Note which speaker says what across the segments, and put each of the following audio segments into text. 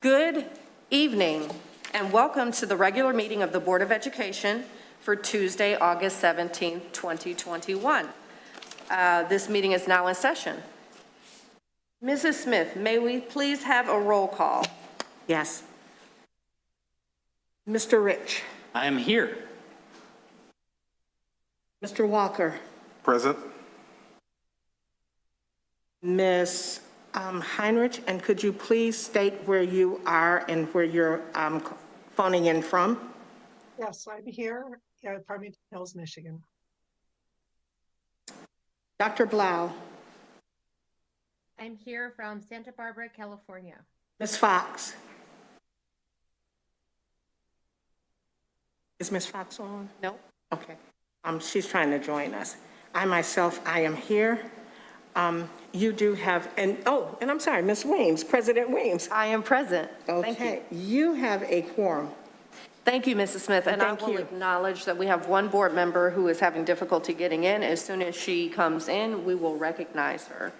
Speaker 1: Good evening, and welcome to the regular meeting of the Board of Education for Tuesday, August 17th, 2021. This meeting is now in session. Mrs. Smith, may we please have a roll call?
Speaker 2: Yes. Mr. Rich.
Speaker 3: I am here.
Speaker 2: Mr. Walker.
Speaker 4: Present.
Speaker 2: Ms. Heinrich, and could you please state where you are and where you're phoning in from?
Speaker 5: Yes, I'm here at Farmington Hills, Michigan.
Speaker 2: Dr. Blau.
Speaker 6: I'm here from Santa Barbara, California.
Speaker 2: Ms. Fox. Is Ms. Fox on?
Speaker 1: No.
Speaker 2: Okay. She's trying to join us. I myself, I am here. You do have, and I'm sorry, Ms. Weems, President Weems.
Speaker 1: I am present.
Speaker 2: Okay.
Speaker 1: Thank you.
Speaker 2: You have a quorum.
Speaker 1: Thank you, Mrs. Smith, and I
Speaker 2: Thank
Speaker 1: will
Speaker 2: you.
Speaker 1: acknowledge that we have one board member who is having difficulty getting in. As soon as she comes in, we will recognize her.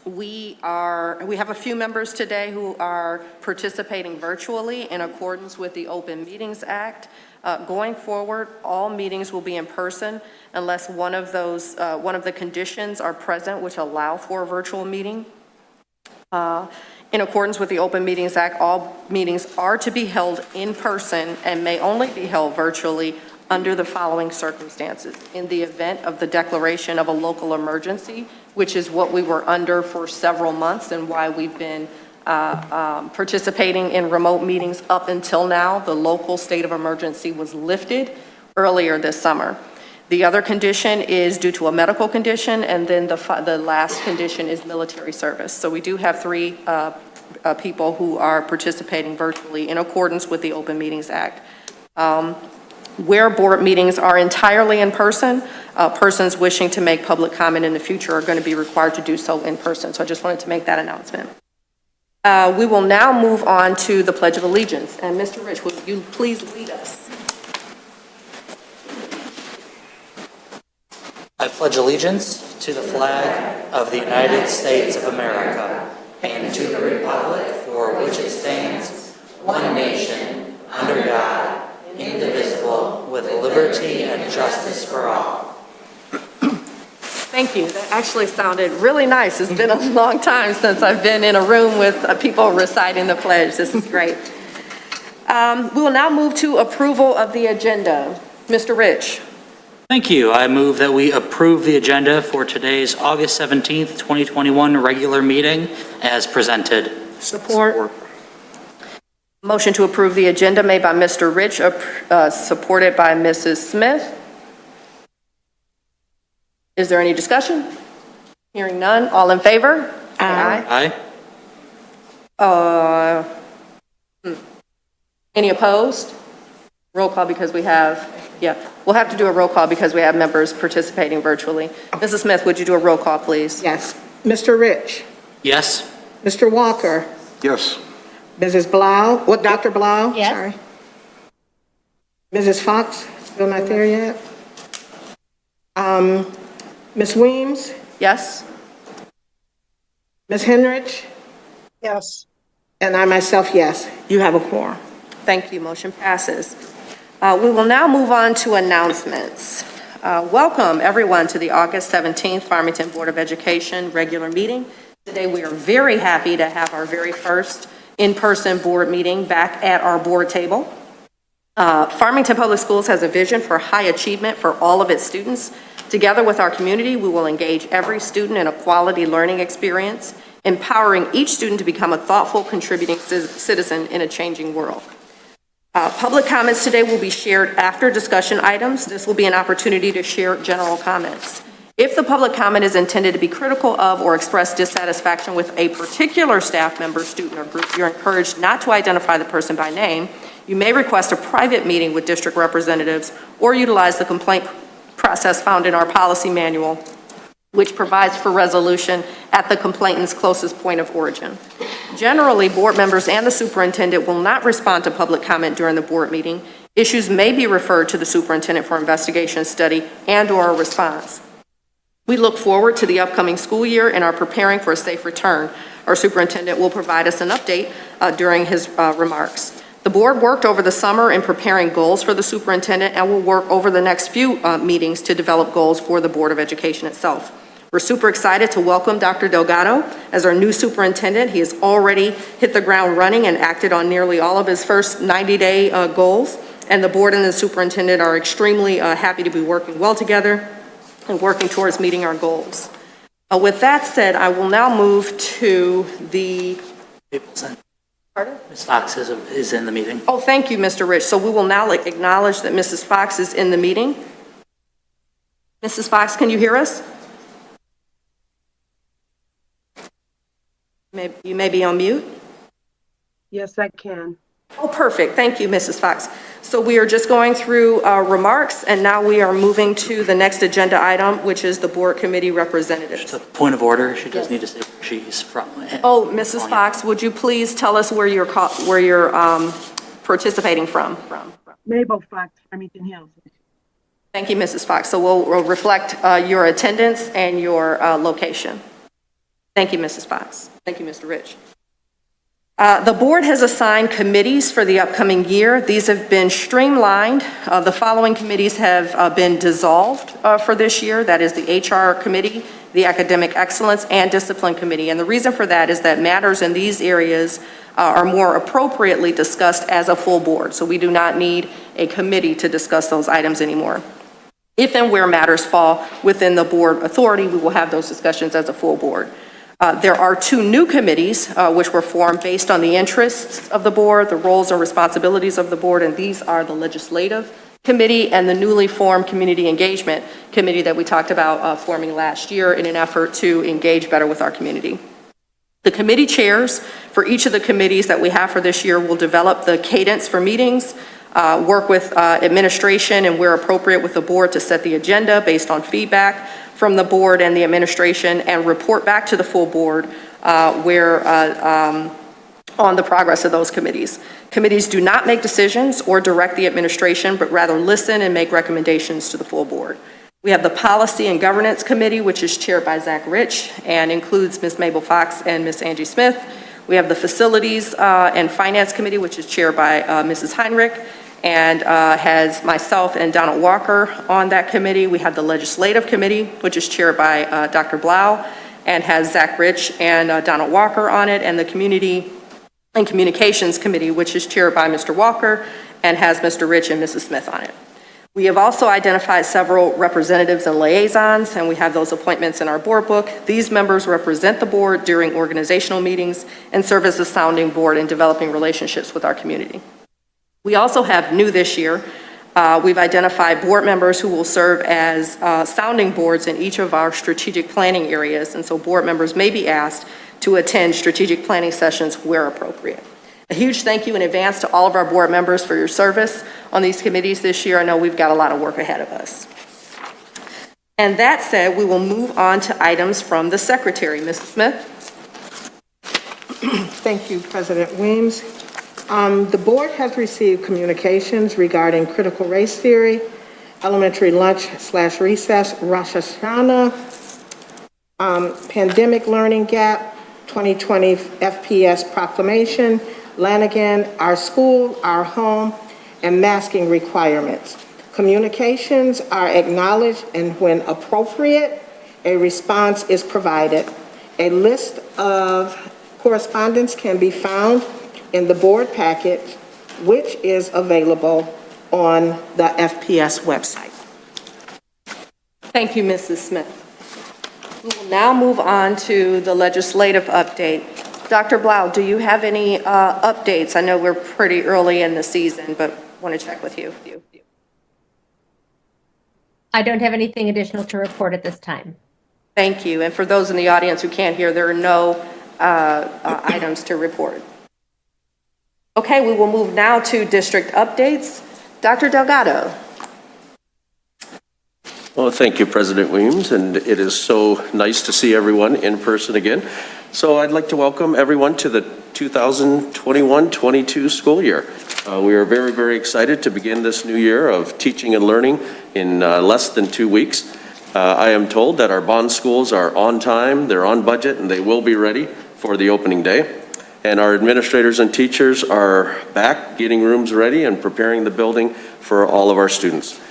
Speaker 1: We have a few members today who are participating virtually in accordance with the Open Meetings Act. Going forward, all meetings will be in person unless one of the conditions are present which allow for a virtual meeting. In accordance with the Open Meetings Act, all meetings are to be held in person and may only be held virtually under the following circumstances. In the event of the declaration of a local emergency, which is what we were under for several months and why we've been participating in remote meetings up until now. The local state of emergency was lifted earlier this summer. The other condition is due to a medical condition, and then the last condition is military service. So we do have three people who are participating virtually in accordance with the Open Meetings Act. Where board meetings are entirely in person, persons wishing to make public comment in the future are going to be required to do so in person. So I just wanted to make that announcement. We will now move on to the Pledge of Allegiance. And Mr. Rich, will you please lead us?
Speaker 3: I pledge allegiance to the flag of the United States of America and to the republic for which it stands, one nation, under God, indivisible, with liberty and justice for all.
Speaker 1: Thank you. That actually sounded really nice. It's been a long time since I've been in a room with people reciting the pledge. This is great. We will now move to approval of the agenda. Mr. Rich.
Speaker 3: Thank you. I move that we approve the agenda for today's August 17th, 2021 regular meeting as presented.
Speaker 2: Support.
Speaker 1: Motion to approve the agenda made by Mr. Rich, supported by Mrs. Smith. Is there any discussion? Hearing none. All in favor?
Speaker 3: Aye.
Speaker 1: Any opposed? Roll call because we have, we'll have to do a roll call because we have members participating virtually. Mrs. Smith, would you do a roll call, please?
Speaker 2: Yes. Mr. Rich.
Speaker 3: Yes.
Speaker 2: Mr. Walker.
Speaker 4: Yes.
Speaker 2: Mrs. Blau. What, Dr. Blau?
Speaker 6: Yes.
Speaker 2: Sorry. Mrs. Fox, still not there yet. Ms. Weems.
Speaker 1: Yes?
Speaker 2: Ms. Henrich.
Speaker 5: Yes,
Speaker 2: And I myself, yes. You have a quorum.
Speaker 1: Thank you. Motion passes. We will now move on to announcements. Welcome, everyone, to the August 17th Farmington Board of Education regular meeting. Today, we are very happy to have our very first in-person board meeting back at our board table. Farmington Public Schools has a vision for high achievement for all of its students. Together with our community, we will engage every student in a quality learning experience, empowering each student to become a thoughtful, contributing citizen in a changing world. Public comments today will be shared after discussion items. This will be an opportunity to share general comments. If the public comment is intended to be critical of or express dissatisfaction with a particular staff member, student, or group, you're encouraged not to identify the person by name. You may request a private meeting with district representatives or utilize the complaint process found in our policy manual, which provides for resolution at the complainant's closest point of origin. Generally, board members and the superintendent will not respond to public comment during the board meeting. Issues may be referred to the superintendent for investigation, study, and/or a response. We look forward to the upcoming school year and are preparing for a safe return. our superintendent will provide us an update during his remarks. The board worked over the summer in preparing goals for the superintendent and will work over the next few meetings to develop goals for the Board of Education itself. We're super excited to welcome Dr. Delgado as our new superintendent. He has already hit the ground running and acted on nearly all of his first 90-day goals, and the board and the superintendent are extremely happy to be working well together and working towards meeting our goals. With that said, I will now move to the... Pardon?
Speaker 3: Ms. Fox is in the meeting.
Speaker 1: Oh, thank you, Mr. Rich. So we will now acknowledge that Mrs. Fox is in the meeting. Mrs. Fox, can you hear us? You may be on mute.
Speaker 4: Yes, I can.
Speaker 1: Oh, perfect. Thank you, Mrs. Fox. So we are just going through remarks, and now we are moving to the next agenda item, which is the board committee representatives.
Speaker 3: Just a point of order. She does need to say where she's from.
Speaker 1: Oh, Mrs. Fox, would you please tell us where you're participating from?
Speaker 4: Mabel Fox, Farmington Hills.
Speaker 1: Thank you, Mrs. Fox. So we'll reflect your attendance and your location. Thank you, Mrs. Fox. Thank you, Mr. Rich. The board has assigned committees for the upcoming year. These have been streamlined. The following committees have been dissolved for this year. That is the HR committee, the academic excellence, and discipline committee. And the reason for that is that matters in these areas are more appropriately discussed as a full board. So we do not need a committee to discuss those items anymore. If and where matters fall within the board authority, we will have those discussions as a full board. There are two new committees which were formed based on the interests of the board, the roles and responsibilities of the board, and these are the Legislative Committee and the newly formed Community Engagement Committee that we talked about forming last year in an effort to engage better with our community. The committee chairs for each of the committees that we have for this year will develop the cadence for meetings, work with administration and where appropriate with the board to set the agenda based on feedback from the board and the administration, and report back to the full board on the progress of those committees. Committees do not make decisions or direct the administration, but rather listen and make recommendations to the full board. We have the Policy and Governance Committee, which is chaired by Zach Rich and includes Ms. Mabel Fox and Ms. Angie Smith. We have the Facilities and Finance Committee, which is chaired by Mrs. Heinrich, and has myself and Donald Walker on that committee. We have the Legislative Committee, which is chaired by Dr. Blau, and has Zach Rich and Donald Walker on it, and the Community and Communications Committee, which is chaired by Mr. Walker, and has Mr. Rich and Mrs. Smith on it. We have also identified several representatives and liaisons, and we have those appointments in our board book. These members represent the board during organizational meetings and serve as a sounding board in developing relationships with our community. We also have new this year, we've identified board members who will serve as sounding boards in each of our strategic planning areas, and so board members may be asked to attend strategic planning sessions where appropriate. A huge thank you in advance to all of our board members for your service on these committees this year. I know we've got a lot of work ahead of us. And that said, we will move on to items from the secretary. Mrs. Smith?
Speaker 2: Thank you, President Weems. The board has received communications regarding critical race theory, elementary lunch/recess, Rosh Hashanah, pandemic learning gap, 2020 FPS proclamation, Lanigan, our school, our home, and masking requirements. Communications are acknowledged, and when appropriate, a response is provided. A list of correspondence can be found in the board packet, which is available on the FPS website.
Speaker 1: Thank you, Mrs. Smith. We will now move on to the legislative update. Dr. Blau, do you have any updates? I know we're pretty early in the season, but want to check with you.
Speaker 6: I don't have anything additional to report at this time.
Speaker 1: Thank you. And for those in the audience who can't hear, there are no items to report. Okay, we will move now to district updates. Dr. Delgado.
Speaker 7: Well, thank you, President Weems, and it is so nice to see everyone in person again. So I'd like to welcome everyone to the 2021-22 school year. We are very, very excited to begin this new year of teaching and learning in less than 2 weeks. I am told that our bond schools are on time, they're on budget, and they will be ready for the opening day. And our administrators and teachers are back getting rooms ready and preparing the building for all of our students.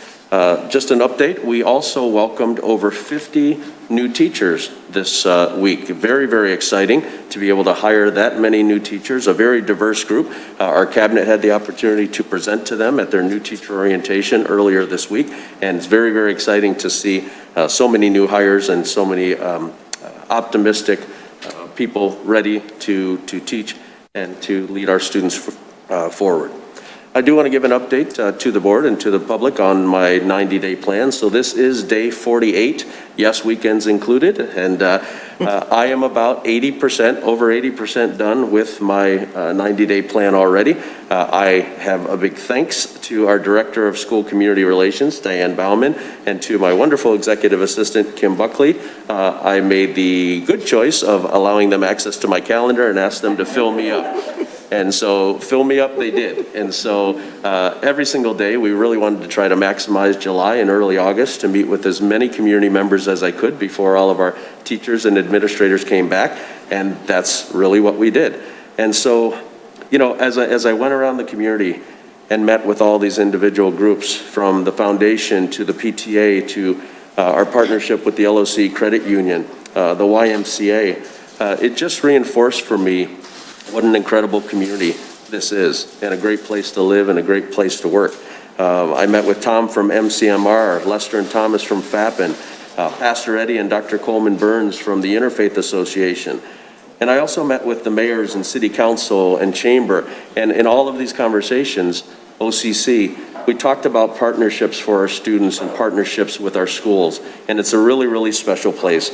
Speaker 7: Just an update, we also welcomed over 50 new teachers this week. Very, very exciting to be able to hire that many new teachers, a very diverse group. Our cabinet had the opportunity to present to them at their new teacher orientation earlier this week, and it's very, very exciting to see so many new hires and so many optimistic people ready to teach and to lead our students forward. I do want to give an update to the board and to the public on my 90-day plan. So this is day 48, yes, weekends included, and I am about 80%, over 80% done with my 90-day plan already. I have a big thanks to our Director of School Community Relations, Diane Bauman, and to my wonderful Executive Assistant, Kim Buckley. I made the good choice of allowing them access to my calendar and asked them to fill me up. And so fill me up they did. And so every single day we really wanted to try to maximize July and early August to meet with as many community members as I could before all of our teachers and administrators came back. And that's really what we did. And so, you know, as I went around the community and met with all these individual groups, from the foundation to the PTA to our partnership with the LOC Credit Union, the YMCA, it just reinforced for me what an incredible community this is, and a great place to live and a great place to work. I met with Tom from MCMR, Lester and Thomas from FAPN, Pastor Eddie and Dr. Coleman Burns from the Interfaith Association. And I also met with the mayors and city council and chamber. And in all of these conversations, OCC, we talked about partnerships for our students and partnerships with our schools. And it's a really, really special place.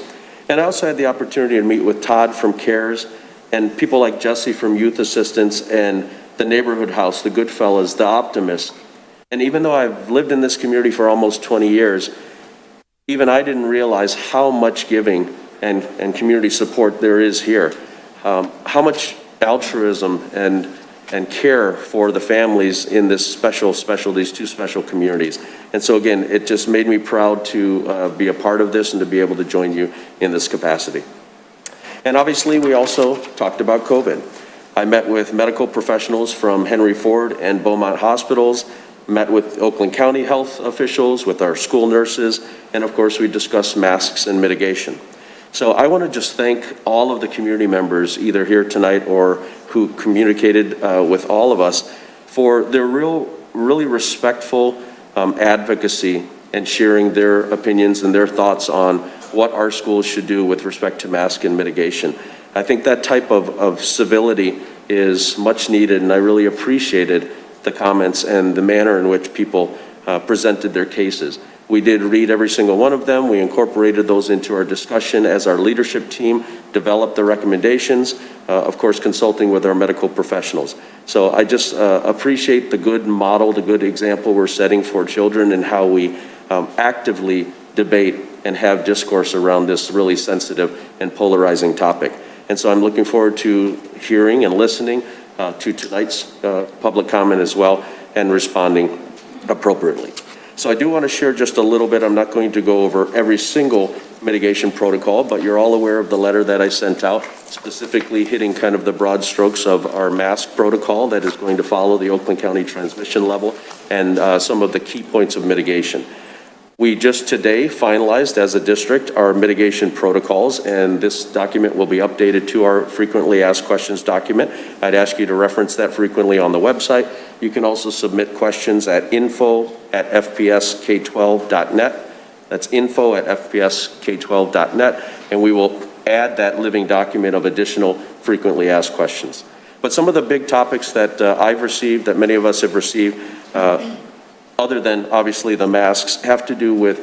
Speaker 7: And I also had the opportunity to meet with Todd from CARES, and people like Jesse from Youth Assistance and the Neighborhood House, the Goodfellas, the Optimists. And even though I've lived in this community for almost 20 years, even I didn't realize how much giving and community support there is here. How much altruism and care for the families in this these two special communities. And so again, it just made me proud to be a part of this and to be able to join you in this capacity. And obviously, we also talked about COVID. I met with medical professionals from Henry Ford and Beaumont hospitals, met with Oakland County health officials, with our school nurses, and of course, we discussed masks and mitigation. So I want to just thank all of the community members, either here tonight or who communicated with all of us, for their really respectful advocacy and sharing their opinions and their thoughts on what our schools should do with respect to mask and mitigation. I think that type of civility is much needed, and I really appreciated the comments and the manner in which people presented their cases. We did read every single one of them. We incorporated those into our discussion as our leadership team developed the recommendations, of course, consulting with our medical professionals. So I just appreciate the good model, the good example we're setting for children and how we actively debate and have discourse around this really sensitive and polarizing topic. And so I'm looking forward to hearing and listening to tonight's public comment as well and responding appropriately. So I do want to share just a little bit. I'm not going to go over every single mitigation protocol, but you're all aware of the letter that I sent out, specifically hitting kind of the broad strokes of our mask protocol that is going to follow the Oakland County transmission level and some of the key points of mitigation. We just today finalized as a district our mitigation protocols, and this document will be updated to our frequently asked questions document. I'd ask you to reference that frequently on the website. You can also submit questions at info@fpsk12.net. That's info@fpsk12.net, and we will add that living document of additional frequently asked questions. But some of the big topics that I've received, that many of us have received, other than obviously the masks, have to do with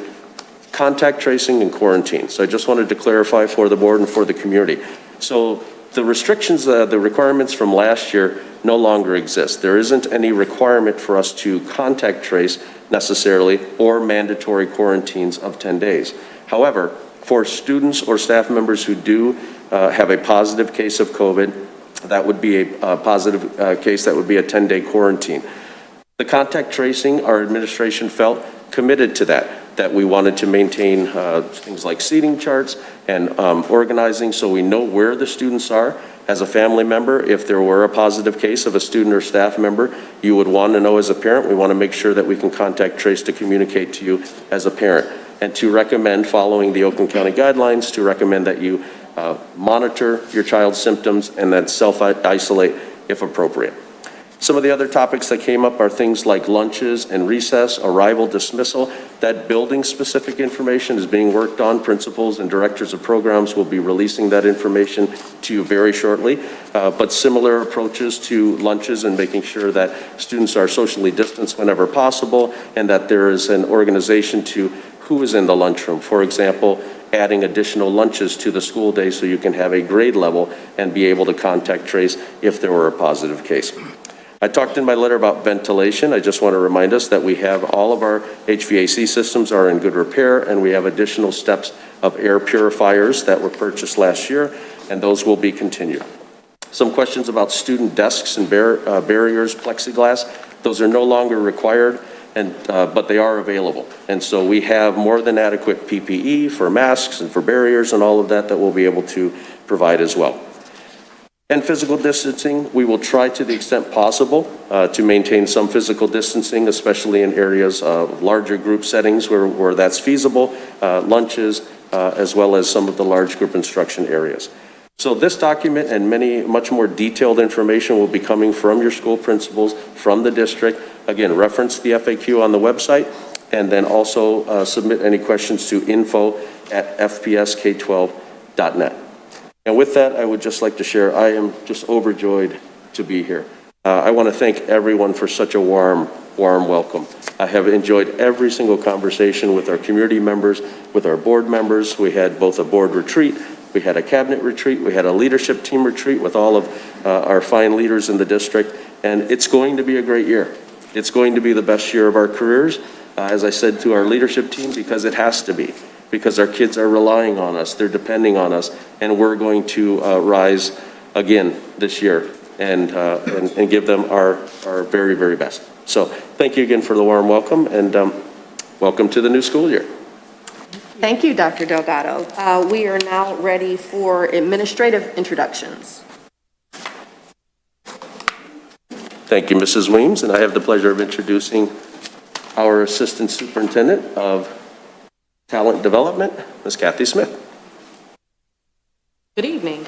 Speaker 7: contact tracing and quarantine. So I just wanted to clarify for the board and for the community. So the restrictions, the requirements from last year no longer exist. There isn't any requirement for us to contact trace necessarily or mandatory quarantines of 10 days. However, for students or staff members who do have a positive case of COVID, that would be a positive case, that would be a 10-day quarantine. The contact tracing, our administration felt committed to that. that we wanted to maintain things like seating charts and organizing so we know where the students are. As a family member, if there were a positive case of a student or staff member, you would want to know as a parent. We want to make sure that we can contact Trace to communicate to you as a parent, and to recommend, following the Oakland County guidelines, to recommend that you monitor your child's symptoms and then self-isolate if appropriate. Some of the other topics that came up are things like lunches and recess, arrival, dismissal. That building-specific information is being worked on. Principals and directors of programs will be releasing that information to you very shortly. But similar approaches to lunches and making sure that students are socially distanced whenever possible, and that there is an organization to who is in the lunchroom. For example, adding additional lunches to the school day so you can have a grade level and be able to contact Trace if there were a positive case. I talked in my letter about ventilation. I just want to remind us that we have all of our HVAC systems are in good repair, and we have additional steps of air purifiers that were purchased last year, and those will be continued. Some questions about student desks and barriers, plexiglass. Those are no longer required, but they are available. And so we have more than adequate PPE for masks and for barriers and all of that we'll be able to provide as well. And physical distancing, we will try to the extent possible to maintain some physical distancing, especially in areas of larger group settings where that's feasible, lunches, as well as some of the large group instruction areas. So this document and much more detailed information will be coming from your school principals, from the district. Again, reference the FAQ on the website, and then also submit any questions to info@fpsk12.net. And with that, I would just like to share, I am just overjoyed to be here. I want to thank everyone for such a warm welcome. I have enjoyed every single conversation with our community members, with our board members. We had both a board retreat, we had a cabinet retreat, we had a leadership team retreat with all of our fine leaders in the district, and it's going to be a great year. It's going to be the best year of our careers, as I said to our leadership team, because it has to be. Because our kids are relying on us, they're depending on us, and we're going to rise again this year and give them our very, very best. So thank you again for the warm welcome, and welcome to the new school year.
Speaker 1: Thank you, Dr. Delgado. We are now ready for administrative introductions.
Speaker 7: Thank you, Mrs. Weems, and I have the pleasure of introducing our Assistant Superintendent of Talent Development, Ms. Kathy Smith.
Speaker 1: Good evening.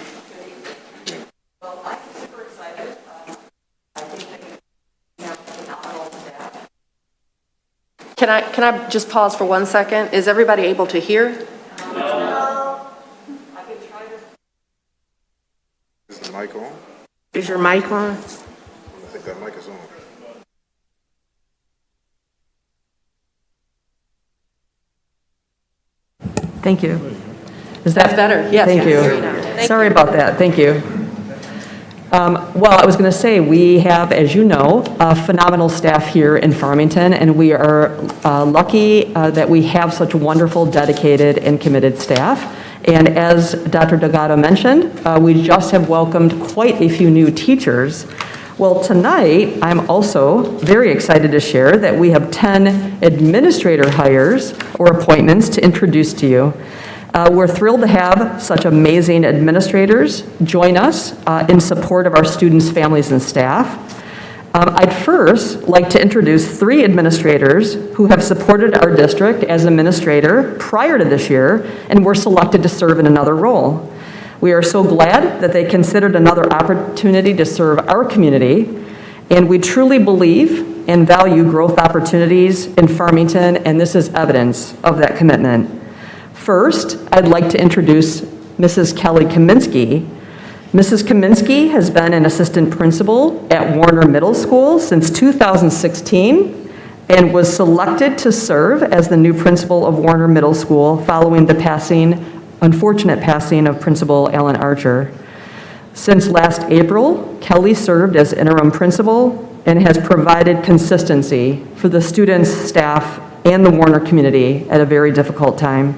Speaker 8: Well, I'm super excited. I think that you have phenomenal staff.
Speaker 1: Can I just pause for 1 second? Is everybody able to hear?
Speaker 8: No. I can try to.
Speaker 9: Is the mic on?
Speaker 2: Is your mic on?
Speaker 9: I think that mic is on.
Speaker 10: Thank you. Is
Speaker 1: That's better. Yes.
Speaker 10: Thank
Speaker 1: yes.
Speaker 10: you. Sorry about that. Thank you. Well, I was going to say, we have, as you know, phenomenal staff here in Farmington, and we are lucky that we have such wonderful, dedicated, and committed staff. And as Dr. Delgado mentioned, we just have welcomed quite a few new teachers. Well, tonight, I'm also very excited to share that we have 10 administrator hires or appointments to introduce to you. We're thrilled to have such amazing administrators join us in support of our students, families, and staff. I'd first like to introduce 3 administrators who have supported our district as administrator prior to this year and were selected to serve in another role. We are so glad that they considered another opportunity to serve our community, and we truly believe and value growth opportunities in Farmington, and this is evidence of that commitment. First, I'd like to introduce Mrs. Kelly Kaminsky. Mrs. Kaminsky has been an assistant principal at Warner Middle School since 2016 and was selected to serve as the new principal of Warner Middle School following the unfortunate passing of Principal Alan Archer. Since last April, Kelly served as interim principal and has provided consistency for the students, staff, and the Warner community at a very difficult time.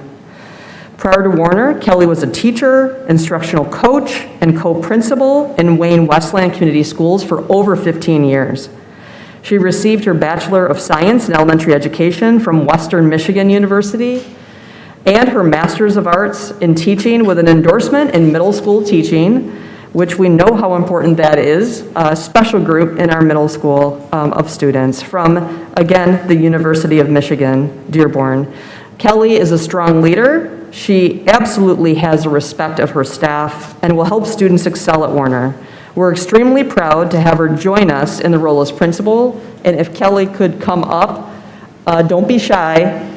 Speaker 10: Prior to Warner, Kelly was a teacher, instructional coach, and co-principal in Wayne Westland Community Schools for over 15 years. She received her Bachelor of Science in Elementary Education from Western Michigan University and her Master's of Arts in Teaching with an endorsement in middle school teaching, which we know how important that is, a special group in our middle school of students from, again, the University of Michigan, Dearborn. Kelly is a strong leader. She absolutely has the respect of her staff and will help students excel at Warner. We're extremely proud to have her join us in the role as principal, and if Kelly could come up, don't be shy,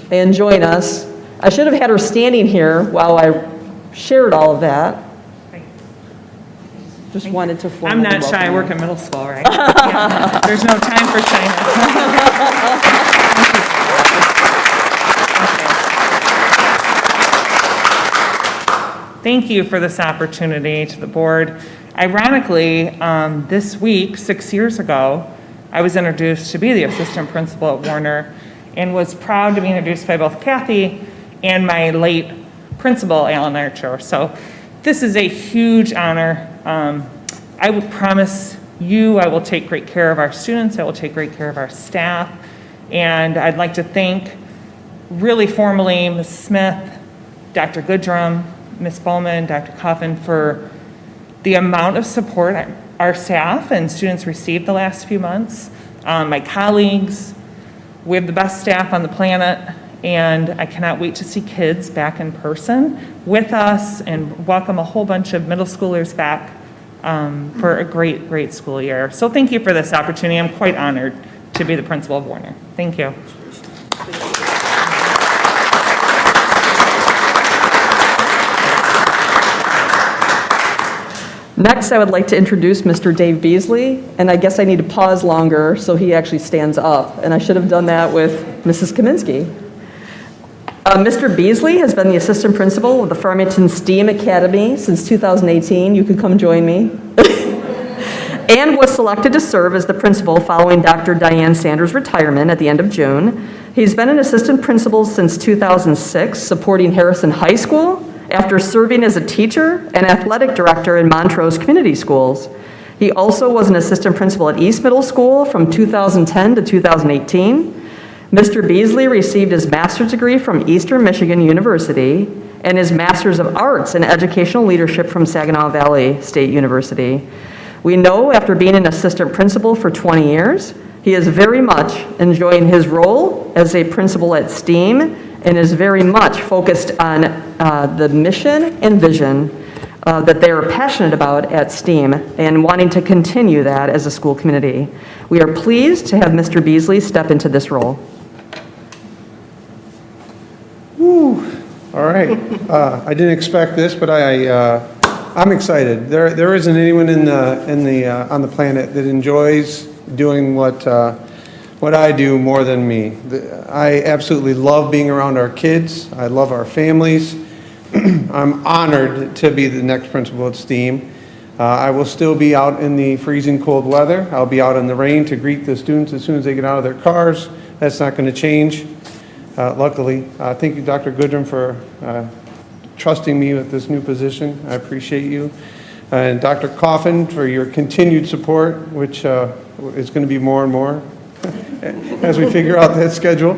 Speaker 10: and join us. I should have had her standing here while I shared all of that. Just wanted to formally
Speaker 11: I'm not
Speaker 10: welcome
Speaker 11: shy, I
Speaker 10: her.
Speaker 11: work in middle school, right? Yeah, there's no time for shyness. Thank you for this opportunity to the board. Ironically, this week, 6 years ago, I was introduced to be the assistant principal at Warner and was proud to be introduced by both Kathy and my late principal, Alan Archer. So this is a huge honor. I will promise you I will take great care of our students, I will take great care of our staff, and I'd like to thank really formally Ms. Smith, Dr. Goodrum, Ms. Bowman, Dr. Kaufman for the amount of support our staff and students received the last few months. My colleagues, we have the best staff on the planet, and I cannot wait to see kids back in person with us and welcome a whole bunch of middle schoolers back for a great, great school year. So thank you for this opportunity. I'm quite honored to be the principal of Warner. Thank you.
Speaker 10: Next, I would like to introduce Mr. Dave Beasley, and I guess I need to pause longer so he actually stands up, and I should have done that with Mrs. Kaminsky. Mr. Beasley has been the assistant principal of the Farmington STEAM Academy since 2018. You could come join me. And was selected to serve as the principal following Dr. Diane Sanders' retirement at the end of June. He's been an assistant principal since 2006, supporting Harrison High School, after serving as a teacher and athletic director in Montrose Community Schools. He also was an assistant principal at East Middle School from 2010 to 2018. Mr. Beasley received his master's degree from Eastern Michigan University and his master's of arts in educational leadership from Saginaw Valley State University. We know after being an assistant principal for 20 years, he is very much enjoying his role as a principal at STEAM and is very much focused on the mission and vision that they are passionate about at STEAM and wanting to continue that as a school community. We are pleased to have Mr. Beasley step into this role.
Speaker 12: Woo. All right. I didn't expect this, but I'm excited. There isn't anyone on the planet that enjoys doing what I do more than me. I absolutely love being around our kids. I love our families. I'm honored to be the next principal at STEAM. I will still be out in the freezing cold weather. I'll be out in the rain to greet the students as soon as they get out of their cars. That's not going to change, luckily. Thank you, Dr. Goodrum, for trusting me with this new position. I appreciate you. And Dr. Kaufman for your continued support, which is going to be more and more as we figure out that schedule.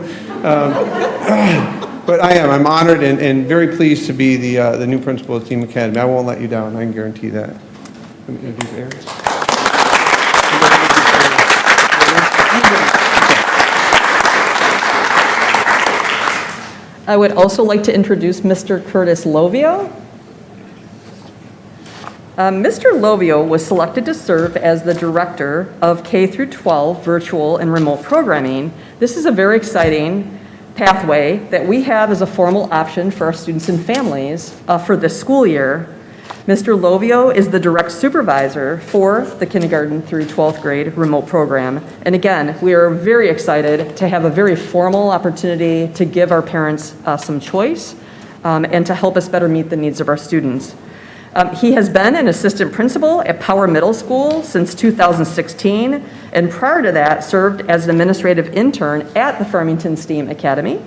Speaker 12: But I'm honored and very pleased to be the new principal of STEAM Academy. I won't let you down, I can guarantee that.
Speaker 10: I would also like to introduce Mr. Curtis Lovio. Mr. Lovio was selected to serve as the Director of K-12 Virtual and Remote Programming. This is a very exciting pathway that we have as a formal option for our students and families for this school year. Mr. Lovio is the direct supervisor for the kindergarten through 12th grade remote program. And again, we are very excited to have a very formal opportunity to give our parents some choice and to help us better meet the needs of our students. He has been an assistant principal at Power Middle School since 2016, and prior to that served as an administrative intern at the Farmington STEAM Academy.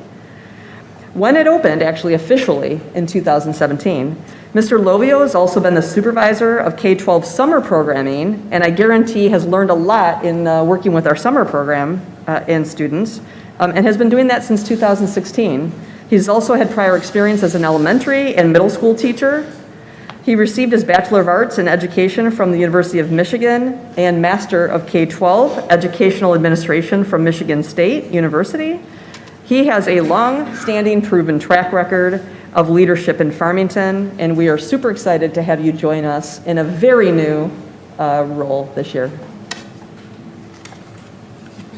Speaker 10: When it opened, actually officially, in 2017, Mr. Lovio has also been the supervisor of K-12 summer programming, and I guarantee has learned a lot in working with our summer program and students, and has been doing that since 2016. He's also had prior experience as an elementary and middle school teacher. He received his Bachelor of Arts in Education from the University of Michigan and Master of K-12 Educational Administration from Michigan State University. He has a long-standing proven track record of leadership in Farmington, and we are super excited to have you join us in a very new role this year.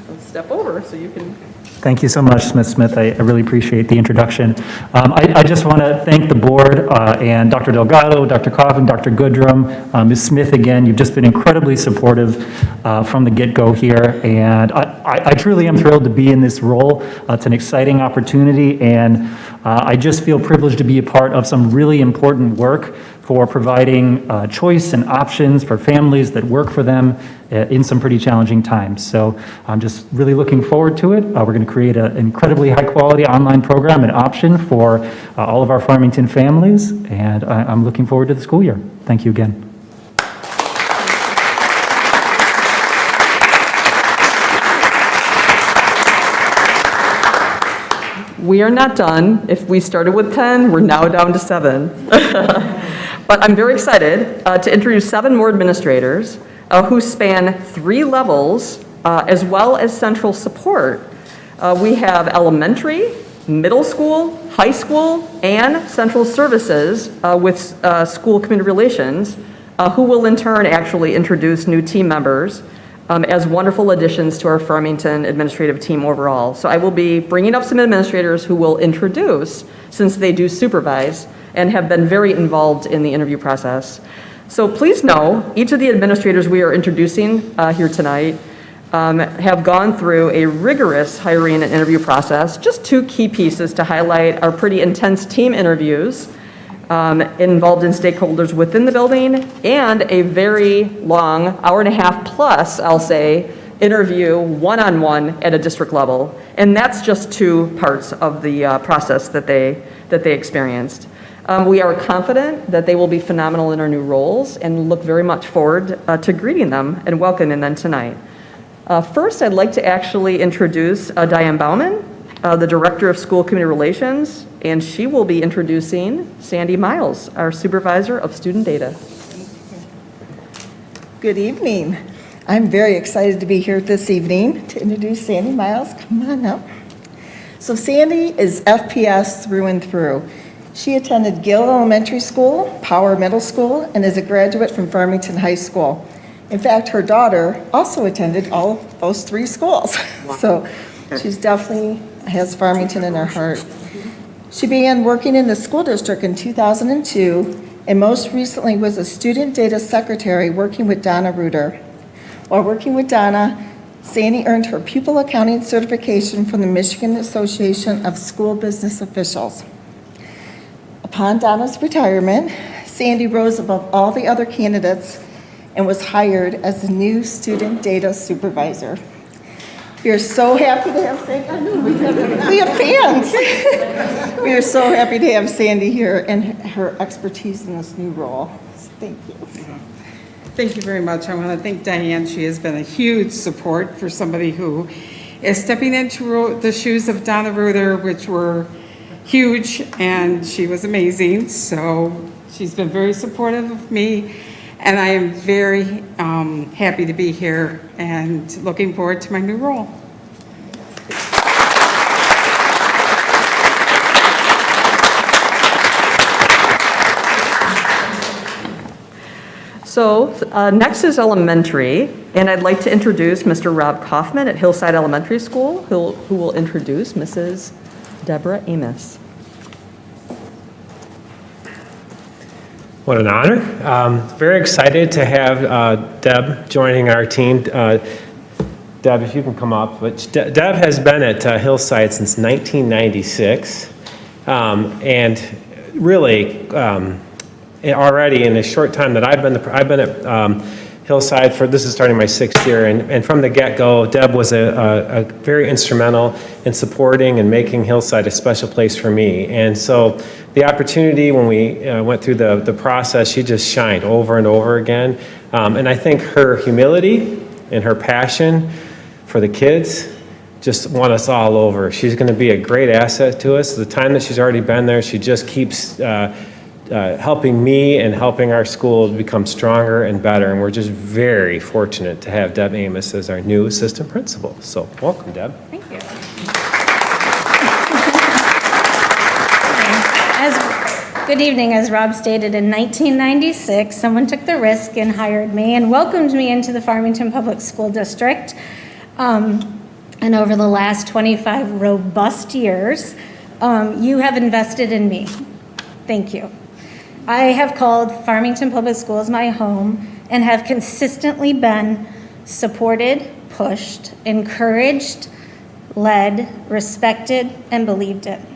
Speaker 10: Let's step over so you can.
Speaker 13: Thank you so much, Ms. Smith. I really appreciate the introduction. I just want to thank the board and Dr. Delgado, Dr. Kaufman, Dr. Goodrum, Ms. Smith again. You've just been incredibly supportive from the get-go here, and I truly am thrilled to be in this role. It's an exciting opportunity, and I just feel privileged to be a part of some really important work for providing choice and options for families that work for them in some pretty challenging times. So I'm just really looking forward to it. We're going to create an incredibly high-quality online program and option for all of our Farmington families, and I'm looking forward to the school year. Thank you again.
Speaker 10: We are not done. If we started with 10, we're now down to 7. But I'm very excited to introduce 7 more administrators who span 3 levels as well as central support. We have elementary, middle school, high school, and central services with school community relations who will in turn actually introduce new team members as wonderful additions to our Farmington administrative team overall. So I will be bringing up some administrators who will introduce, since they do supervise and have been very involved in the interview process. So please know, each of the administrators we are introducing here tonight have gone through a rigorous hiring and interview process. Just 2 key pieces to highlight our pretty intense team interviews involved in stakeholders within the building, and a very long, hour-and-a-half plus, I'll say, interview one-on-one at a district level. And that's just 2 parts of the process that they experienced. We are confident that they will be phenomenal in our new roles and look very much forward to greeting them and welcoming them tonight. First, I'd like to actually introduce Diane Bauman, the Director of School Community Relations, and she will be introducing Sandy Miles, our Supervisor of Student Data.
Speaker 14: Good evening. I'm very excited to be here this evening to introduce Sandy Miles. Come on up. So Sandy is FPS through and through. She attended Gill Elementary School, Power Middle School, and is a graduate from Farmington High School. In fact, her daughter also attended all those 3 schools. Wow. So she's definitely has Farmington in her heart. She began working in the school district in 2002, and most recently was a student data secretary working with Donna Reuter. While working with Donna, Sandy earned her pupil accounting certification from the Michigan Association of School Business Officials. Upon Donna's retirement, Sandy rose above all the other candidates and was hired as the new student data supervisor. We are so happy to have Sandy. I know we have fans. We are so happy to have Sandy here and her expertise in this new role. Thank you.
Speaker 15: Thank you very much. I want to thank Diane. She has been a huge support for somebody who is stepping into the shoes of Donna Reuter, which were huge, and she was amazing. So she's been very supportive of me, and I am very happy to be here and looking forward to my new role.
Speaker 10: So next is elementary, and I'd like to introduce Mr. Rob Kaufman at Hillside Elementary School, who will introduce Mrs. Deborah Amos.
Speaker 16: What an honor. Very excited to have Deb joining our team. Deb, if you can come up. But Deb has been at Hillside since 1996, and really already in a short time that I've been at Hillside this is starting my 6th year, and from the get-go, Deb was a very instrumental in supporting and making Hillside a special place for me. And so the opportunity when we went through the process, she just shined over and over again. And I think her humility and her passion for the kids just won us all over. She's going to be a great asset to us. The time that she's already been there, she just keeps helping me and helping our school become stronger and better. And we're just very fortunate to have Deb Amos as our new assistant principal. So welcome, Deb.
Speaker 17: Thank you. Good evening. As Rob stated, in 1996, someone took the risk and hired me and welcomed me into the Farmington Public School District. And over the last 25 robust years, you have invested in me. Thank you. I have called Farmington Public Schools my home and have consistently been supported, pushed, encouraged, led, respected, and believed in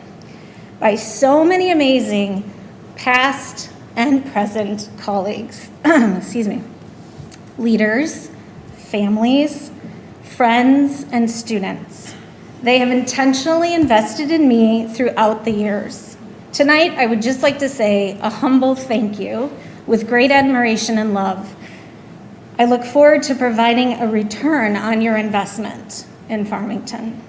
Speaker 17: by so many amazing past and present colleagues, excuse me, leaders, families, friends, and students. They have intentionally invested in me throughout the years. Tonight, I would just like to say a humble thank you with great admiration and love. I look forward to providing a return on your investment in Farmington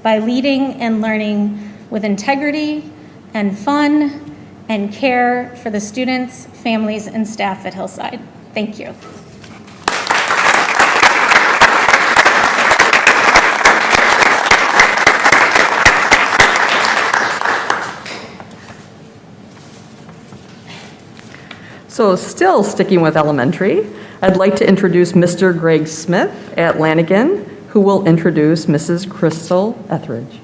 Speaker 17: by leading and learning with integrity and fun and care for the students, families, and staff at Hillside. Thank you.
Speaker 10: So still sticking with elementary, I'd like to introduce Mr. Greg Smith at Lanigan, who will introduce Mrs. Crystal Etheridge.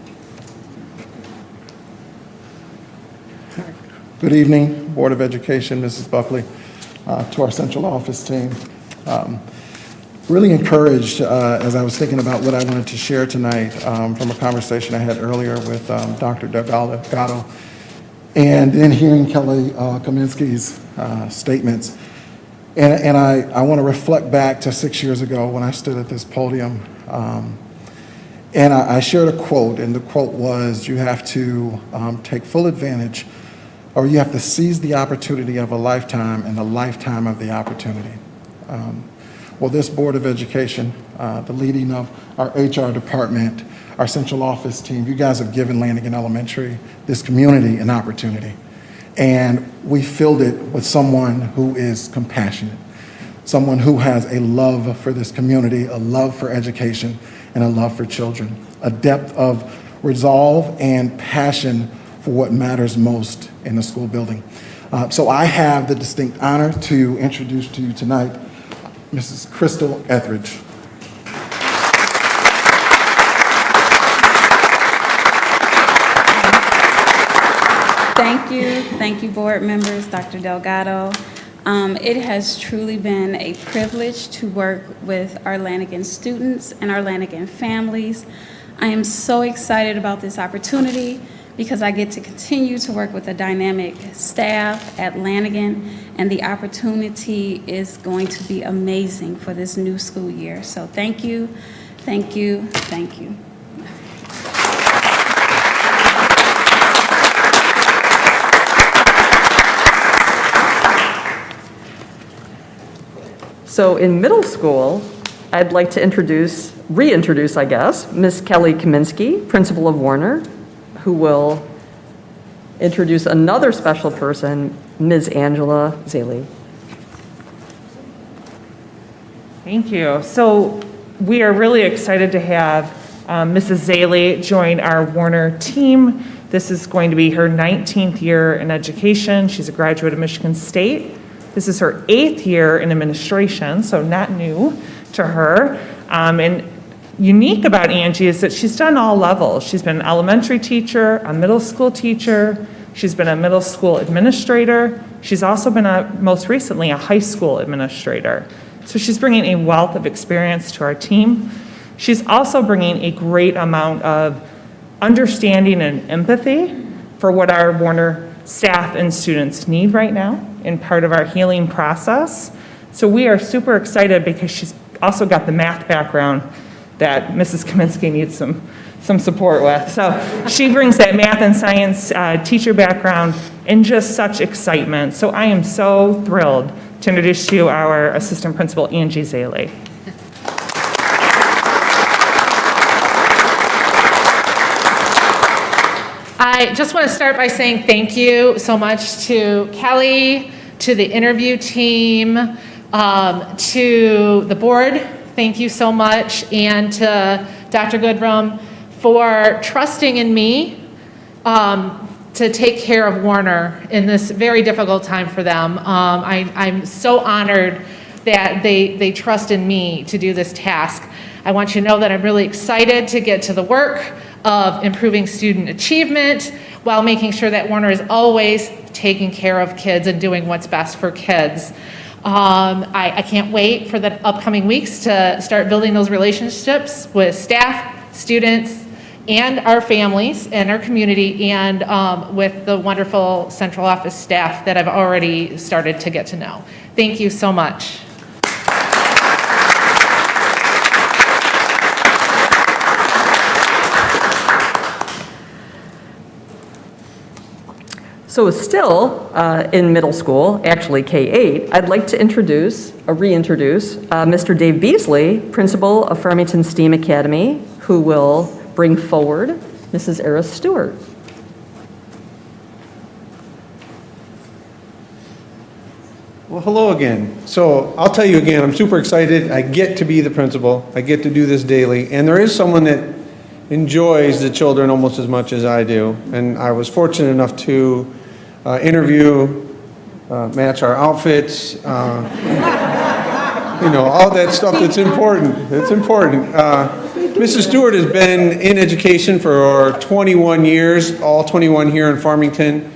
Speaker 18: Good evening, Board of Education, Mrs. Buckley, to our central office team. Really encouraged as I was thinking about what I wanted to share tonight from a conversation I had earlier with Dr. Delgado, and then hearing Kelly Kaminsky's statements. And I want to reflect back to 6 years ago when I stood at this podium. And I shared a quote, and the quote was, you have to take full advantage, or you have to seize the opportunity of a lifetime and the lifetime of the opportunity. Well, this Board of Education, the leading of our HR department, our central office team, you guys have given Lanigan Elementary, this community, an opportunity. And we filled it with someone who is compassionate, someone who has a love for this community, a love for education, and a love for children, a depth of resolve and passion for what matters most in the school building. So I have the distinct honor to introduce to you tonight Mrs. Crystal Etheridge.
Speaker 19: Thank you, board members, Dr. Delgado. It has truly been a privilege to work with our Lanigan students and our Lanigan families. I am so excited about this opportunity because I get to continue to work with a dynamic staff at Lanigan, and the opportunity is going to be amazing for this new school year. So thank you, thank you, thank you.
Speaker 10: So in middle school, I'd like to reintroduce, I guess, Ms. Kelly Kaminsky, principal of Warner, who will introduce another special person, Ms. Angela Zaley.
Speaker 11: Thank you. So we are really excited to have Mrs. Zaley join our Warner team. This is going to be her 19th year in education. She's a graduate of Michigan State. This is her 8th year in administration, so not new to her. And unique about Angie is that she's done all levels. She's been an elementary teacher, a middle school teacher. She's been a middle school administrator. She's also been, most recently, a high school administrator. So she's bringing a wealth of experience to our team. She's also bringing a great amount of understanding and empathy for what our Warner staff and students need right now in part of our healing process. So we are super excited because she's also got the math background that Mrs. Kaminsky needs some support with. So she brings that math and science teacher background and just such excitement. So I am so thrilled to introduce to you our assistant principal, Angie Zaley.
Speaker 20: I just want to start by saying thank you so much to Kelly, to the interview team, to the board. Thank you so much, and to Dr. Goodrum for trusting in me to take care of Warner in this very difficult time for them. I'm so honored that they trust in me to do this task. I want you to know that I'm really excited to get to the work of improving student achievement while making sure that Warner is always taking care of kids and doing what's best for kids. I can't wait for the upcoming weeks to start building those relationships with staff, students, and our families and our community, and with the wonderful central office staff that I've already started to get to know. Thank you so much.
Speaker 10: So still in middle school, actually K-8, I'd like to reintroduce Mr. Dave Beasley, principal of Farmington STEAM Academy, who will bring forward Mrs. Eris Stewart.
Speaker 12: Well, hello again. So I'll tell you again, I'm super excited. I get to be the principal. I get to do this daily. And there is someone that enjoys the children almost as much as I do. And I was fortunate enough to interview, match our outfits, all that stuff that's important. It's important. Mrs. Stewart has been in education for 21 years, all 21 here in Farmington.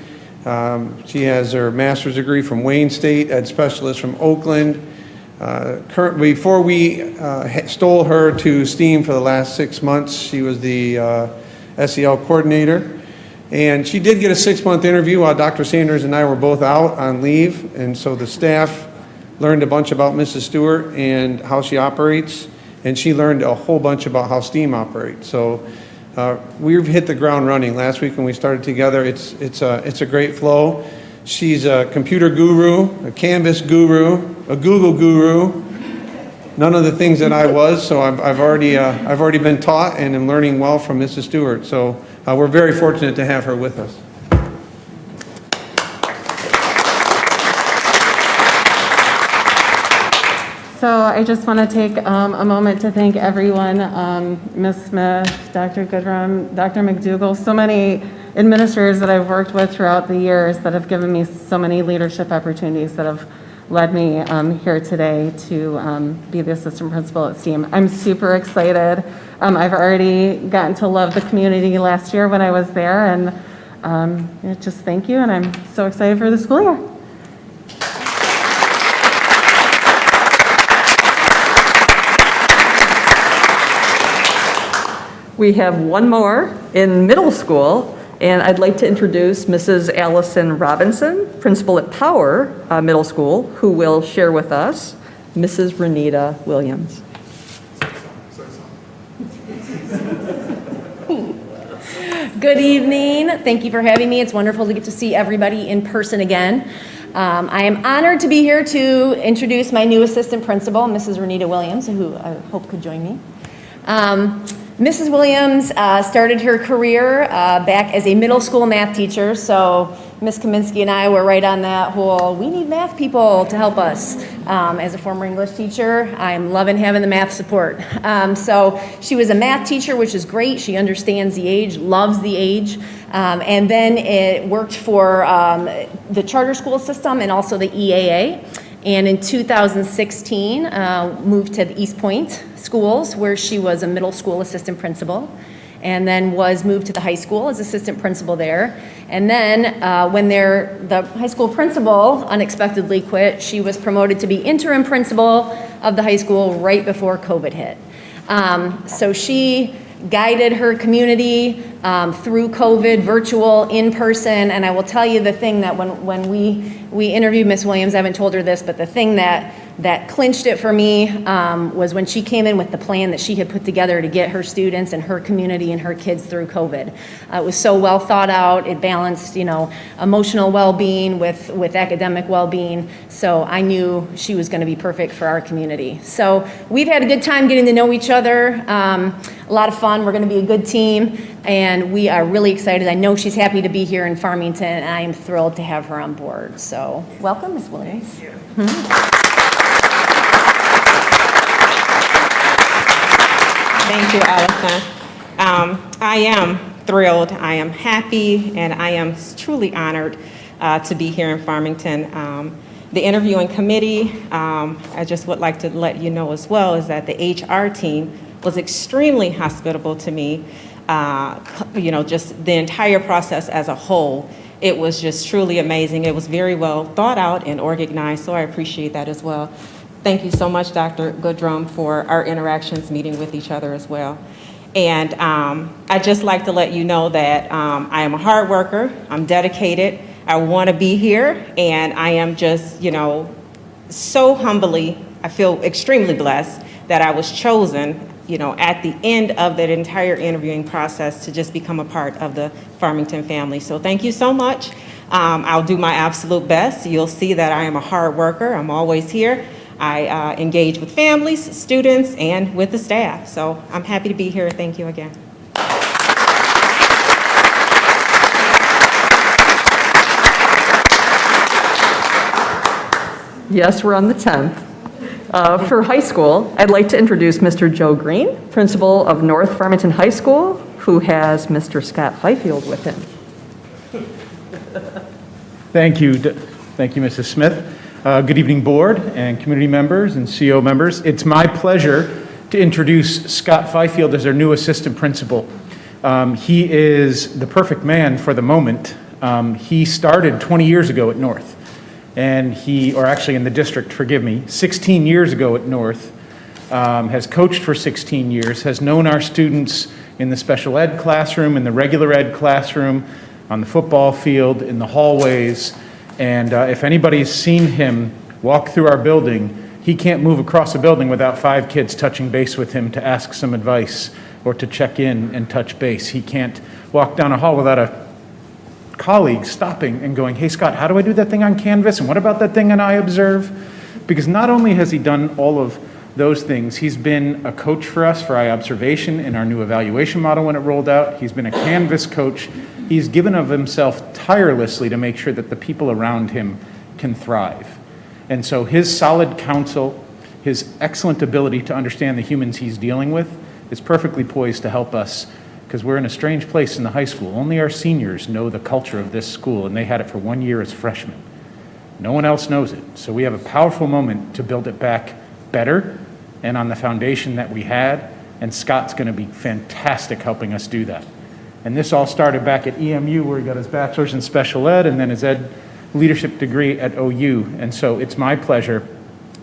Speaker 12: She has her master's degree from Wayne State, ed specialist from Oakland. Before we stole her to STEAM for the last 6 months, she was the SEL coordinator. And she did get a 6-month interview while Dr. Sanders and I were both out on leave. And so the staff learned a bunch about Mrs. Stewart and how she operates. And she learned a whole bunch about how STEAM operates. So we've hit the ground running. Last week when we started together, it's a great flow. She's a computer guru, a Canvas guru, a Google guru. None of the things that I was, so I've already been taught and am learning well from Mrs. Stewart. So we're very fortunate to have her with us.
Speaker 21: So I just want to take a moment to thank everyone, Ms. Smith, Dr. Goodrum, Dr. McDougall, so many administrators that I've worked with throughout the years that have given me so many leadership opportunities that have led me here today to be the assistant principal at STEAM. I'm super excited. I've already gotten to love the community last year when I was there, and just thank you, and I'm so excited for the school year.
Speaker 10: We have one more in middle school, and I'd like to introduce Mrs. Allison Robinson, principal at Power Middle School, who will share with us Mrs. Renita Williams.
Speaker 22: Good evening. Thank you for having me. It's wonderful to get to see everybody in person again. I am honored to be here to introduce my new assistant principal, Mrs. Renita Williams, who I hope could join me. Mrs. Williams started her career back as a middle school math teacher, so Ms. Kaminsky and I were right on that whole, we need math people to help us. As a former English teacher, I'm loving having the math support. So she was a math teacher, which is great. She understands the age, loves the age, and then it worked for the charter school system and also the EAA. And in 2016, moved to the East Point schools, where she was a middle school assistant principal, and then was moved to the high school as assistant principal there. And then when the high school principal unexpectedly quit, she was promoted to be interim principal of the high school right before COVID hit. So she guided her community through COVID, virtual, in person, and I will tell you the thing that when we interviewed Ms. Williams, I haven't told her this, but the thing that that clinched it for me was when she came in with the plan that she had put together to get her students and her community and her kids through COVID. It was so well thought out. It balanced, emotional well-being with academic well-being. So I knew she was going to be perfect for our community. So we've had a good time getting to know each other. A lot of fun. We're going to be a good team, and we are really excited. I know she's happy to be here in Farmington, and I am thrilled to have her on board. So welcome, Ms. Williams. Thank you.
Speaker 3: Thank you, Allison. I am thrilled, I am happy, and I am truly honored to be here in Farmington. The interviewing committee, I just would like to let you know as well, is that the HR team was extremely hospitable to me. Just the entire process as a whole, it was just truly amazing. It was very well thought out and organized, so I appreciate that as well. Thank you so much, Dr. Goodrum, for our interactions, meeting with each other as well. And I'd just like to let you know that I am a hard worker, I'm dedicated, I want to be here, and I am just, so humbly, I feel extremely blessed that I was chosen, at the end of that entire interviewing process to just become a part of the Farmington family. So thank you so much. I'll do my absolute best. You'll see that I am a hard worker. I'm always here. I engage with families, students, and with the staff. So I'm happy to be here. Thank you again.
Speaker 10: Yes, we're on the 10th. For high school, I'd like to introduce Mr. Joe Green, principal of North Farmington High School, who has Mr. Scott Fifield with him.
Speaker 5: Thank you. Thank you, Mrs. Smith. Good evening, board and community members and CO members. It's my pleasure to introduce Scott Fifield as our new assistant principal. He is the perfect man for the moment. He started 20 years ago at North. And actually in the district, forgive me, 16 years ago at North, has coached for 16 years, has known our students in the special ed classroom, in the regular ed classroom, on the football field, in the hallways. And if anybody's seen him walk through our building, he can't move across a building without 5 kids touching base with him to ask some advice or to check in and touch base. He can't walk down a hall without a colleague stopping and going, "Hey Scott, how do I do that thing on Canvas? And what about that thing on iObserve?" Because not only has he done all of those things, he's been a coach for us for iObservation in our new evaluation model when it rolled out. He's been a Canvas coach. He's given of himself tirelessly to make sure that the people around him can thrive. And so his solid counsel, his excellent ability to understand the humans he's dealing with is perfectly poised to help us, because we're in a strange place in the high school. Only our seniors know the culture of this school, and they had it for 1 year as freshmen. No one else knows it. So we have a powerful moment to build it back better and on the foundation that we had, and Scott's going to be fantastic helping us do that. And this all started back at EMU, where he got his bachelor's in special ed and then his ed leadership degree at OU. And so it's my pleasure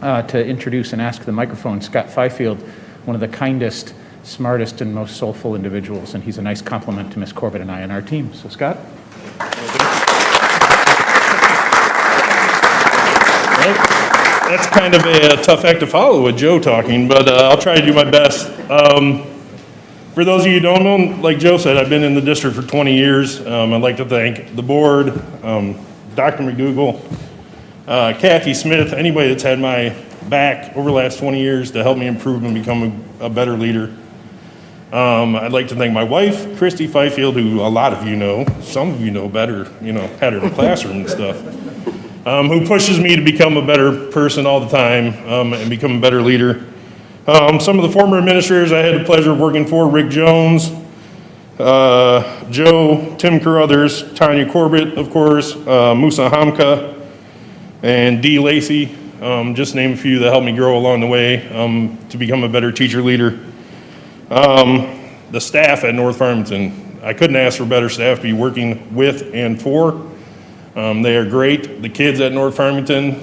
Speaker 5: to introduce and ask the microphone Scott Fifield, one of the kindest, smartest, and most soulful individuals. And he's a nice compliment to Ms. Corbett and I and our team. So Scott.
Speaker 23: That's kind of a tough act to follow with Joe talking, but I'll try to do my best. For those of you who don't know, like Joe said, I've been in the district for 20 years. I'd like to thank the board, Dr. McDougall, Kathy Smith, anybody that's had my back over the last 20 years to help me improve and become a better leader. I'd like to thank my wife, Christy Fifield, who a lot of you know, some of you know better, had her in the classroom and stuff, who pushes me to become a better person all the time and become a better leader. Some of the former administrators I had the pleasure of working for, Rick Jones, Joe, Tim Carruthers, Tanya Corbett, of course, Musa Hamka, and Dee Lacey, just to name a few that helped me grow along the way to become a better teacher leader. The staff at North Farmington, I couldn't ask for better staff to be working with and for. They are great. The kids at North Farmington,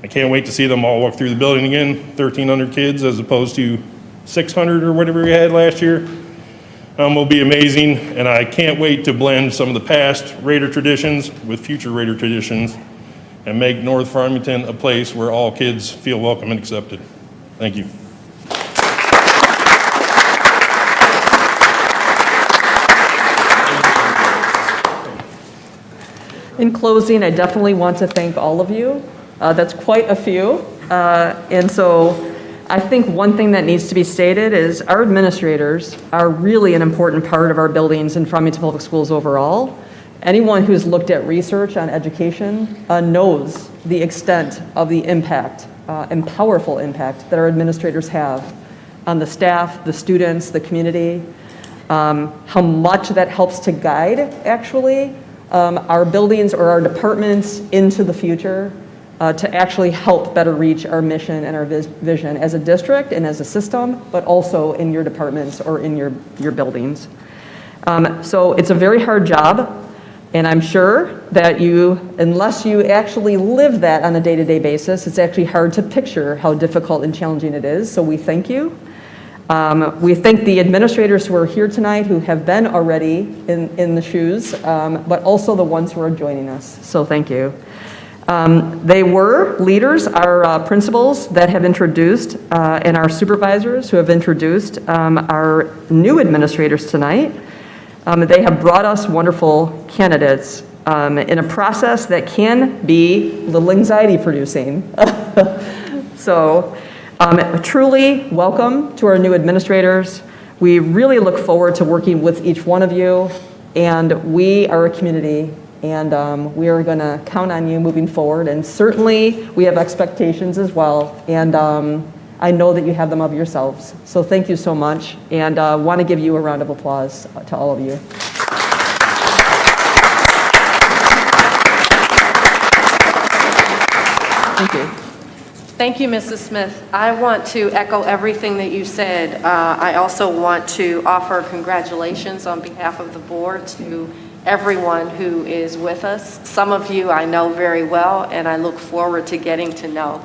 Speaker 23: I can't wait to see them all walk through the building again, 1,300 kids as opposed to 600 or whatever we had last year. Will be amazing, and I can't wait to blend some of the past Raider traditions with future Raider traditions and make North Farmington a place where all kids feel welcome and accepted. Thank you.
Speaker 10: In closing, I definitely want to thank all of you. That's quite a few. And so I think one thing that needs to be stated is our administrators are really an important part of our buildings in Farmington Public Schools overall. Anyone who's looked at research on education knows the extent of the impact and powerful impact that our administrators have on the staff, the students, the community, how much that helps to guide, actually, our buildings or our departments into the future to actually help better reach our mission and our vision as a district and as a system, but also in your departments or in your buildings. So it's a very hard job, and I'm sure that unless you actually live that on a day-to-day basis, it's actually hard to picture how difficult and challenging it is, so we thank you. We thank the administrators who are here tonight who have been already in the shoes, but also the ones who are joining us, so thank you. They were leaders, our principals that have introduced, and our supervisors who have introduced our new administrators tonight. They have brought us wonderful candidates in a process that can be a little anxiety-producing. So truly welcome to our new administrators. We really look forward to working with each one of you, and we are a community, and we are going to count on you moving forward. And certainly, we have expectations as well, and I know that you have them of yourselves. So thank you so much, and want to give you a round of applause to all of you. Thank you.
Speaker 1: Thank you, Mrs. Smith. I want to echo everything that you said. I also want to offer congratulations on behalf of the board to everyone who is with us. Some of you I know very well, and I look forward to getting to know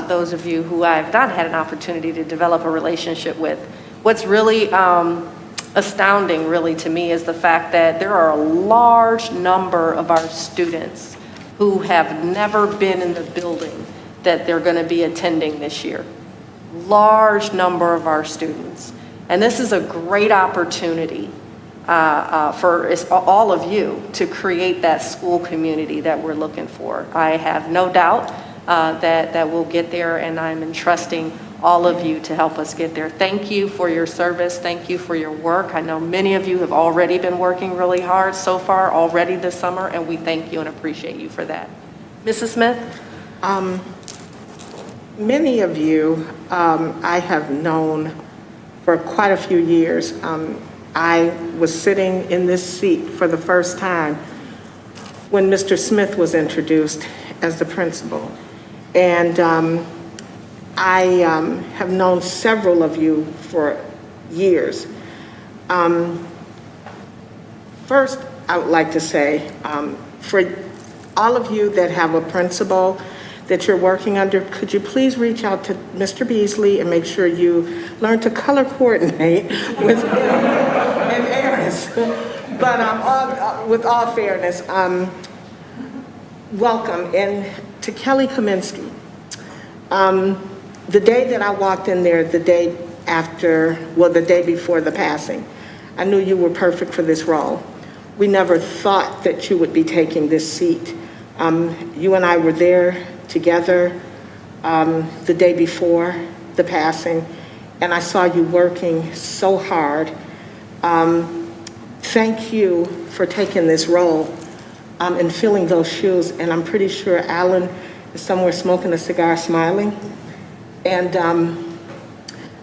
Speaker 1: those of you who I've not had an opportunity to develop a relationship with. What's really astounding, really, to me is the fact that there are a large number of our students who have never been in the building that they're going to be attending this year. Large number of our students. And this is a great opportunity for all of you to create that school community that we're looking for. I have no doubt that we'll get there, and I'm entrusting all of you to help us get there. Thank you for your service. Thank you for your work. I know many of you have already been working really hard so far already this summer, and we thank you and appreciate you for that. Mrs. Smith?
Speaker 2: Many of you I have known for quite a few years. I was sitting in this seat for the first time when Mr. Smith was introduced as the principal. And I have known several of you for years. First, I would like to say, for all of you that have a principal that you're working under, could you please reach out to Mr. Beasley and make sure you learn to color coordinate with him and Eris. But with all fairness, welcome. And to Kelly Kaminsky, the day that I walked in there, the day before the passing, I knew you were perfect for this role. We never thought that you would be taking this seat. You and I were there together the day before the passing, and I saw you working so hard. Thank you for taking this role and filling those shoes, and I'm pretty sure Alan is somewhere smoking a cigar, smiling. And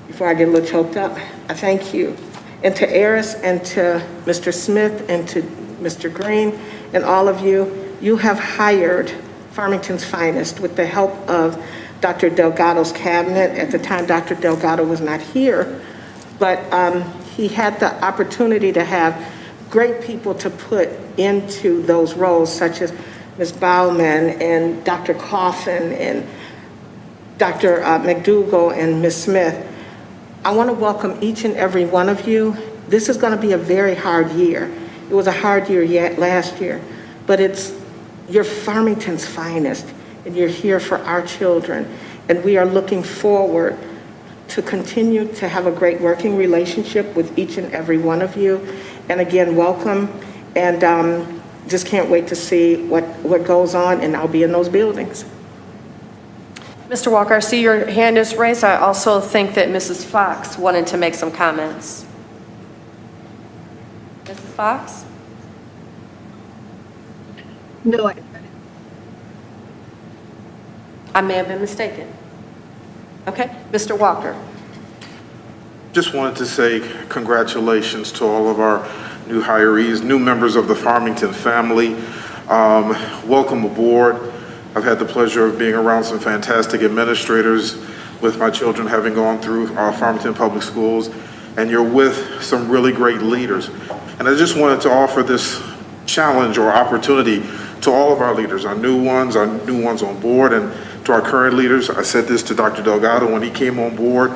Speaker 2: before I get a little choked up, I thank you. And to Eris and to Mr. Smith and to Mr. Green and all of you, you have hired Farmington's finest with the help of Dr. Delgado's cabinet. At the time, Dr. Delgado was not here, but he had the opportunity to have great people to put into those roles, such as Ms. Bauman and Dr. Kaufman and Dr. McDougall and Ms. Smith. I want to welcome each and every one of you. This is going to be a very hard year. It was a hard year last year, but it's you're Farmington's finest, and you're here for our children. And we are looking forward to continue to have a great working relationship with each and every one of you. And again, welcome, and just can't wait to see what goes on, and I'll be in those buildings.
Speaker 1: Mr. Walker, I see your hand is raised. I also think that Mrs. Fox wanted to make some comments. Mrs. Fox?
Speaker 2: No,
Speaker 1: I may have been mistaken. Okay, Mr. Walker.
Speaker 9: Just wanted to say congratulations to all of our new hirees, new members of the Farmington family. Welcome aboard. I've had the pleasure of being around some fantastic administrators with my children having gone through Farmington Public Schools, and you're with some really great leaders. And I just wanted to offer this challenge or opportunity to all of our leaders, our new ones on board, and to our current leaders. I said this to Dr. Delgado when he came on board.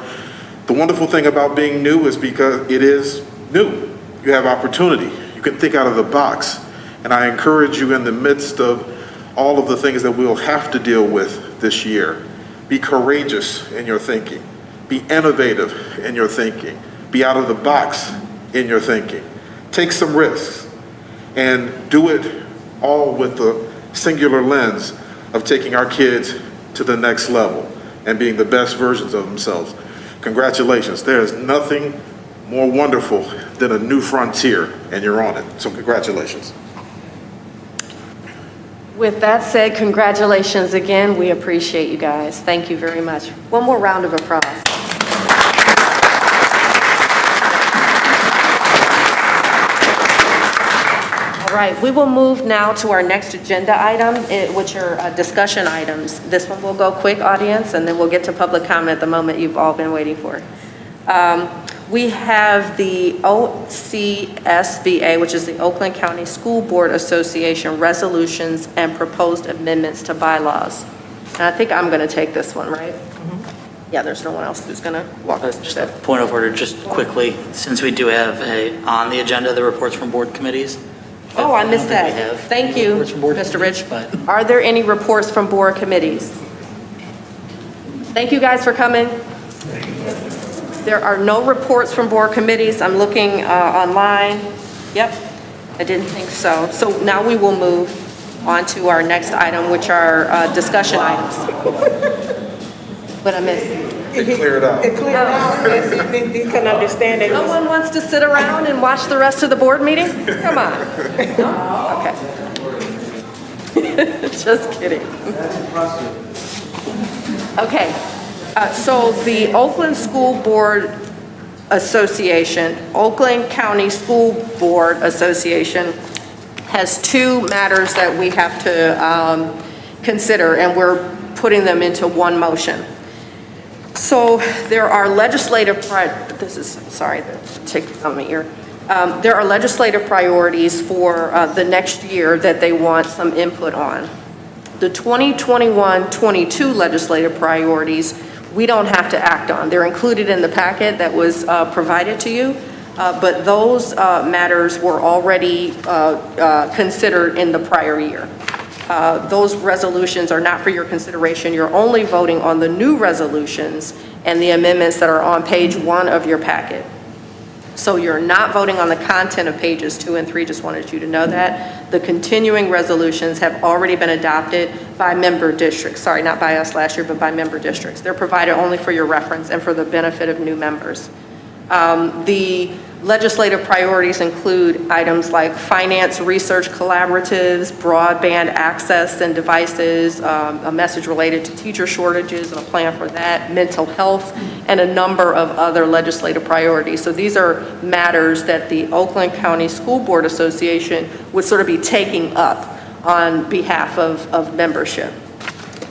Speaker 9: The wonderful thing about being new is because it is new. You have opportunity. You can think out of the box. And I encourage you, in the midst of all of the things that we'll have to deal with this year, be courageous in your thinking. Be innovative in your thinking. Be out of the box in your thinking. Take some risks and do it all with the singular lens of taking our kids to the next level and being the best versions of themselves. Congratulations. There is nothing more wonderful than a new frontier, and you're on it. So congratulations.
Speaker 1: With that said, congratulations again. We appreciate you guys. Thank you very much. One more round of applause. All right, we will move now to our next agenda item, which are discussion items. This one will go quick, audience, and then we'll get to public comment, the moment you've all been waiting for. We have the OCSBA, which is the Oakland County School Board Association resolutions and proposed amendments to bylaws. And I think I'm going to take this one, right? Yeah, there's no one else who's going to walk us through that.
Speaker 4: Point of order, just quickly, since we do have on the agenda the reports from board committees.
Speaker 1: Oh, I missed that. Thank you, Mr. Rich. Are there any reports from board committees? Thank you guys for coming. There are no reports from board committees. I'm looking online. Yep, I didn't think so. So now we will move on to our next item, which are discussion items. What I missed?
Speaker 9: It cleared out.
Speaker 2: It cleared out, and he couldn't understand it.
Speaker 1: No one wants to sit around and watch the rest of the board meeting? Come on. Okay. Just kidding. Okay. So the Oakland School Board Association, Oakland County School Board Association has two matters that we have to consider, and we're putting them into one motion. So there are legislative, there are legislative priorities for the next year that they want some input on. The 2021-22 legislative priorities, we don't have to act on. They're included in the packet that was provided to you, but those matters were already considered in the prior year. Those resolutions are not for your consideration. You're only voting on the new resolutions and the amendments that are on page 1 of your packet. So you're not voting on the content of pages 2 and 3, just wanted you to know that. The continuing resolutions have already been adopted by member districts. Sorry, not by us last year, but by member districts. They're provided only for your reference and for the benefit of new members. The legislative priorities include items like finance research collaboratives, broadband access and devices, a message related to teacher shortages and a plan for that, mental health, and a number of other legislative priorities. So these are matters that the Oakland County School Board Association would sort of be taking up on behalf of membership.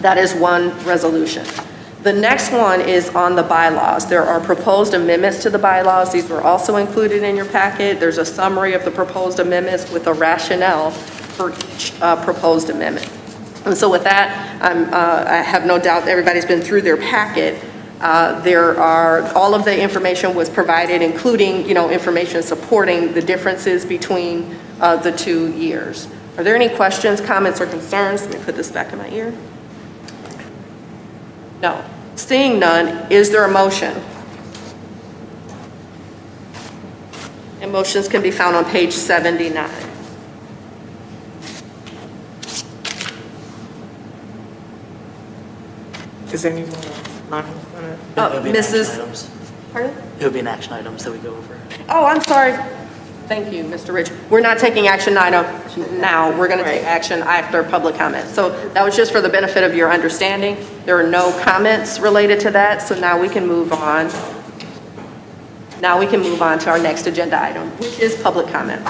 Speaker 1: That is one resolution. The next one is on the bylaws. There are proposed amendments to the bylaws. These were also included in your packet. There's a summary of the proposed amendments with a rationale for each proposed amendment. And so with that, I have no doubt everybody's been through their packet. All of the information was provided, including, information supporting the differences between the 2 years, Are there any questions, comments, or concerns? Let me put this back in my ear. No. Seeing none, is there a motion? And motions can be found on page 79.
Speaker 2: Is anyone on it?
Speaker 4: It'll be an action
Speaker 1: Mrs.
Speaker 4: items.
Speaker 1: Pardon?
Speaker 4: It'll be an action items that we go over.
Speaker 1: Oh, I'm sorry. Thank you, Mr. Rich. We're not taking action item now. We're going to take action after public comment. So that was just for the benefit of your understanding. There are no comments related to that, so now we can move on. Now we can move on to our next agenda item, which is public comment.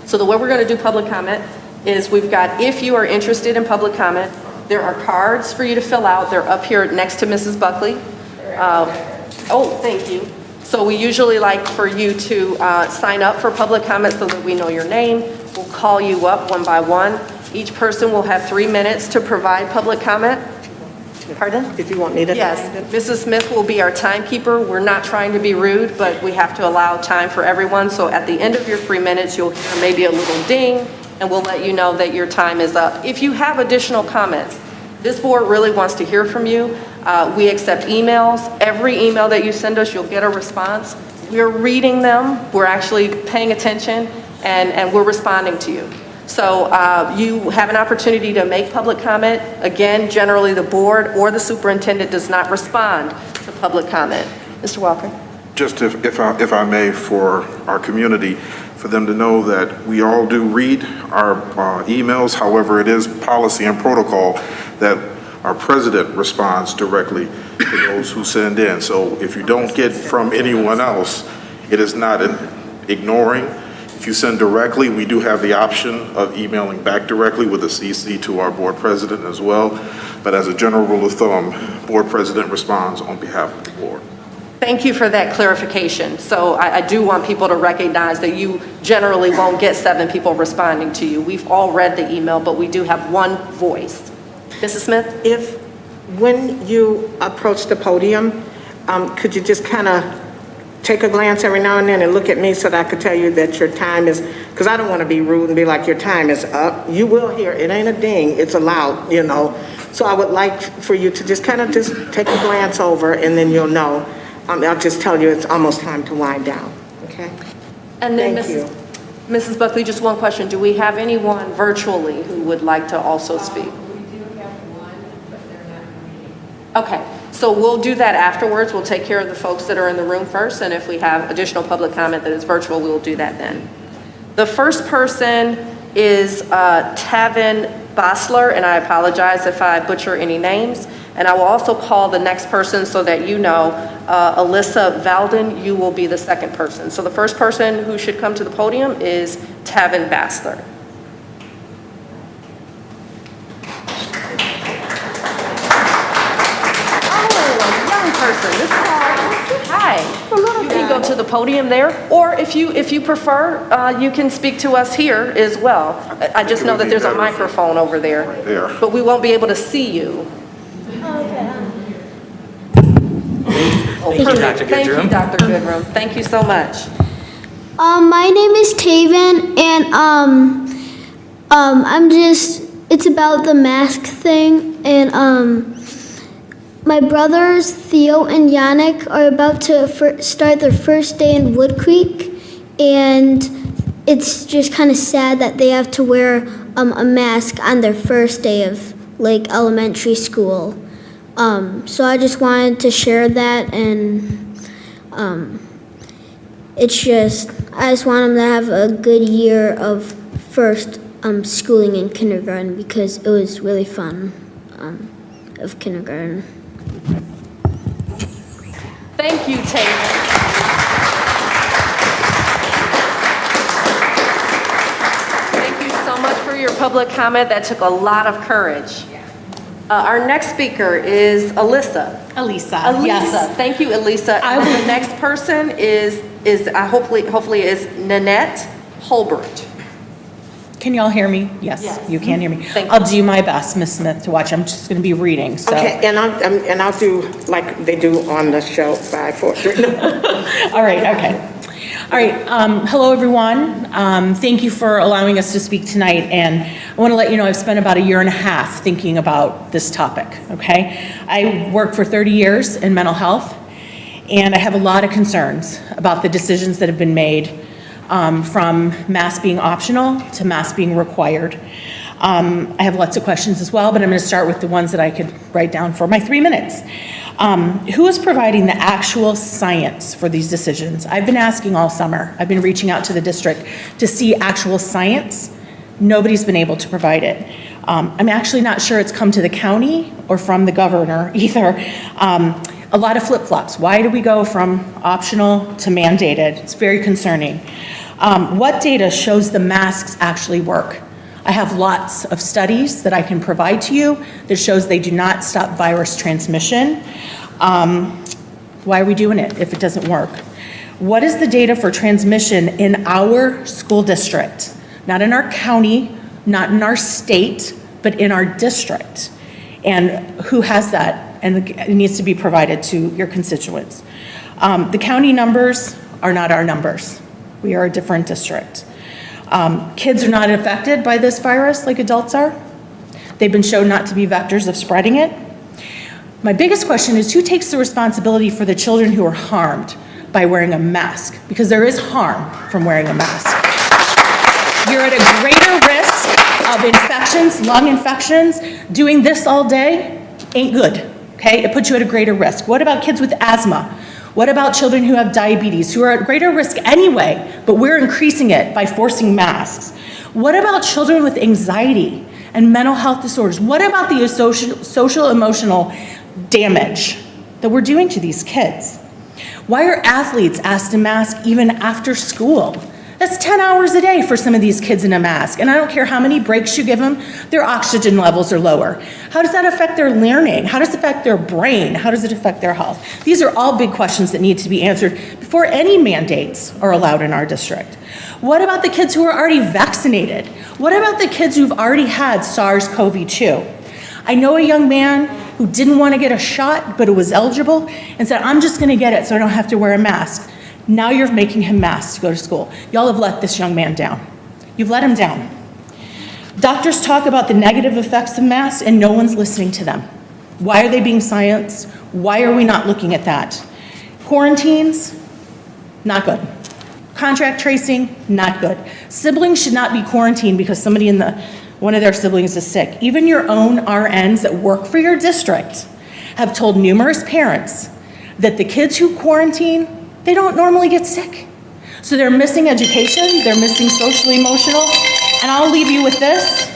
Speaker 1: So the way we're going to do public comment is we've got, if you are interested in public comment, there are cards for you to fill out. They're up here next to Mrs. Buckley. Oh, thank you. So we usually like for you to sign up for public comment so that we know your name. We'll call you up one by one. Each person will have 3 minutes to provide public comment. Pardon?
Speaker 2: Did you want me to?
Speaker 1: Yes. Mrs. Smith will be our timekeeper. We're not trying to be rude, but we have to allow time for everyone. So at the end of your 3 minutes, you'll hear maybe a little ding, and we'll let you know that your time is up. If you have additional comments, this board really wants to hear from you. We accept emails. Every email that you send us, you'll get a response. We're reading them. We're actually paying attention, and we're responding to you. So you have an opportunity to make public comment. Again, generally the board or the superintendent does not respond to public comment. Mr. Walker.
Speaker 9: Just if I may, for our community, for them to know that we all do read our emails. However, it is policy and protocol that our president responds directly to those who send in. So if you don't get from anyone else, it is not an ignoring. If you send directly, we do have the option of emailing back directly with a CC to our board president as well. But as a general rule of thumb, board president responds on behalf of the board.
Speaker 1: Thank you for that clarification. So I do want people to recognize that you generally won't get 7 people responding to you. We've all read the email, but we do have one voice. Mrs. Smith?
Speaker 2: When you approach the podium, could you just kind of take a glance every now and then and look at me so that I could tell you that your time is, because I don't want to be rude and be like, your time is up. You will hear, it ain't a ding, it's a loud, you know. So I would like for you to just kind of just take a glance over and then you'll know. I'll just tell you it's almost time to wind down, okay?
Speaker 1: And then
Speaker 2: Thank you.
Speaker 1: Mrs. Buckley, just one question. Do we have anyone virtually who would like to also speak?
Speaker 3: We do have one, but they're not in the meeting.
Speaker 1: Okay, so we'll do that afterwards. We'll take care of the folks that are in the room first, and if we have additional public comment that is virtual, we'll do that then. The first person is Tavin Basler, and I apologize if I butcher any names. And I will also call the next person so that you know, Alyssa Valden, you will be the second person. So the first person who should come to the podium is Tavin Basler. Hi. You can go to the podium there, or if you prefer, you can speak to us here as well. I just know that there's a microphone over there, but we won't be able to see you.
Speaker 4: Thank you, Dr.
Speaker 1: Thank you,
Speaker 4: Goodrum.
Speaker 1: Dr. Goodrum. Thank you so much.
Speaker 6: My name is Taven, and it's about the mask thing, and my brothers Theo and Yannick are about to start their first day in Wood Creek, and it's just kind of sad that they have to wear a mask on their first day of elementary school. So I just wanted to share that, and I just want them to have a good year of first schooling in kindergarten, because it was really fun of kindergarten.
Speaker 1: Thank you, Taylor. Thank you so much for your public comment. That took a lot of courage. Our next speaker is Elisa.
Speaker 7: Elisa,
Speaker 1: yes. Thank you, Elisa. And the next person is hopefully is Nanette Holbert.
Speaker 7: Can y'all hear me? Yes, you can hear me. I'll do my best, Ms. Smith, to watch. I'm just going to be reading. So.
Speaker 2: Okay, and I'll do like they do on the show, 5, 4, 3.
Speaker 7: All right, okay. All right, hello, everyone. Thank you for allowing us to speak tonight, and I want to let you know I've spent about a year and a half thinking about this topic, okay? I worked for 30 years in mental health, and I have a lot of concerns about the decisions that have been made, from masks being optional to masks being required. I have lots of questions as well, but I'm going to start with the ones that I could write down for my 3 minutes. Who is providing the actual science for these decisions? I've been asking all summer. I've been reaching out to the district to see actual science. Nobody's been able to provide it. I'm actually not sure it's come to the county or from the governor either. A lot of flip-flops. Why do we go from optional to mandated? It's very concerning. What data shows the masks actually work? I have lots of studies that I can provide to you that shows they do not stop virus transmission. Why are we doing it if it doesn't work? What is the data for transmission in our school district? Not in our county, not in our state, but in our district. And who has that? And it needs to be provided to your constituents. The county numbers are not our numbers. We are a different district. Kids are not affected by this virus like adults are. They've been shown not to be vectors of spreading it. My biggest question is who takes the responsibility for the children who are harmed by wearing a mask? Because there is harm from wearing a mask. You're at a greater risk of infections, lung infections. Doing this all day ain't good, okay? It puts you at a greater risk. What about kids with asthma? What about children who have diabetes, who are at greater risk anyway, but we're increasing it by forcing masks? What about children with anxiety and mental health disorders? What about the social emotional damage that we're doing to these kids? Why are athletes asked to mask even after school? That's 10 hours a day for some of these kids in a mask. And I don't care how many breaks you give them, their oxygen levels are lower. How does that affect their learning? How does it affect their brain? How does it affect their health? These are all big questions that need to be answered before any mandates are allowed in our district. What about the kids who are already vaccinated? What about the kids who've already had SARS-CoV-2? I know a young man who didn't want to get a shot, but who was eligible, and said, I'm just gonna get it so I don't have to wear a mask. Now you're making him masked to go to school. Y'all have let this young man down. You've let him down. Doctors talk about the negative effects of masks and no one's listening to them. Why are they being silenced? Why are we not looking at that? Quarantines, not good. Contact tracing, not good. Siblings should not be quarantined because somebody one of their siblings is sick. Even your own RNs that work for your district have told numerous parents that the kids who quarantine, they don't normally get sick. So they're missing education, they're missing social emotional, and I'll leave you with this.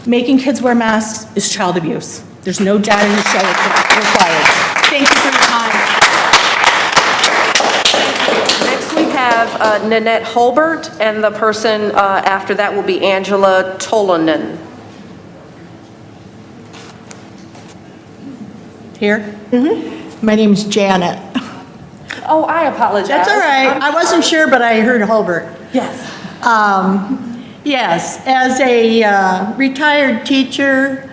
Speaker 7: Making kids wear masks is child abuse. There's no data to show it's required. Thank you for your time.
Speaker 1: Next we have Nanette Holbert, and the person after that will be Angela Tolonen.
Speaker 8: Here? My name's Janet.
Speaker 1: Oh, I apologize.
Speaker 8: That's all right. I wasn't sure, but I heard Holbert.
Speaker 1: Yes.
Speaker 8: Yes, as a retired teacher,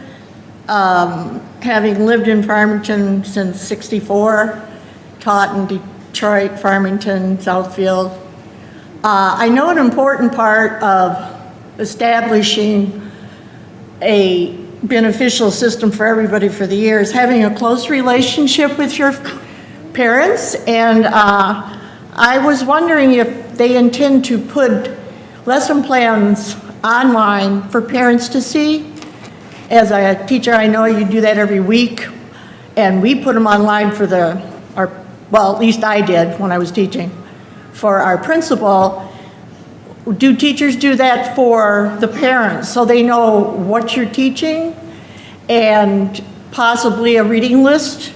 Speaker 8: having lived in Farmington since '64, taught in Detroit, Farmington, Southfield, I know an important part of establishing a beneficial system for everybody for the years, having a close relationship with your parents, and I was wondering if they intend to put lesson plans online for parents to see. As a teacher, I know you do that every week, and we put them online for well, at least I did when I was teaching, for our principal. Do teachers do that for the parents so they know what you're teaching, and possibly a reading list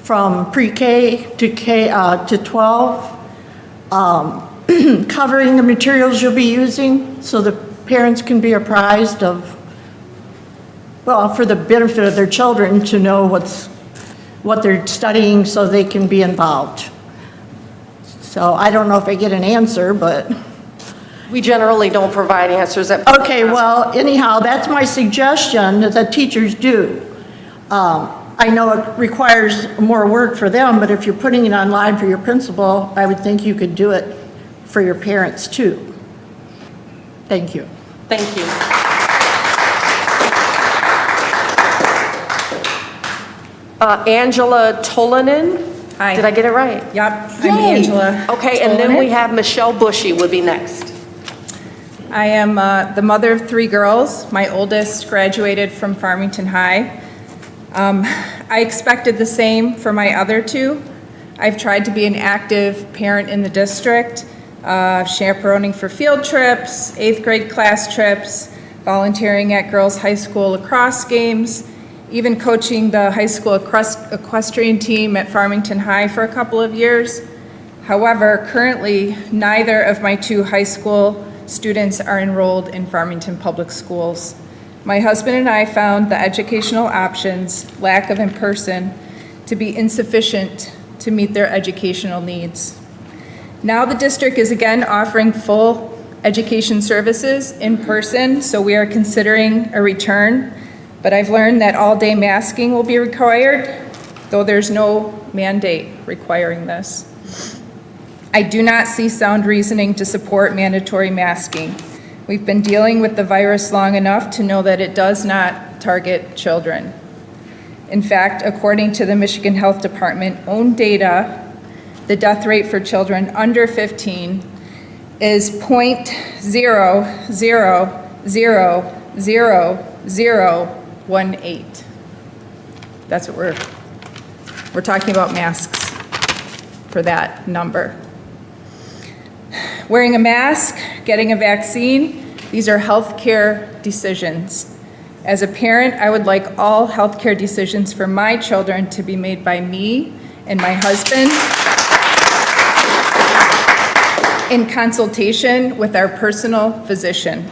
Speaker 8: from pre-K to 12, covering the materials you'll be using so the parents can be apprised of, well, for the benefit of their children to know what they're studying so they can be involved. So I don't know if I get an answer, but.
Speaker 1: We generally don't provide answers.
Speaker 8: Okay, well, anyhow, that's my suggestion that the teachers do. I know it requires more work for them, but if you're putting it online for your principal, I would think you could do it for your parents too. Thank you.
Speaker 1: Thank you. Angela Tolanen.
Speaker 13: Hi.
Speaker 1: Did I get it right?
Speaker 13: Yep, I'm
Speaker 1: Yay.
Speaker 13: Angela.
Speaker 1: Okay, and then we
Speaker 13: Tolanen.
Speaker 1: have Michelle Bushy would be next.
Speaker 13: I am the mother of 3 girls. My oldest graduated from Farmington High. I expected the same for my other 2. I've tried to be an active parent in the district, chaperoning for field trips, 8th grade class trips, volunteering at girls' high school lacrosse games, even coaching the high school equestrian team at Farmington High for a couple of years. However, currently, neither of my 2 high school students are enrolled in Farmington Public Schools. My husband and I found the educational options, lack of in-person, to be insufficient to meet their educational needs. Now the district is again offering full education services in person, so we are considering a return, but I've learned that all-day masking will be required, though there's no mandate requiring this. I do not see sound reasoning to support mandatory masking. We've been dealing with the virus long enough to know that it does not target children. In fact, according to the Michigan Health Department own data, the death rate for children under 15 is 0.0000018. That's what we're talking about masks for that number. Wearing a mask, getting a vaccine, these are healthcare decisions. As a parent, I would like all healthcare decisions for my children to be made by me and my husband in consultation with our personal physician.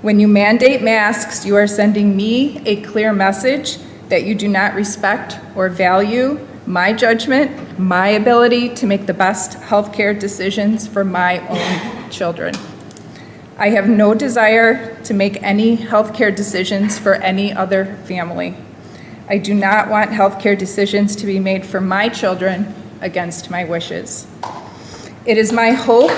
Speaker 13: When you mandate masks, you are sending me a clear message that you do not respect or value my judgment, my ability to make the best healthcare decisions for my own children. I have no desire to make any healthcare decisions for any other family. I do not want healthcare decisions to be made for my children against my wishes. It is my hope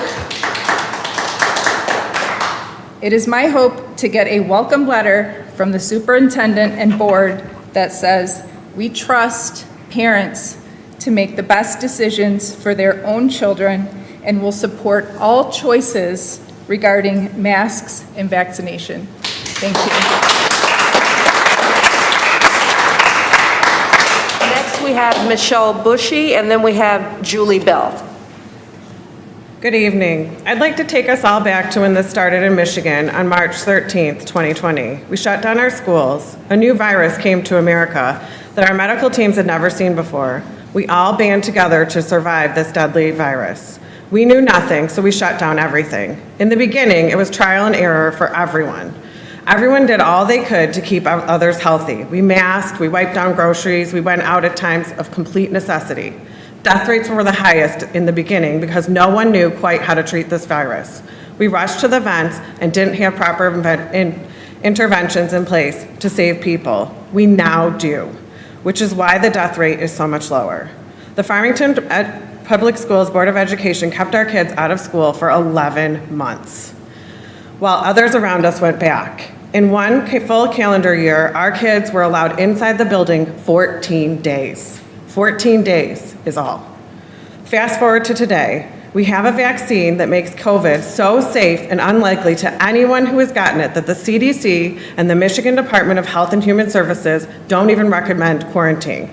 Speaker 13: to get a welcome letter from the superintendent and board that says, we trust parents to make the best decisions for their own children and will support all choices regarding masks and vaccination. Thank you.
Speaker 1: Next, we have Michelle Bushy, and then we have Julie Bell.
Speaker 14: Good evening. I'd like to take us all back to when this started in Michigan on March 13th, 2020. We shut down our schools. A new virus came to America that our medical teams had never seen before. We all band together to survive this deadly virus. We knew nothing, so we shut down everything. In the beginning, it was trial and error for everyone. Everyone did all they could to keep others healthy. We masked, we wiped down groceries, we went out at times of complete necessity. Death rates were the highest in the beginning because no one knew quite how to treat this virus. We rushed to the vents and didn't have proper interventions in place to save people. We now do, which is why the death rate is so much lower. The Farmington Public Schools Board of Education kept our kids out of school for 11 months, while others around us went back. In one full calendar year, our kids were allowed inside the building 14 days. 14 days is all. Fast forward to today, we have a vaccine that makes COVID so safe and unlikely to anyone who has gotten it that the CDC and the Michigan Department of Health and Human Services don't even recommend quarantining.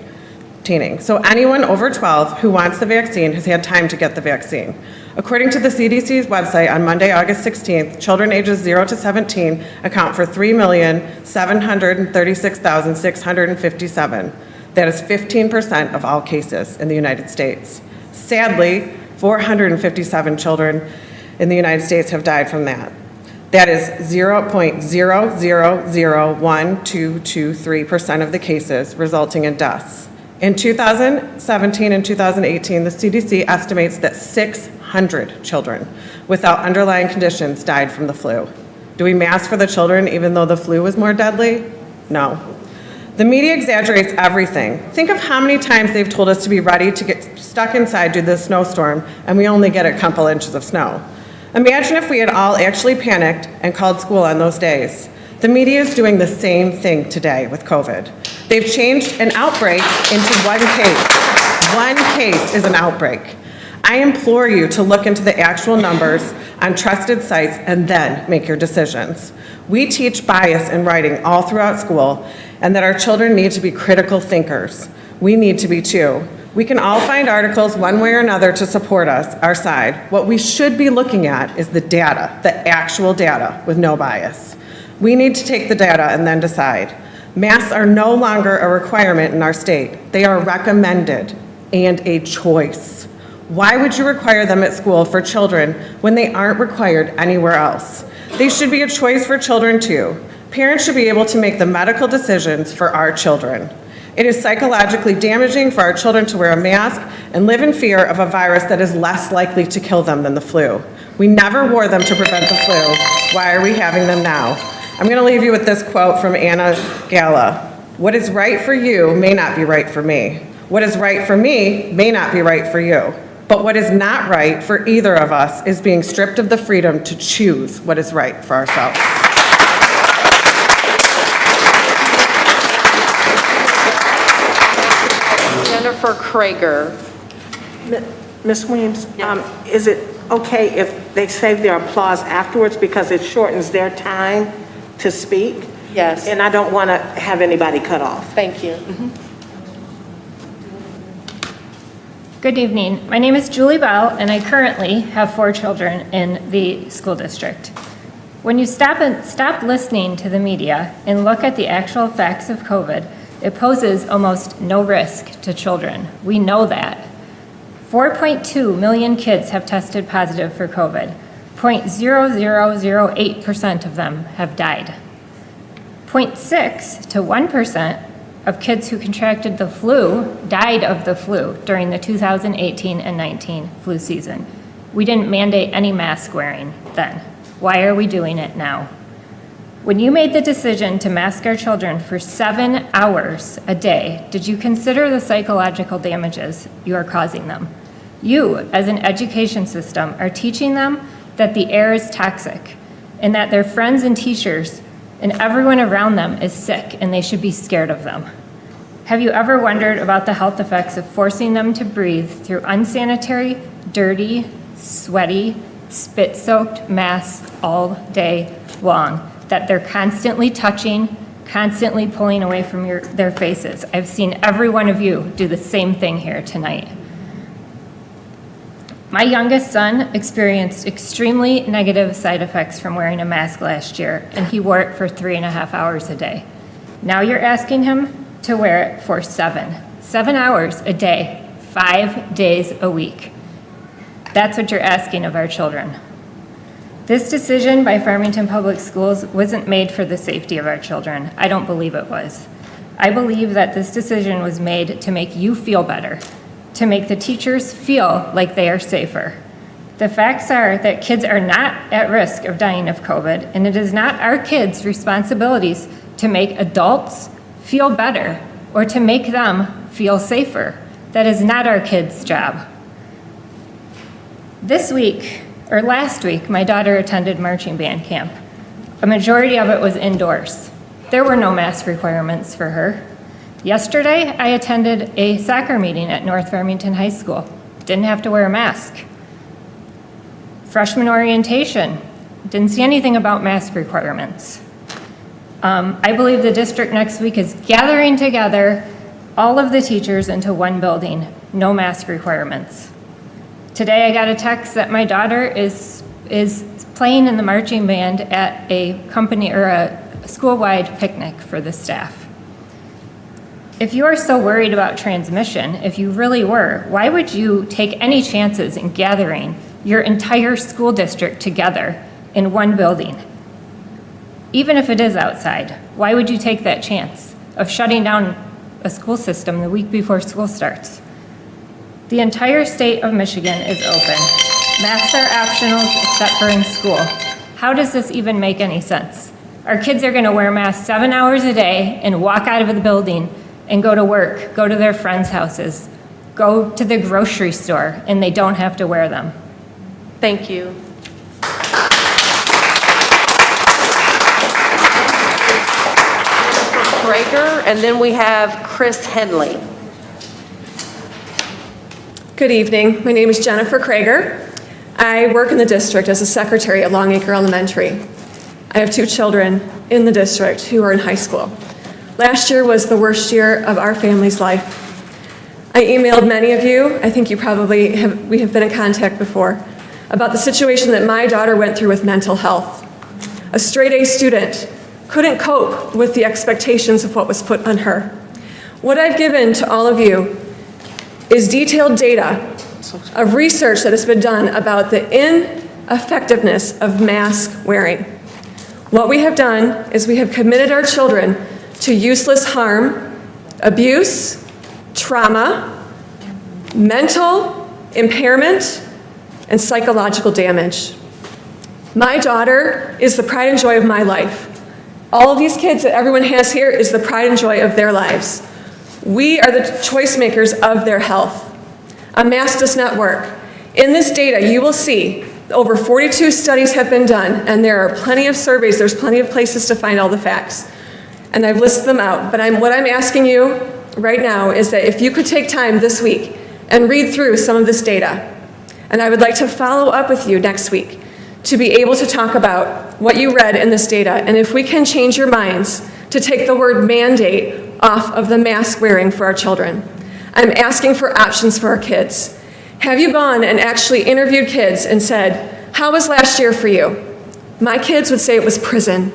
Speaker 14: So anyone over 12 who wants the vaccine has had time to get the vaccine. According to the CDC's website on Monday, August 16th, children ages 0 to 17 account for 3,736,657. That is 15% of all cases in the United States. Sadly, 457 children in the United States have died from that. That is 0.0001223% of the cases, resulting in deaths. In 2017 and 2018, the CDC estimates that 600 children without underlying conditions died from the flu. Do we mask for the children even though the flu was more deadly? No. The media exaggerates everything. Think of how many times they've told us to be ready to get stuck inside due to the snowstorm, and we only get a couple inches of snow. Imagine if we had all actually panicked and called school on those days. The media is doing the same thing today with COVID. They've changed an outbreak into one case. One case is an outbreak. I implore you to look into the actual numbers on trusted sites and then make your decisions. We teach bias in writing all throughout school, and that our children need to be critical thinkers. We need to be too. We can all find articles one way or another to support us, our side. What we should be looking at is the data, the actual data with no bias. We need to take the data and then decide. Masks are no longer a requirement in our state. They are recommended and a choice. Why would you require them at school for children when they aren't required anywhere else? They should be a choice for children too. Parents should be able to make the medical decisions for our children. It is psychologically damaging for our children to wear a mask and live in fear of a virus that is less likely to kill them than the flu. We never wore them to prevent the flu. Why are we having them now? I'm going to leave you with this quote from Anna Gala. What is right for you may not be right for me. What is right for me may not be right for you. But what is not right for either of us is being stripped of the freedom to choose what is right for ourselves.
Speaker 1: Jennifer Crager.
Speaker 2: Ms. Williams, is it okay if they save their applause afterwards because it shortens their time to speak?
Speaker 1: Yes.
Speaker 2: And I don't want to have anybody cut off.
Speaker 1: Thank you.
Speaker 15: Good evening. My name is Julie Bell, and I currently have 4 children in the school district. When you stop listening to the media and look at the actual facts of COVID, it poses almost no risk to children. We know that. 4.2 million kids have tested positive for COVID. 0.0008% of them have died. 0.6 to 1% of kids who contracted the flu died of the flu during the 2018 and 19 flu season. We didn't mandate any mask wearing then. Why are we doing it now? When you made the decision to mask our children for 7 hours a day, did you consider the psychological damages you are causing them? You, as an education system, are teaching them that the air is toxic and that their friends and teachers and everyone around them is sick and they should be scared of them. Have you ever wondered about the health effects of forcing them to breathe through unsanitary, dirty, sweaty, spit-soaked masks all day long that they're constantly touching, constantly pulling away from their faces? I've seen every one of you do the same thing here tonight. My youngest son experienced extremely negative side effects from wearing a mask last year, and he wore it for 3.5 hours a day. Now you're asking him to wear it for 7 hours a day, 5 days a week. That's what you're asking of our children. This decision by Farmington Public Schools wasn't made for the safety of our children. I don't believe it was. I believe that this decision was made to make you feel better, to make the teachers feel like they are safer. The facts are that kids are not at risk of dying of COVID, and it is not our kids' responsibilities to make adults feel better or to make them feel safer. That is not our kids' job. Last week, my daughter attended marching band camp. A majority of it was indoors. There were no mask requirements for her. Yesterday, I attended a soccer meeting at North Farmington High School. Didn't have to wear a mask. Freshman orientation, didn't see anything about mask requirements. I believe the district next week is gathering together all of the teachers into one building, no mask requirements. Today, I got a text that my daughter is playing in the marching band at a company or a school-wide picnic for the staff. If you are so worried about transmission, if you really were, why would you take any chances in gathering your entire school district together in one building? Even if it is outside, why would you take that chance of shutting down a school system the week before school starts? The entire state of Michigan is open. Masks are optional except for in school. How does this even make any sense? Our kids are going to wear masks 7 hours a day and walk out of the building and go to work, go to their friends' houses, go to the grocery store, and they don't have to wear them.
Speaker 1: Thank you. Crager, and then we have Chris Henley.
Speaker 16: Good evening. My name is Jennifer Crager. I work in the district as a secretary at Longacre Elementary. I have 2 children in the district who are in high school. Last year was the worst year of our family's life. I emailed many of you, I think you probably we have been in contact before, about the situation that my daughter went through with mental health. A straight A student couldn't cope with the expectations of what was put on her. What I've given to all of you is detailed data of research that has been done about the ineffectiveness of mask wearing. What we have done is we have committed our children to useless harm, abuse, trauma, mental impairment, and psychological damage. My daughter is the pride and joy of my life. All of these kids that everyone has here is the pride and joy of their lives. We are the choice makers of their health. A mask does not work. In this data, you will see over 42 studies have been done, and there are plenty of surveys, there's plenty of places to find all the facts. And I've listed them out, but what I'm asking you right now is that if you could take time this week and read through some of this data, and I would like to follow up with you next week to be able to talk about what you read in this data, and if we can change your minds to take the word mandate off of the mask wearing for our children. I'm asking for options for our kids. Have you gone and actually interviewed kids and said, how was last year for you? My kids would say it was prison.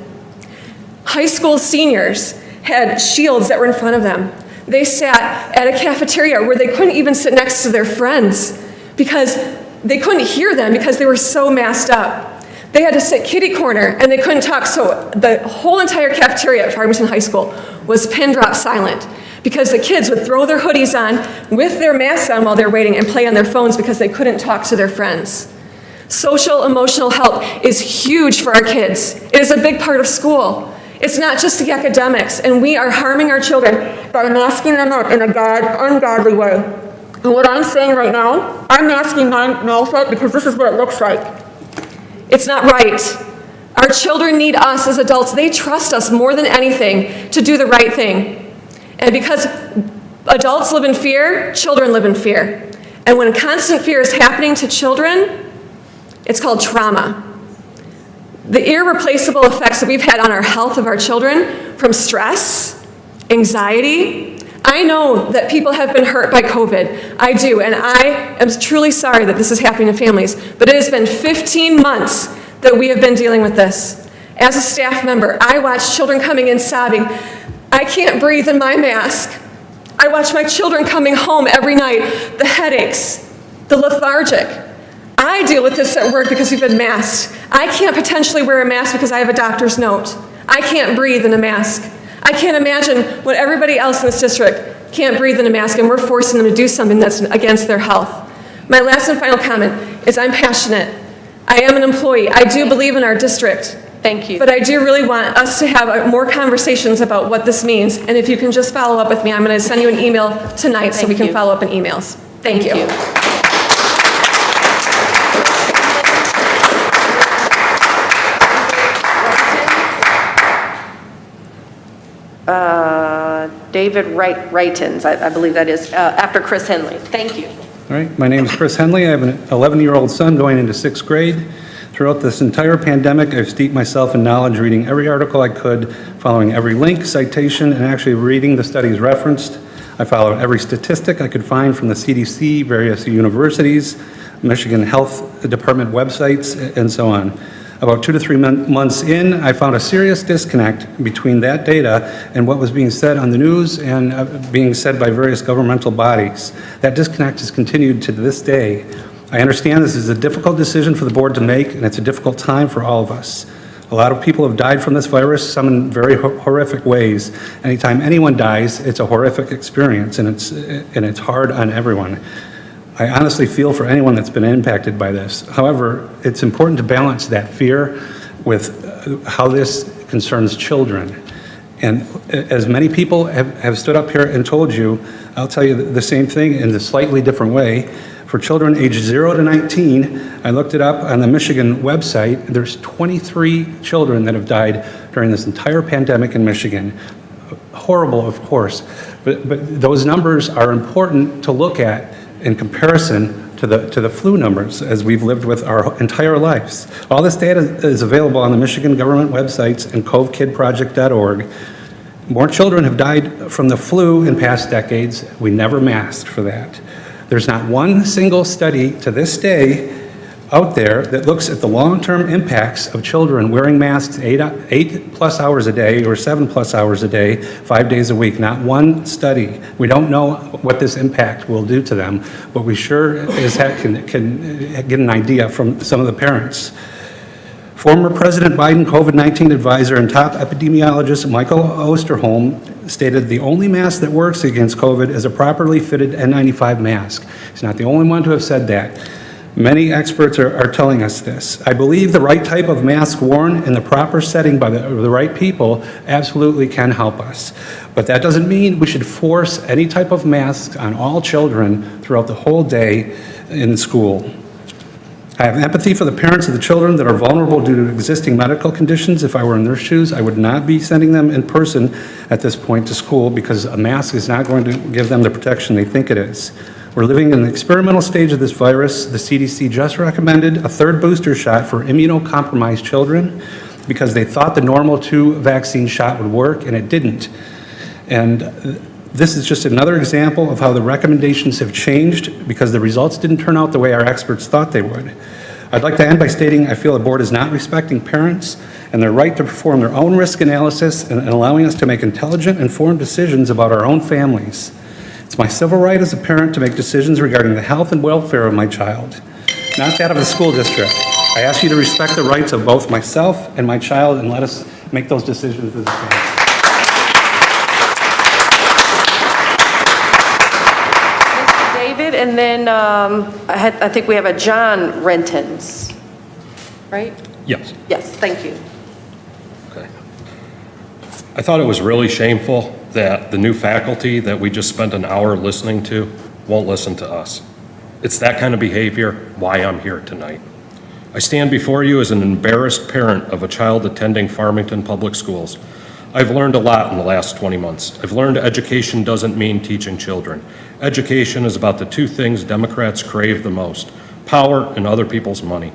Speaker 16: High school seniors had shields that were in front of them. They sat at a cafeteria where they couldn't even sit next to their friends because they couldn't hear them because they were so masked up. They had to sit kitty corner and they couldn't talk, so the whole entire cafeteria at Farmington High School was pin drop silent because the kids would throw their hoodies on with their masks on while they're waiting and play on their phones because they couldn't talk to their friends. Social emotional help is huge for our kids. It is a big part of school. It's not just the academics, and we are harming our children by masking them up in a ungodly way. And what I'm saying right now, I'm masking my mouth up because this is what it looks like. It's not right. Our children need us as adults. They trust us more than anything to do the right thing. And because adults live in fear, children live in fear. And when constant fear is happening to children, it's called trauma. The irreplaceable effects that we've had on our health of our children from stress, anxiety. I know that people have been hurt by COVID. I do, and I am truly sorry that this is happening to families. But it has been 15 months that we have been dealing with this. As a staff member, I watch children coming in sobbing. I can't breathe in my mask. I watch my children coming home every night, the headaches, the lethargic. I deal with this at work because we've been masked. I can't potentially wear a mask because I have a doctor's note. I can't breathe in a mask. I can't imagine what everybody else in this district can't breathe in a mask, and we're forcing them to do something that's against their health. My last and final comment is I'm passionate. I am an employee. I do believe in our district.
Speaker 1: Thank you.
Speaker 16: But I do really want us to have more conversations about what this means. And if you can just follow up with me, I'm going to send you an email tonight so we can follow up in emails. Thank you.
Speaker 1: David Wrightons, I believe that is, after Chris Henley. Thank you.
Speaker 17: All right, my name is Chris Henley. I have an 11-year-old son going into 6th grade. Throughout this entire pandemic, I've steeped myself in knowledge, reading every article I could, following every link, citation, and actually reading the studies referenced. I followed every statistic I could find from the CDC, various universities, Michigan Health Department websites, and so on. About 2 to 3 months in, I found a serious disconnect between that data and what was being said on the news and being said by various governmental bodies. That disconnect has continued to this day. I understand this is a difficult decision for the board to make, and it's a difficult time for all of us. A lot of people have died from this virus, some in very horrific ways. Anytime anyone dies, it's a horrific experience, and it's hard on everyone. I honestly feel for anyone that's been impacted by this. However, it's important to balance that fear with how this concerns children. And as many people have stood up here and told you, I'll tell you the same thing in a slightly different way. For children aged 0 to 19, I looked it up on the Michigan website. There's 23 children that have died during this entire pandemic in Michigan. Horrible, of course, but those numbers are important to look at in comparison to the flu numbers as we've lived with our entire lives. All this data is available on the Michigan government websites and covekidproject.org. More children have died from the flu in past decades. We never masked for that. There's not one single study to this day out there that looks at the long-term impacts of children wearing masks 8+ hours a day or 7+ hours a day, 5 days a week. Not one study. We don't know what this impact will do to them, but we sure as heck can get an idea from some of the parents. Former President Biden COVID-19 advisor and top epidemiologist Michael Osterholm stated the only mask that works against COVID is a properly fitted N95 mask. He's not the only one to have said that. Many experts are telling us this. I believe the right type of mask worn in the proper setting by the right people absolutely can help us. But that doesn't mean we should force any type of mask on all children throughout the whole day in school. I have empathy for the parents of the children that are vulnerable due to existing medical conditions. If I were in their shoes, I would not be sending them in person at this point to school because a mask is not going to give them the protection they think it is. We're living in the experimental stage of this virus. The CDC just recommended a third booster shot for immunocompromised children because they thought the normal 2 vaccine shot would work, and it didn't. And this is just another example of how the recommendations have changed because the results didn't turn out the way our experts thought they would. I'd like to end by stating I feel the board is not respecting parents and their right to perform their own risk analysis and allowing us to make intelligent, informed decisions about our own families. It's my civil right as a parent to make decisions regarding the health and welfare of my child, not that of the school district. I ask you to respect the rights of both myself and my child and let us make those decisions as a family.
Speaker 1: David, and then I think we have a John Rentons, right?
Speaker 11: Yes.
Speaker 1: Yes, thank you.
Speaker 11: Okay. I thought it was really shameful that the new faculty that we just spent an hour listening to won't listen to us. It's that kind of behavior why I'm here tonight. I stand before you as an embarrassed parent of a child attending Farmington Public Schools. I've learned a lot in the last 20 months. I've learned education doesn't mean teaching children. Education is about the 2 things Democrats crave the most: power and other people's money.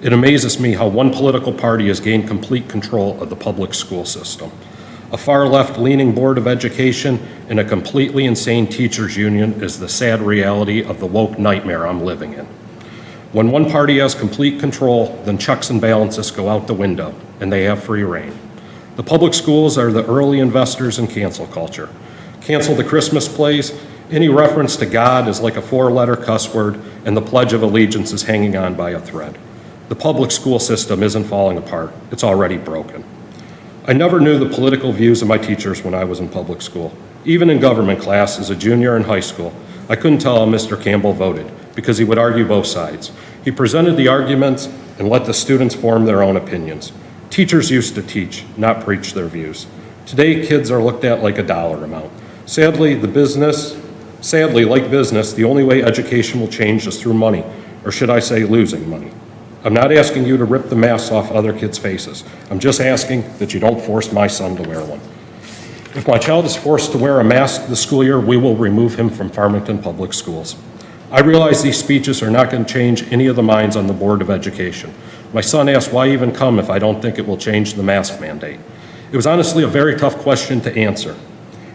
Speaker 11: It amazes me how one political party has gained complete control of the public school system. A far left-leaning Board of Education and a completely insane teachers union is the sad reality of the woke nightmare I'm living in. When one party has complete control, then checks and balances go out the window, and they have free rein. The public schools are the early investors in cancel culture. Cancel the Christmas plays. Any reference to God is like a 4-letter cuss word, and the Pledge of Allegiance is hanging on by a thread. The public school system isn't falling apart. It's already broken. I never knew the political views of my teachers when I was in public school. Even in government class as a junior in high school, I couldn't tell how Mr. Campbell voted because he would argue both sides. He presented the arguments and let the students form their own opinions. Teachers used to teach, not preach their views. Today, kids are looked at like a dollar amount. Sadly, like business, the only way education will change is through money, or should I say losing money. I'm not asking you to rip the masks off other kids' faces. I'm just asking that you don't force my son to wear one. If my child is forced to wear a mask this school year, we will remove him from Farmington Public Schools. I realize these speeches are not going to change any of the minds on the Board of Education. My son asked, why even come if I don't think it will change the mask mandate? It was honestly a very tough question to answer.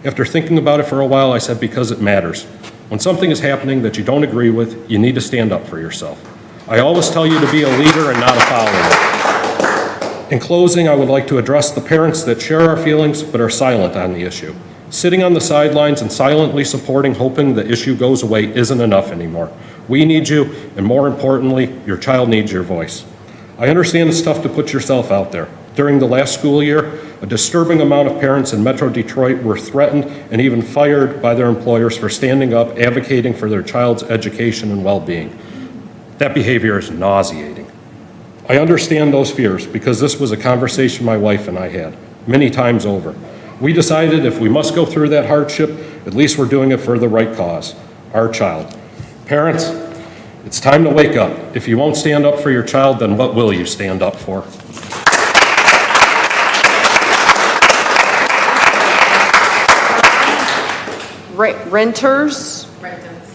Speaker 11: After thinking about it for a while, I said, because it matters. When something is happening that you don't agree with, you need to stand up for yourself. I always tell you to be a leader and not a follower. In closing, I would like to address the parents that share our feelings but are silent on the issue. Sitting on the sidelines and silently supporting, hoping the issue goes away isn't enough anymore. We need you, and more importantly, your child needs your voice. I understand it's tough to put yourself out there. During the last school year, a disturbing amount of parents in Metro Detroit were threatened and even fired by their employers for standing up, advocating for their child's education and well-being. That behavior is nauseating. I understand those fears because this was a conversation my wife and I had many times over. We decided if we must go through that hardship, at least we're doing it for the right cause, our child. Parents, it's time to wake up. If you won't stand up for your child, then what will you stand up for?
Speaker 1: Renters?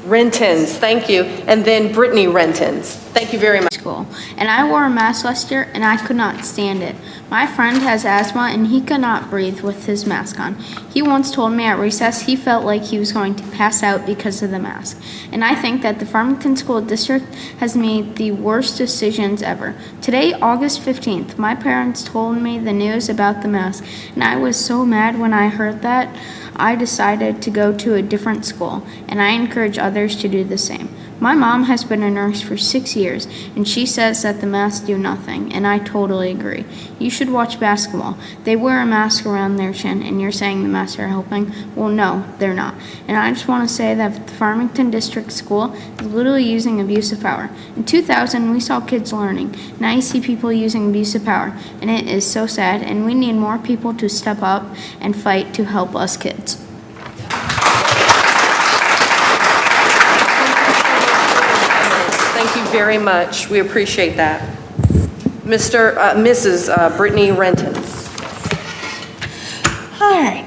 Speaker 1: Rentins, thank you. And then Brittany Rentins. Thank you very much.
Speaker 6: School. And I wore a mask last year and I could not stand it. My friend has asthma and he could not breathe with his mask on. He once told me at recess he felt like he was going to pass out because of the mask. And I think that the Farmington School District has made the worst decisions ever. Today, August 15th, my parents told me the news about the mask and I was so mad when I heard that. I decided to go to a different school, and I encourage others to do the same. My mom has been a nurse for 6 years, and she says that the masks do nothing, and I totally agree. You should watch basketball. They wear a mask around their chin, and you're saying the masks are helping? Well, no, they're not. And I just want to say that the Farmington District School is literally using abusive power. In 2000, we saw kids learning. Now you see people using abusive power, and it is so sad, and we need more people to step up and fight to help us kids.
Speaker 1: Thank you very much. We appreciate that. Mrs. Brittany Rentins.
Speaker 18: All right.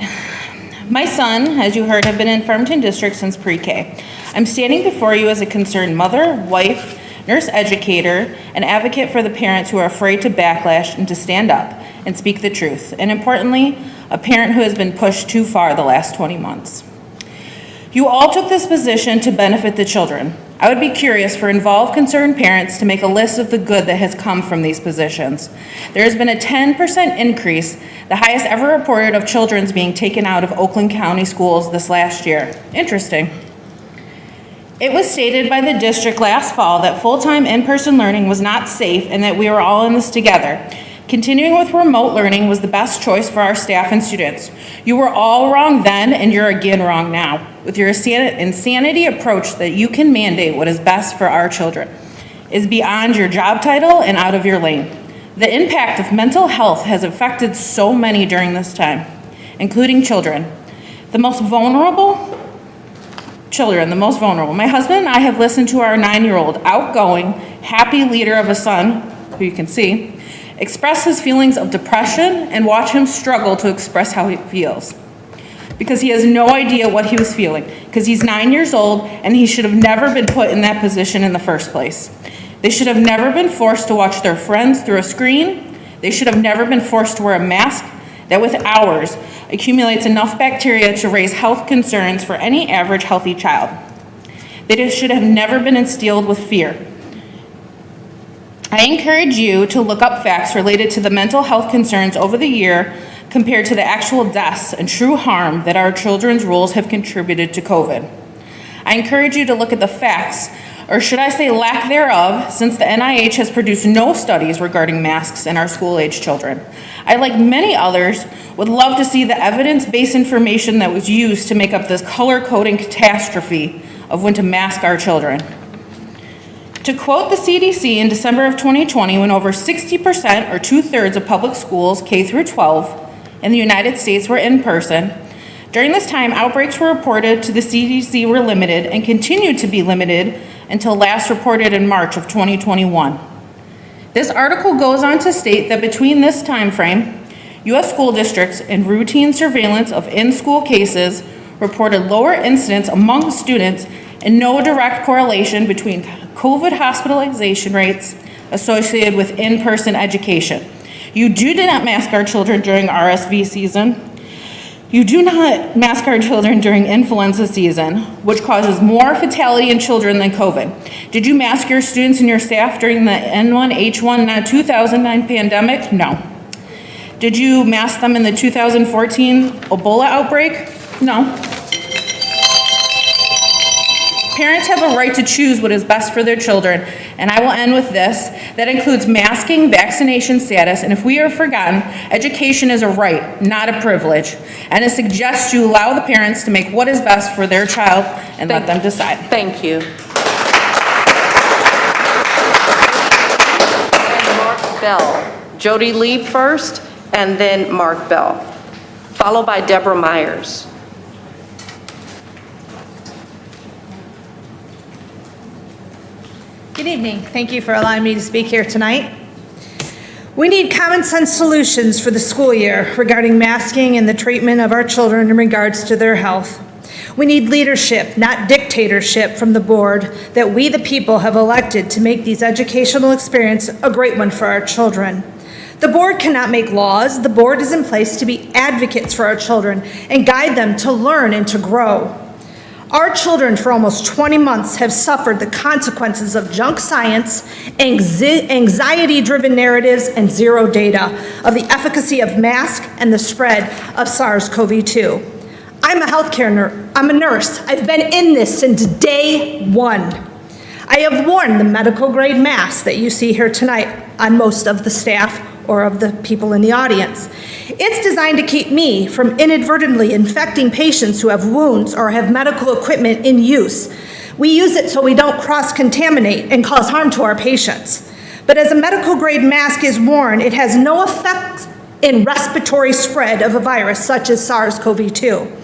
Speaker 18: My son, as you heard, have been in Farmington District since pre-K. I'm standing before you as a concerned mother, wife, nurse educator, and advocate for the parents who are afraid to backlash and to stand up and speak the truth. And importantly, a parent who has been pushed too far the last 20 months. You all took this position to benefit the children. I would be curious for involved concerned parents to make a list of the good that has come from these positions. There has been a 10% increase, the highest ever reported of children being taken out of Oakland County schools this last year. Interesting. It was stated by the district last fall that full-time in-person learning was not safe and that we were all in this together. Continuing with remote learning was the best choice for our staff and students. You were all wrong then, and you're again wrong now, with your insanity approach that you can mandate what is best for our children. Is beyond your job title and out of your lane. The impact of mental health has affected so many during this time, including children. The most vulnerable. My husband and I have listened to our 9-year-old, outgoing, happy leader of a son, who you can see, express his feelings of depression and watch him struggle to express how he feels. Because he has no idea what he was feeling, because he's 9 years old and he should have never been put in that position in the first place. They should have never been forced to watch their friends through a screen. They should have never been forced to wear a mask that with hours accumulates enough bacteria to raise health concerns for any average healthy child. They should have never been instilled with fear. I encourage you to look up facts related to the mental health concerns over the year compared to the actual deaths and true harm that our children's rules have contributed to COVID. I encourage you to look at the facts, or should I say lack thereof, since the NIH has produced no studies regarding masks in our school-age children. I, like many others, would love to see the evidence-based information that was used to make up this color-coding catastrophe of when to mask our children. To quote the CDC in December of 2020, when over 60% or 2/3 of public schools, K through 12, in the United States were in person, during this time, outbreaks were reported to the CDC were limited and continued to be limited until last reported in March of 2021. This article goes on to state that between this time frame, U.S. school districts in routine surveillance of in-school cases reported lower incidence among students and no direct correlation between COVID hospitalization rates associated with in-person education. You do not mask our children during RSV season. You do not mask our children during influenza season, which causes more fatality in children than COVID. Did you mask your students and your staff during the N1H1 2009 pandemic? No. Did you mask them in the 2014 Ebola outbreak? No. Parents have a right to choose what is best for their children, and I will end with this. That includes masking, vaccination status, and if we are forgotten, education is a right, not a privilege. And it suggests you allow the parents to make what is best for their child and let them decide.
Speaker 1: Thank you. Bell. Jody Lieb first, and then Mark Bell, followed by Deborah Myers.
Speaker 12: Good evening. Thank you for allowing me to speak here tonight. We need common sense solutions for the school year regarding masking and the treatment of our children in regards to their health. We need leadership, not dictatorship, from the board that we, the people, have elected to make these educational experiences a great one for our children. The board cannot make laws. The board is in place to be advocates for our children and guide them to learn and to grow. Our children for almost 20 months have suffered the consequences of junk science, anxiety-driven narratives, and zero data of the efficacy of masks and the spread of SARS-CoV-2. I'm a nurse. I've been in this since day one. I have worn the medical grade mask that you see here tonight on most of the staff or of the people in the audience. It's designed to keep me from inadvertently infecting patients who have wounds or have medical equipment in use. We use it so we don't cross-contaminate and cause harm to our patients. But as a medical grade mask is worn, it has no effect in respiratory spread of a virus such as SARS-CoV-2.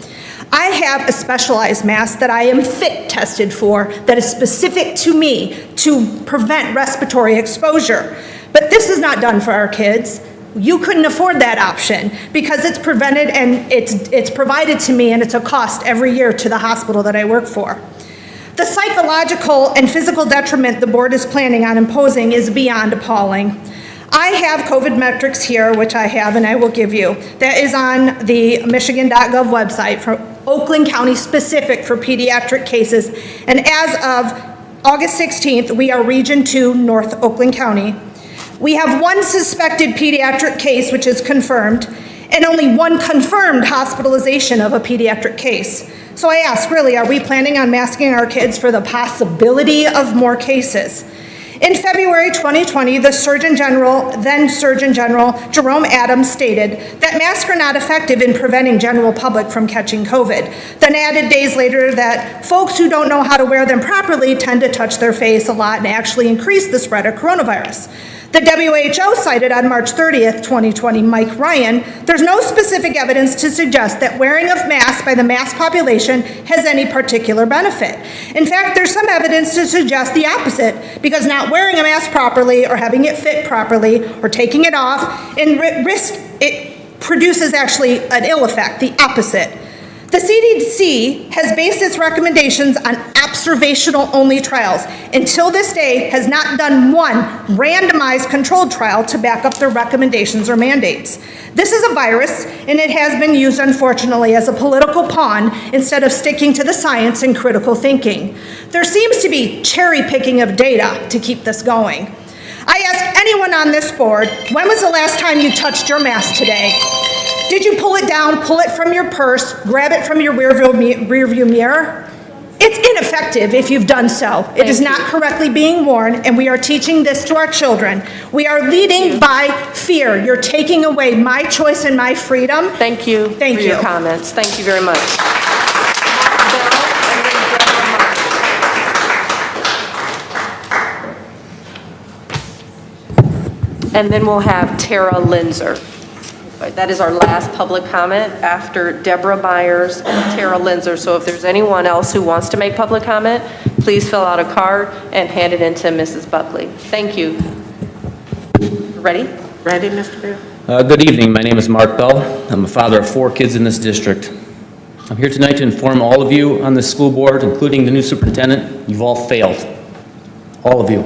Speaker 12: I have a specialized mask that I am fit tested for that is specific to me to prevent respiratory exposure. But this is not done for our kids. You couldn't afford that option because it's prevented and it's provided to me, and it's a cost every year to the hospital that I work for. The psychological and physical detriment the board is planning on imposing is beyond appalling. I have COVID metrics here, which I have and I will give you. That is on the michigan.gov website for Oakland County specific for pediatric cases. And as of August 16th, we are Region 2, North Oakland County. We have one suspected pediatric case, which is confirmed, and only one confirmed hospitalization of a pediatric case. So I ask, really, are we planning on masking our kids for the possibility of more cases? In February 2020, the then Surgeon General Jerome Adams stated that masks are not effective in preventing general public from catching COVID. Then added days later that folks who don't know how to wear them properly tend to touch their face a lot and actually increase the spread of coronavirus. The WHO cited on March 30th, 2020, Mike Ryan, there's no specific evidence to suggest that wearing of masks by the mass population has any particular benefit. In fact, there's some evidence to suggest the opposite, because not wearing a mask properly or having it fit properly or taking it off it produces actually an ill effect, the opposite. The CDC has based its recommendations on observational-only trials. Until this day, has not done one randomized controlled trial to back up their recommendations or mandates. This is a virus, and it has been used, unfortunately, as a political pawn instead of sticking to the science and critical thinking. There seems to be cherry-picking of data to keep this going. I ask anyone on this board, when was the last time you touched your mask today? Did you pull it down, pull it from your purse, grab it from your rearview mirror? It's ineffective if you've done so. It is not correctly being worn, and we are teaching this to our children. We are leading by fear. You're taking away my choice and my freedom.
Speaker 1: Thank you for your comments. Thank you very much. And then we'll have Tara Linzer. That is our last public comment after Deborah Myers and Tara Linzer. So if there's anyone else who wants to make public comment, please fill out a card and hand it in to Mrs. Buckley. Thank you. Ready?
Speaker 2: Ready, Mr. Bill?
Speaker 19: Good evening. My name is Mark Bell. I'm a father of 4 kids in this district. I'm here tonight to inform all of you on the school board, including the new superintendent, you've all failed. All of you.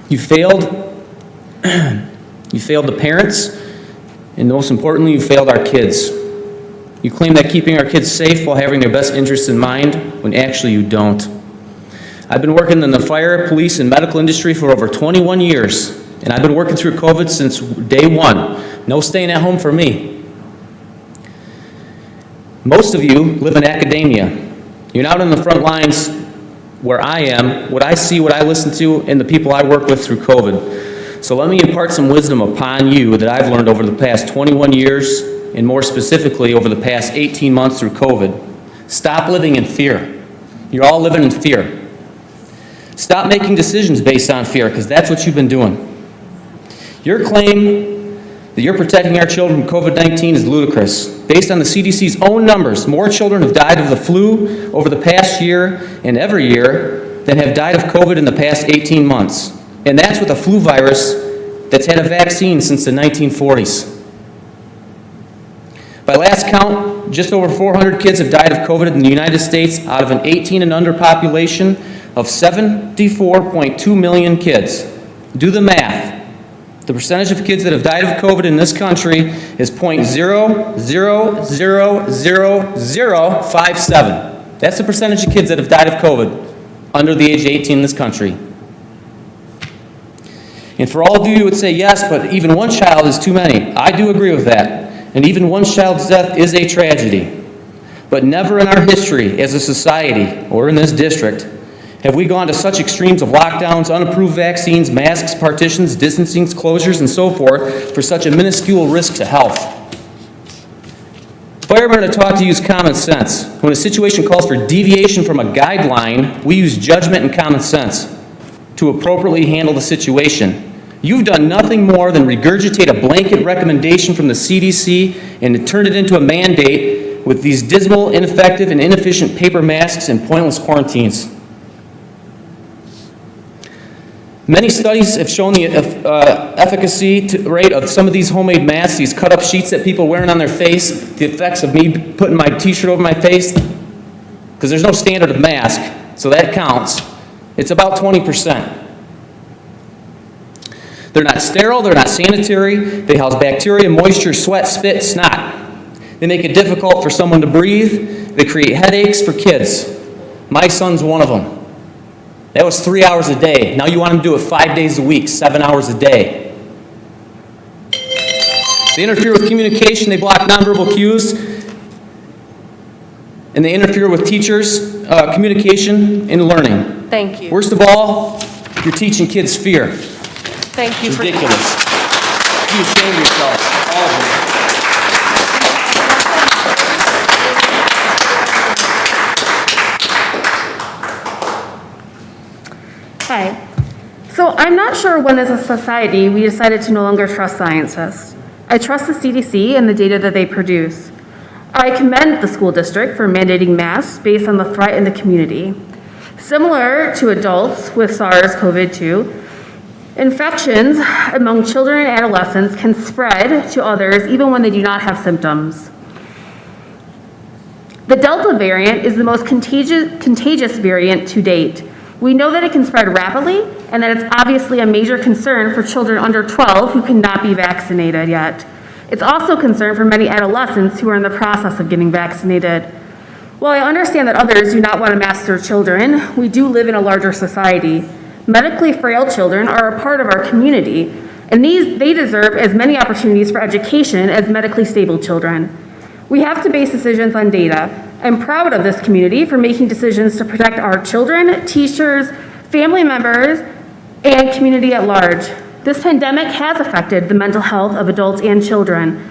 Speaker 19: You failed. You failed the parents, and most importantly, you failed our kids. You claim that keeping our kids safe while having their best interests in mind, when actually you don't. I've been working in the fire, police, and medical industry for over 21 years, and I've been working through COVID since day one. No staying at home for me. Most of you live in academia. You're not on the front lines where I am, what I see, what I listen to, and the people I work with through COVID. So let me impart some wisdom upon you that I've learned over the past 21 years, and more specifically over the past 18 months through COVID. Stop living in fear. You're all living in fear. Stop making decisions based on fear, because that's what you've been doing. Your claim that you're protecting our children from COVID-19 is ludicrous. Based on the CDC's own numbers, more children have died of the flu over the past year and every year than have died of COVID in the past 18 months. And that's with a flu virus that's had a vaccine since the 1940s. By last count, just over 400 kids have died of COVID in the United States out of an 18 and under population of 74.2 million kids. Do the math. The percentage of kids that have died of COVID in this country is 0.000057. That's the percentage of kids that have died of COVID under the age of 18 in this country. And for all of you who would say, yes, but even one child is too many, I do agree with that. And even one child's death is a tragedy. But never in our history as a society or in this district have we gone to such extremes of lockdowns, unapproved vaccines, masks, partitions, distancing, closures, and so forth for such a minuscule risk to health. Firemen are taught to use common sense. When a situation calls for deviation from a guideline, we use judgment and common sense to appropriately handle the situation. You've done nothing more than regurgitate a blanket recommendation from the CDC and turn it into a mandate with these dismal, ineffective, and inefficient paper masks and pointless quarantines. Many studies have shown the efficacy rate of some of these homemade masks, these cut-up sheets that people are wearing on their face, the effects of me putting my t-shirt over my face, because there's no standard of mask, so that counts. It's about 20%. They're not sterile, they're not sanitary, they house bacteria, moisture, sweat, spit, snot. They make it difficult for someone to breathe, they create headaches for kids. My son's one of them. That was 3 hours a day. Now you want him to do it 5 days a week, 7 hours a day. They interfere with communication, they block nonverbal cues, and they interfere with teachers' communication and learning.
Speaker 1: Thank you.
Speaker 19: Worst of all, you're teaching kids fear.
Speaker 1: Thank you
Speaker 19: It's
Speaker 1: for
Speaker 19: ridiculous. You shame yourselves, all of you.
Speaker 20: Hi. So I'm not sure when as a society we decided to no longer trust scientists. I trust the CDC and the data that they produce. I commend the school district for mandating masks based on the threat in the community. Similar to adults with SARS-CoV-2, infections among children and adolescents can spread to others even when they do not have symptoms. The Delta variant is the most contagious variant to date. We know that it can spread rapidly and that it's obviously a major concern for children under 12 who cannot be vaccinated yet. It's also a concern for many adolescents who are in the process of getting vaccinated. While I understand that others do not want to mask their children, we do live in a larger society. Medically frail children are a part of our community, and they deserve as many opportunities for education as medically stable children. We have to base decisions on data. I'm proud of this community for making decisions to protect our children, teachers, family members, and community at large. This pandemic has affected the mental health of adults and children,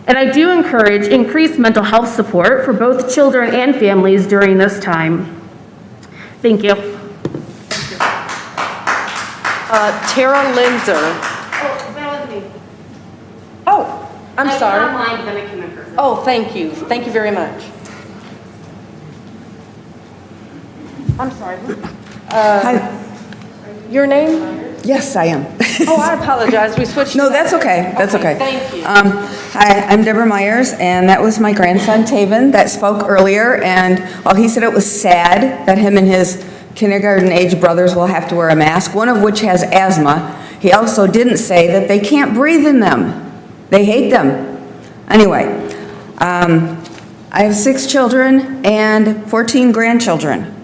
Speaker 20: and I do encourage increased mental health support for both children and families during this time. Thank you.
Speaker 1: Tara Linzer.
Speaker 20: Oh, that was me.
Speaker 1: Oh, I'm sorry.
Speaker 20: Online, but then I came in person.
Speaker 1: Oh, thank you. Thank you very much. I'm sorry.
Speaker 21: Hi.
Speaker 1: Your name?
Speaker 21: Yes, I am.
Speaker 1: Oh, I apologize. We switched.
Speaker 21: No, that's okay. That's okay.
Speaker 1: Thank you.
Speaker 21: Hi, I'm Deborah Myers, and that was my grandson, Taven, that spoke earlier. And while he said it was sad that him and his kindergarten-age brothers will have to wear a mask, one of which has asthma, he also didn't say that they can't breathe in them. They hate them. Anyway, I have 6 children and 14 grandchildren.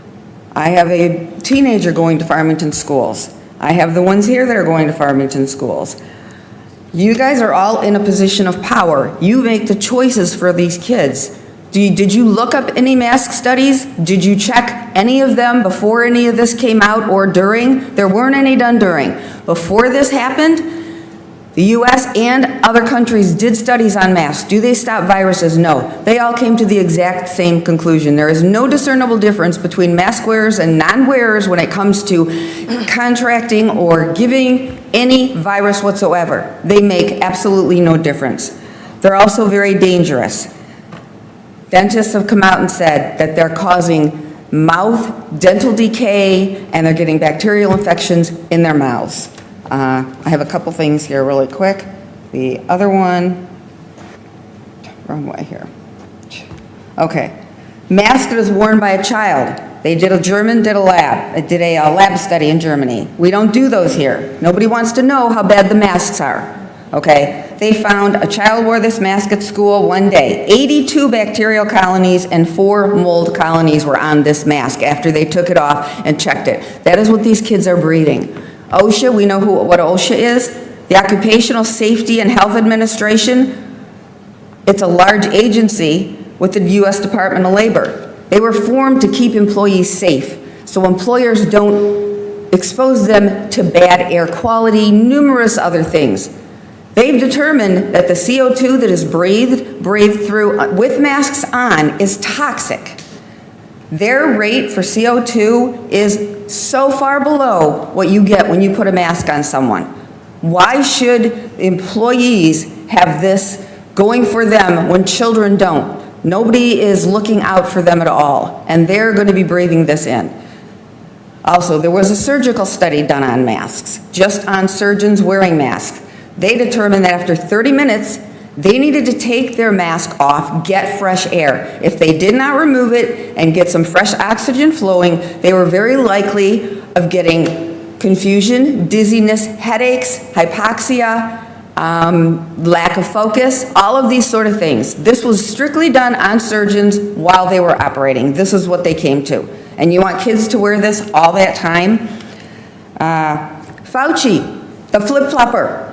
Speaker 21: I have a teenager going to Farmington schools. I have the ones here that are going to Farmington schools. You guys are all in a position of power. You make the choices for these kids. Did you look up any mask studies? Did you check any of them before any of this came out or during? There weren't any done during. Before this happened, The US and other countries did studies on masks. Do they stop viruses? No. They all came to the exact same conclusion. There is no discernible difference between mask wearers and non-wearers when it comes to contracting or giving any virus whatsoever. They make absolutely no difference. They're also very dangerous. Dentists have come out and said that they're causing mouth, dental decay, and they're getting bacterial infections in their mouths. I have a couple things here really quick. The other one, wrong way here. Okay. Mask that is worn by a child. They did a lab study in Germany. We don't do those here. Nobody wants to know how bad the masks are. Okay. They found a child wore this mask at school one day. 82 bacterial colonies and 4 mold colonies were on this mask after they took it off and checked it. That is what these kids are breathing. OSHA, we know what OSHA is. The Occupational Safety and Health Administration, it's a large agency with the U.S. Department of Labor. They were formed to keep employees safe, so employers don't expose them to bad air quality, numerous other things. They've determined that the CO2 that is breathed through with masks on is toxic. Their rate for CO2 is so far below what you get when you put a mask on someone. Why should employees have this going for them when children don't? Nobody is looking out for them at all, and they're going to be breathing this in. Also, there was a surgical study done on masks, just on surgeons wearing masks. They determined that after 30 minutes, they needed to take their mask off, get fresh air. If they did not remove it and get some fresh oxygen flowing, they were very likely of getting confusion, dizziness, headaches, hypoxia, lack of focus, all of these sort of things. This was strictly done on surgeons while they were operating. This is what they came to. And you want kids to wear this all that time? Fauci, the flip-flopper,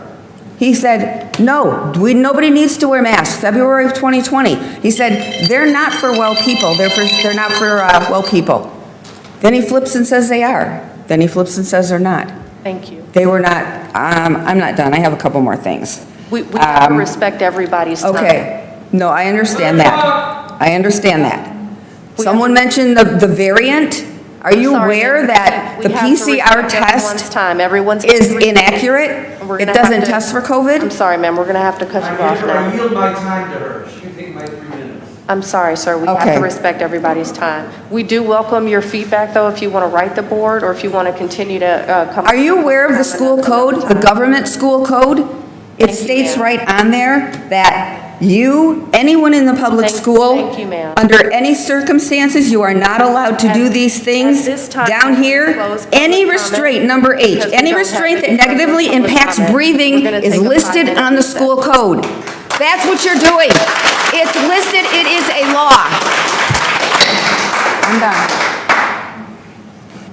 Speaker 21: he said, no, nobody needs to wear masks. February of 2020. He said, they're not for well people. They're not for well people. Then he flips and says they are. Then he flips and says they're not.
Speaker 1: Thank you.
Speaker 21: They were not. I'm not done. I have a couple more things.
Speaker 1: We have to respect everybody's time.
Speaker 21: Okay. No, I understand that. I understand that. Someone mentioned the variant. Are you aware that the PCR test is inaccurate? It doesn't test for COVID?
Speaker 1: I'm sorry, ma'am, we're going to have to cut you off now.
Speaker 5: I yield my time to her. She can take my 3 minutes.
Speaker 1: I'm sorry, sir, we have to respect everybody's time. We do welcome your feedback, though, if you want to write the board or if you want to continue to come.
Speaker 21: Are you aware of the school code, the government school code? It states right on there that anyone in the public school, under any circumstances, you are not allowed to do these things. Down here, any restraint, number 8, any restraint that negatively impacts breathing is listed on the school code. That's what you're doing. It's listed, it is a law. I'm done.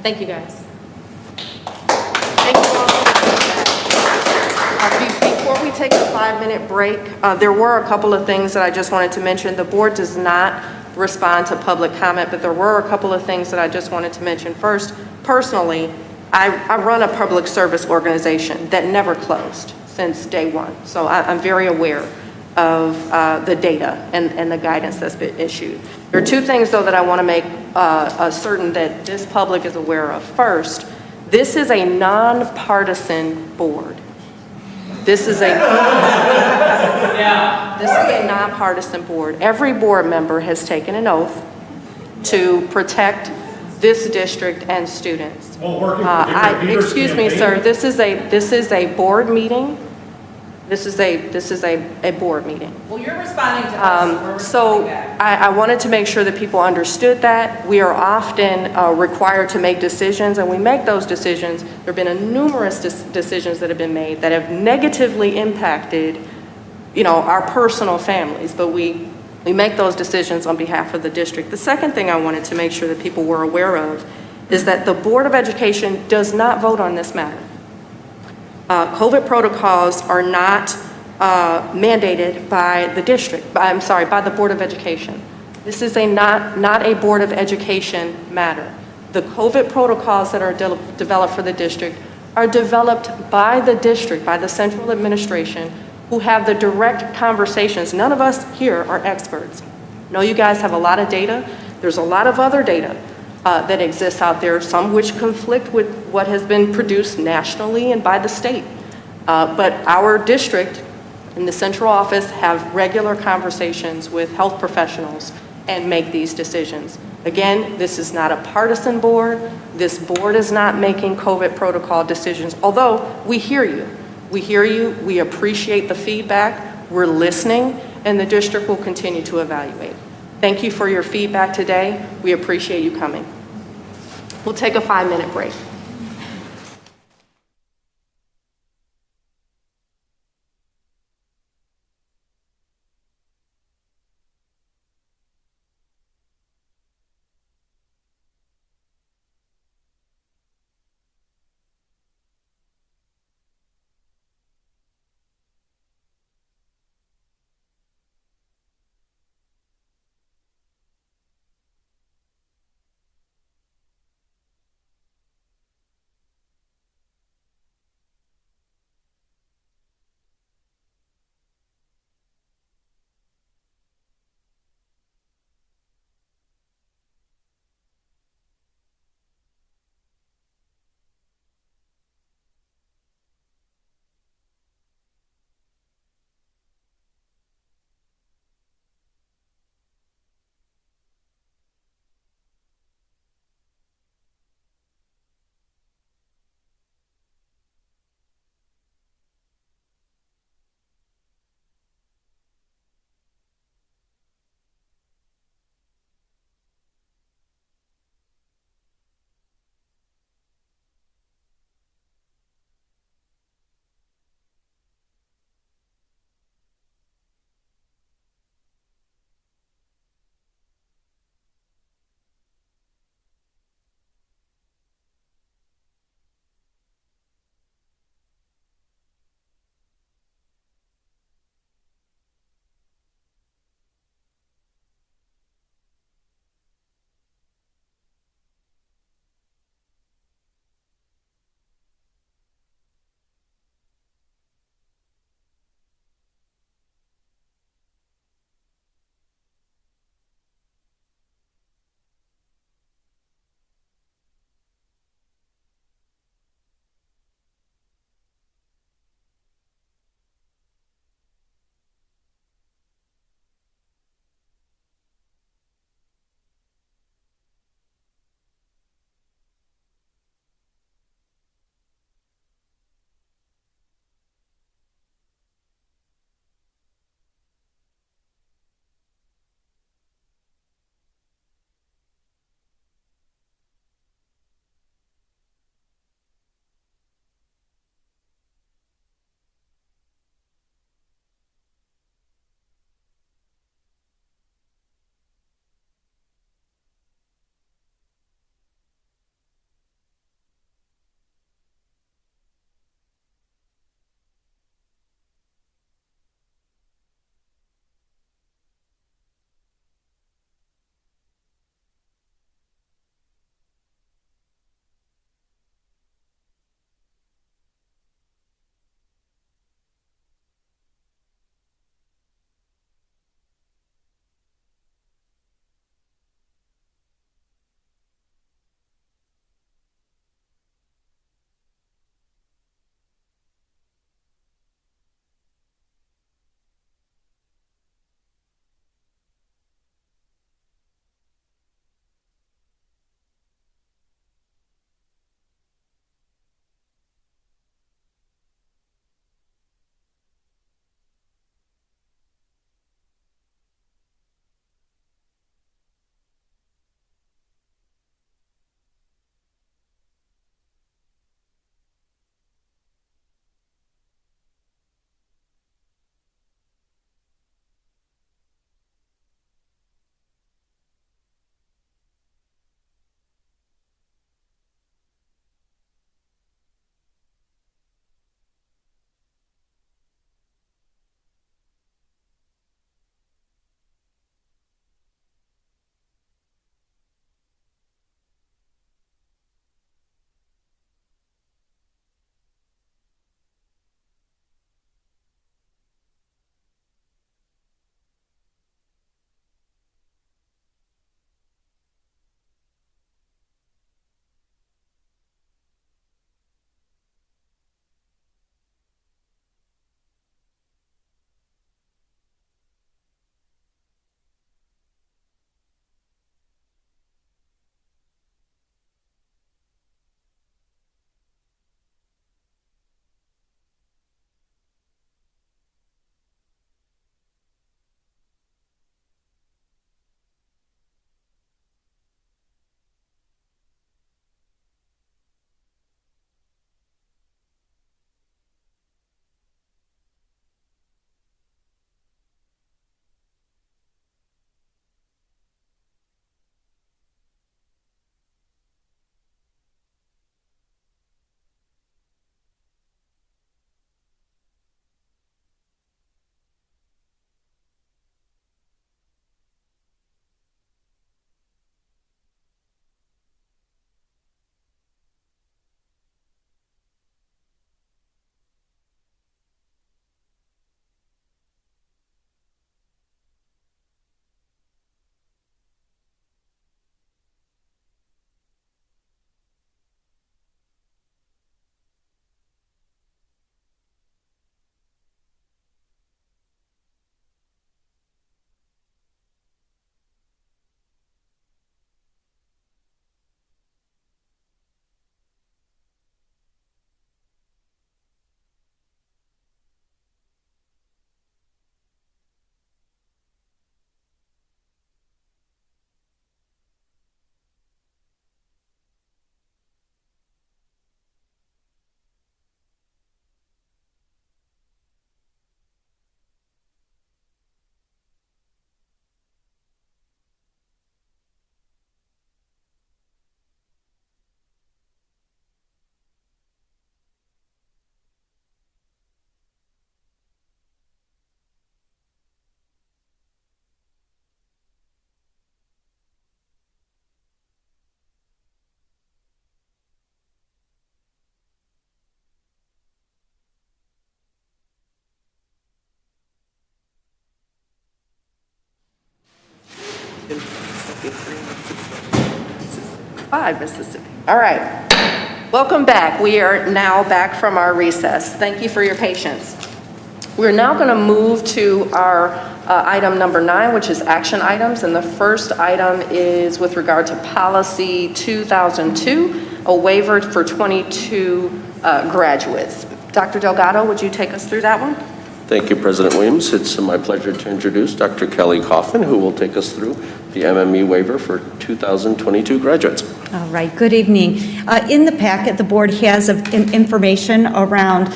Speaker 1: Thank you, guys. Thank you all. Before we take a 5-minute break, there were a couple of things that I just wanted to mention. The board does not respond to public comment, but there were a couple of things that I just wanted to mention. First, personally, I run a public service organization that never closed since day one. So I'm very aware of the data and the guidance that's been issued. There are 2 things, though, that I want to make certain that this public is aware of. First, this is a nonpartisan board. This is a nonpartisan board. Every board member has taken an oath to protect this district and students. Excuse me, sir. This is a board meeting. This is a board meeting.
Speaker 18: Well, you're responding to us.
Speaker 1: So I wanted to make sure that people understood that. We are often required to make decisions, and we make those decisions. There have been numerous decisions that have been made that have negatively impacted, our personal families, but we make those decisions on behalf of the district. The second thing I wanted to make sure that people were aware of is that the Board of Education does not vote on this matter. COVID protocols are not mandated by the district, by the Board of Education. This is not a Board of Education matter. The COVID protocols that are developed for the district are developed by the district, by the central administration, who have the direct conversations. None of us here are experts. I know you guys have a lot of data. There's a lot of other data that exists out there, some which conflict with what has been produced nationally and by the state. But our district and the central office have regular conversations with health professionals and make these decisions. Again, this is not a partisan board. This board is not making COVID protocol decisions, although we hear you. We hear you, we appreciate the feedback, we're listening, and the district will continue to evaluate. Thank you for your feedback today. We appreciate you coming. We'll take a 5-minute break. 5, Mississippi. All right. Welcome back. We are now back from our recess. Thank you for your patience. We're now going to move to our item number 9, which is action items. And the first item is with regard to policy 2002, a waiver for 22 graduates. Dr. Delgado, would you take us through that one?
Speaker 10: Thank you, President Williams. It's my pleasure to introduce Dr. Kelly Kaufman, who will take us through the MME waiver for 2022 graduates.
Speaker 22: All right, good evening. In the packet, the board has information around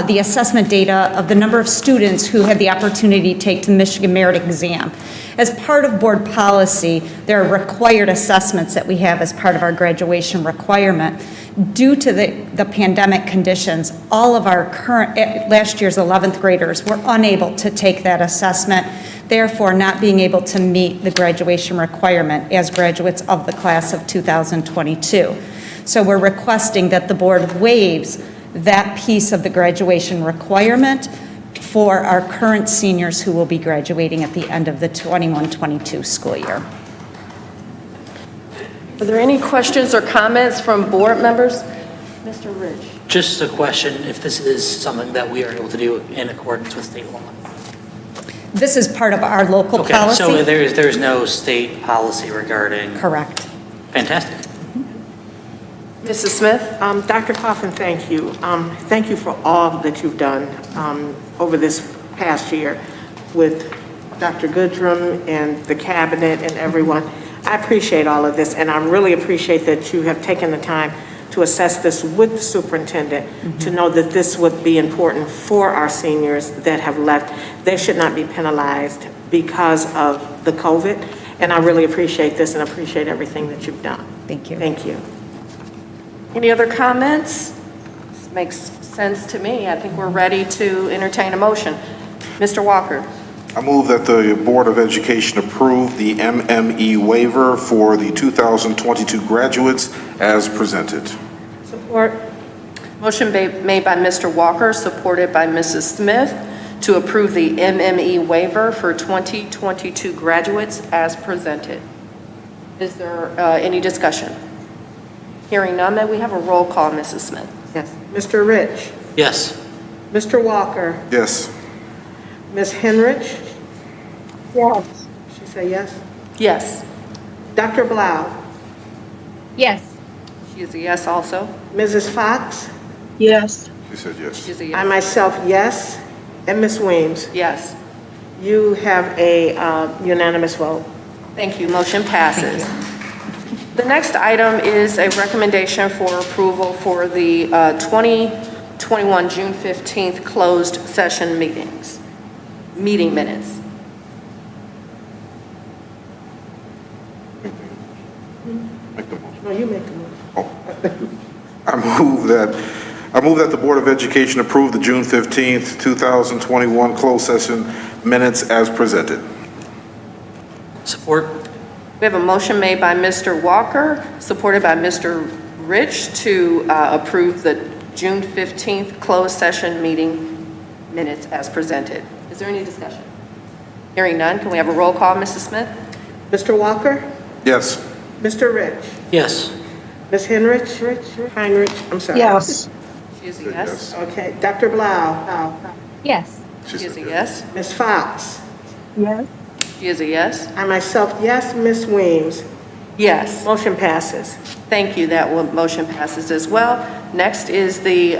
Speaker 22: the assessment data of the number of students who had the opportunity to take the Michigan Merit Exam. As part of board policy, there are required assessments that we have as part of our graduation requirement. Due to the pandemic conditions, all of our last year's 11th graders were unable to take that assessment, therefore not being able to meet the graduation requirement as graduates of the class of 2022. So we're requesting that the board waives that piece of the graduation requirement for our current seniors who will be graduating at the end of the 21-22 school year.
Speaker 1: Are there any questions or comments from board members? Mr. Rich.
Speaker 4: Just a question, if this is something that we are able to do in accordance with state law.
Speaker 22: This is part of our local
Speaker 4: Okay,
Speaker 22: policy.
Speaker 4: so there's no state policy regarding.
Speaker 22: Correct.
Speaker 4: Fantastic.
Speaker 1: Mrs. Smith?
Speaker 2: Dr. Kaufman, thank you. Thank you for all that you've done over this past year with Dr. Goodrum and the cabinet and everyone. I appreciate all of this, and I really appreciate that you have taken the time to assess this with the superintendent, to know that this would be important for our seniors that have left. They should not be penalized because of the COVID, and I really appreciate this and appreciate everything that you've done.
Speaker 22: Thank you.
Speaker 2: Thank you.
Speaker 1: Any other comments? This makes sense to me. I think we're ready to entertain a motion. Mr. Walker.
Speaker 9: I move that the Board of Education approve the MME waiver for the 2022 graduates as presented.
Speaker 1: Support. Motion made by Mr. Walker, supported by Mrs. Smith, to approve the MME waiver for 2022 graduates as presented. Is there any discussion? Hearing none, may we have a roll call, Mrs. Smith?
Speaker 2: Yes. Mr. Rich?
Speaker 4: Yes.
Speaker 2: Mr. Walker?
Speaker 9: Yes.
Speaker 2: Ms. Henrich? Yes. She say yes?
Speaker 1: Yes.
Speaker 2: Dr. Blau?
Speaker 20: Yes.
Speaker 1: She is a yes also.
Speaker 2: Mrs. Fox?
Speaker 8: Yes.
Speaker 9: She said yes.
Speaker 1: She's a yes.
Speaker 2: I myself, yes. And Ms. Weems?
Speaker 1: Yes.
Speaker 2: You have a unanimous vote.
Speaker 1: Thank you. Motion passes. The next item is a recommendation for approval for the 2021 June 15th closed session meeting minutes.
Speaker 2: No, you make the motion.
Speaker 9: I move that the Board of Education approve the June 15th, 2021 closed session minutes as presented.
Speaker 4: Support.
Speaker 1: We have a motion made by Mr. Walker, supported by Mr. Rich, to approve the June 15th closed session meeting minutes as presented. Is there any discussion? Hearing none, can we have a roll call, Mrs. Smith?
Speaker 2: Mr. Walker?
Speaker 9: Yes.
Speaker 2: Mr. Rich?
Speaker 4: Yes.
Speaker 2: Ms. Henrich? Heinrich? I'm sorry.
Speaker 8: Yes.
Speaker 1: She is a yes.
Speaker 2: Okay. Dr.
Speaker 6: Oh.
Speaker 2: Blau?
Speaker 20: Yes.
Speaker 1: She is a yes.
Speaker 2: Ms. Fox?
Speaker 8: Yes.
Speaker 1: She is a yes.
Speaker 2: I myself, yes. Ms. Weems?
Speaker 1: Yes.
Speaker 2: Motion passes.
Speaker 1: Thank you. That motion passes as well. Next is the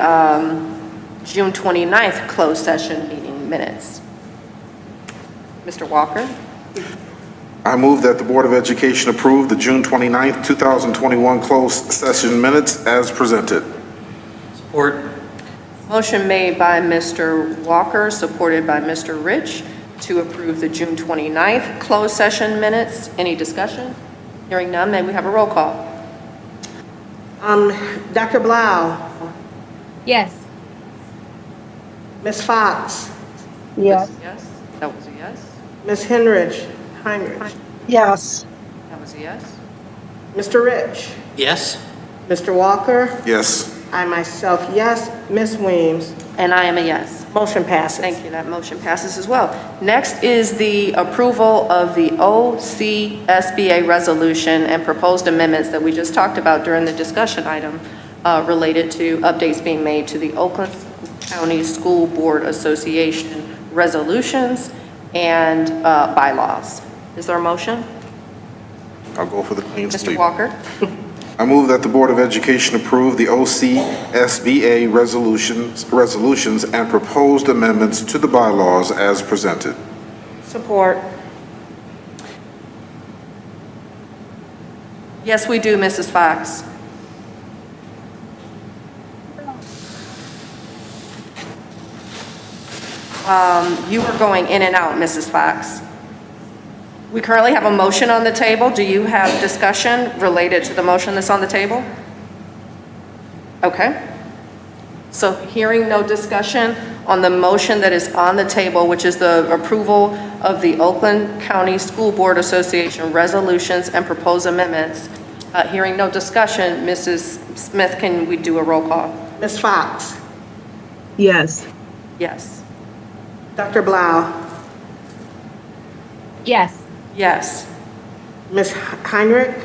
Speaker 1: June 29th closed session meeting minutes. Mr. Walker?
Speaker 9: I move that the Board of Education approve the June 29th, 2021 closed session minutes as presented.
Speaker 4: Support.
Speaker 1: Motion made by Mr. Walker, supported by Mr. Rich, to approve the June 29th closed session minutes. Any discussion? Hearing none, may we have a roll call?
Speaker 2: Dr. Blau?
Speaker 20: Yes.
Speaker 2: Ms. Fox?
Speaker 8: Yes.
Speaker 1: Yes. That was a yes.
Speaker 2: Ms. Heinrich?
Speaker 8: Yes.
Speaker 1: That was a yes.
Speaker 2: Mr. Rich?
Speaker 4: Yes.
Speaker 2: Mr. Walker?
Speaker 9: Yes.
Speaker 2: I myself, yes. Ms. Weems?
Speaker 1: And I am a yes.
Speaker 2: Motion passes.
Speaker 1: Thank you, that motion passes as well. Next is the approval of the OCSBA resolution and proposed amendments that we just talked about during the discussion item related to updates being made to the Oakland County School Board Association resolutions and bylaws. Is there a motion?
Speaker 9: I'll go for the clean
Speaker 1: Mr.
Speaker 9: sweep.
Speaker 1: Walker?
Speaker 9: I move that the Board of Education approve the OCSBA resolutions and proposed amendments to the bylaws as presented.
Speaker 2: Support.
Speaker 1: Yes, we do, Mrs. Fox. You were going in and out, Mrs. Fox. We currently have a motion on the table. Do you have discussion related to the motion that's on the table? Okay. So hearing no discussion on the motion that is on the table, which is the approval of the Oakland County School Board Association resolutions and proposed amendments, hearing no discussion, Mrs. Smith, can we do a roll call?
Speaker 2: Ms. Fox?
Speaker 12: Yes.
Speaker 1: Yes.
Speaker 2: Dr. Blau?
Speaker 20: Yes.
Speaker 1: Yes.
Speaker 2: Ms. Heinrich?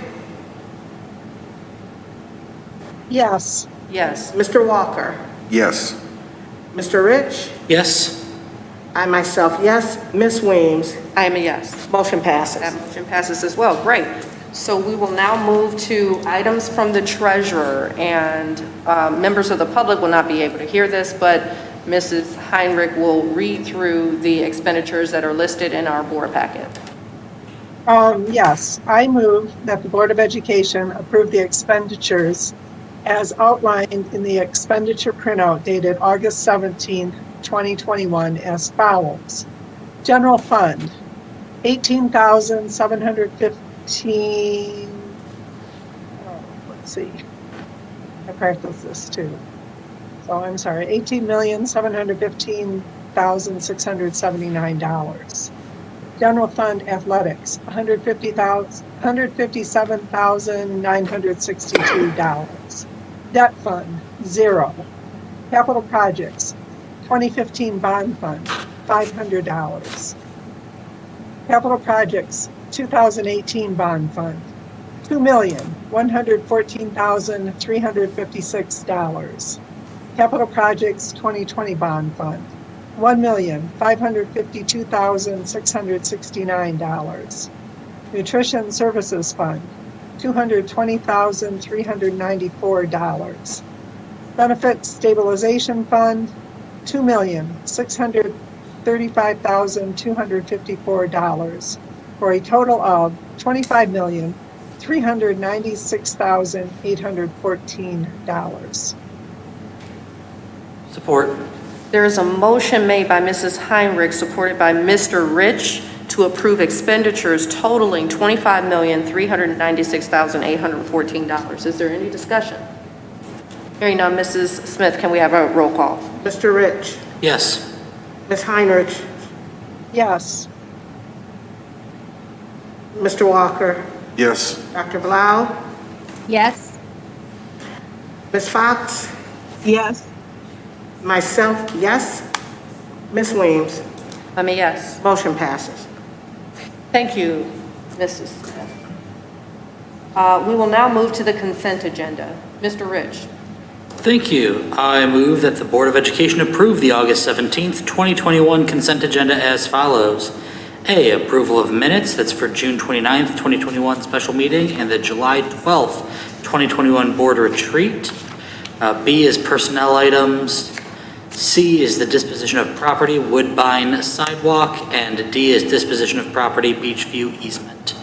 Speaker 12: Yes.
Speaker 1: Yes.
Speaker 2: Mr. Walker?
Speaker 9: Yes.
Speaker 2: Mr. Rich?
Speaker 4: Yes.
Speaker 2: I myself, yes. Ms. Weems?
Speaker 1: I am a yes.
Speaker 2: Motion passes.
Speaker 1: That motion passes as well. Great. So we will now move to items from the treasurer, and members of the public will not be able to hear this, but Mrs. Heinrich will read through the expenditures that are listed in our board packet.
Speaker 12: Yes, I move that the Board of Education approve the expenditures as outlined in the expenditure printout dated August 17th, 2021 as follows. General Fund, $18,715. Let's see. I practiced this too. So I'm sorry, $18,715,679. General Fund Athletics, $157,962. Debt Fund, 0. Capital Projects, 2015 Bond Fund, $500. Capital Projects, 2018 Bond Fund, $2,114,356. Capital Projects 2020 Bond Fund, $1,552,669. Nutrition Services Fund, $220,394. Benefit Stabilization Fund, $2,635,254, for a total of $25,396,814.
Speaker 4: Support.
Speaker 1: There is a motion made by Mrs. Heinrich, supported by Mr. Rich, to approve expenditures totaling $25,396,814. Is there any discussion? Hearing none, Mrs. Smith, can we have a roll call?
Speaker 2: Mr. Rich?
Speaker 4: Yes.
Speaker 2: Ms. Heinrich?
Speaker 12: Yes.
Speaker 2: Mr. Walker?
Speaker 9: Yes.
Speaker 2: Dr. Blau?
Speaker 20: Yes.
Speaker 2: Ms. Fox?
Speaker 12: Yes.
Speaker 2: Myself, yes. Ms. Weems?
Speaker 1: I'm a yes.
Speaker 2: Motion passes.
Speaker 1: Thank you, Mrs. Smith. We will now move to the consent agenda. Mr. Rich.
Speaker 4: Thank you. I move that the Board of Education approve the August 17th, 2021 consent agenda as follows. A, approval of minutes, that's for June 29th, 2021 special meeting, and the July 12th, 2021 board retreat. B is personnel items. C is the disposition of property, Woodbine sidewalk, and D is disposition of property, Beachview easement.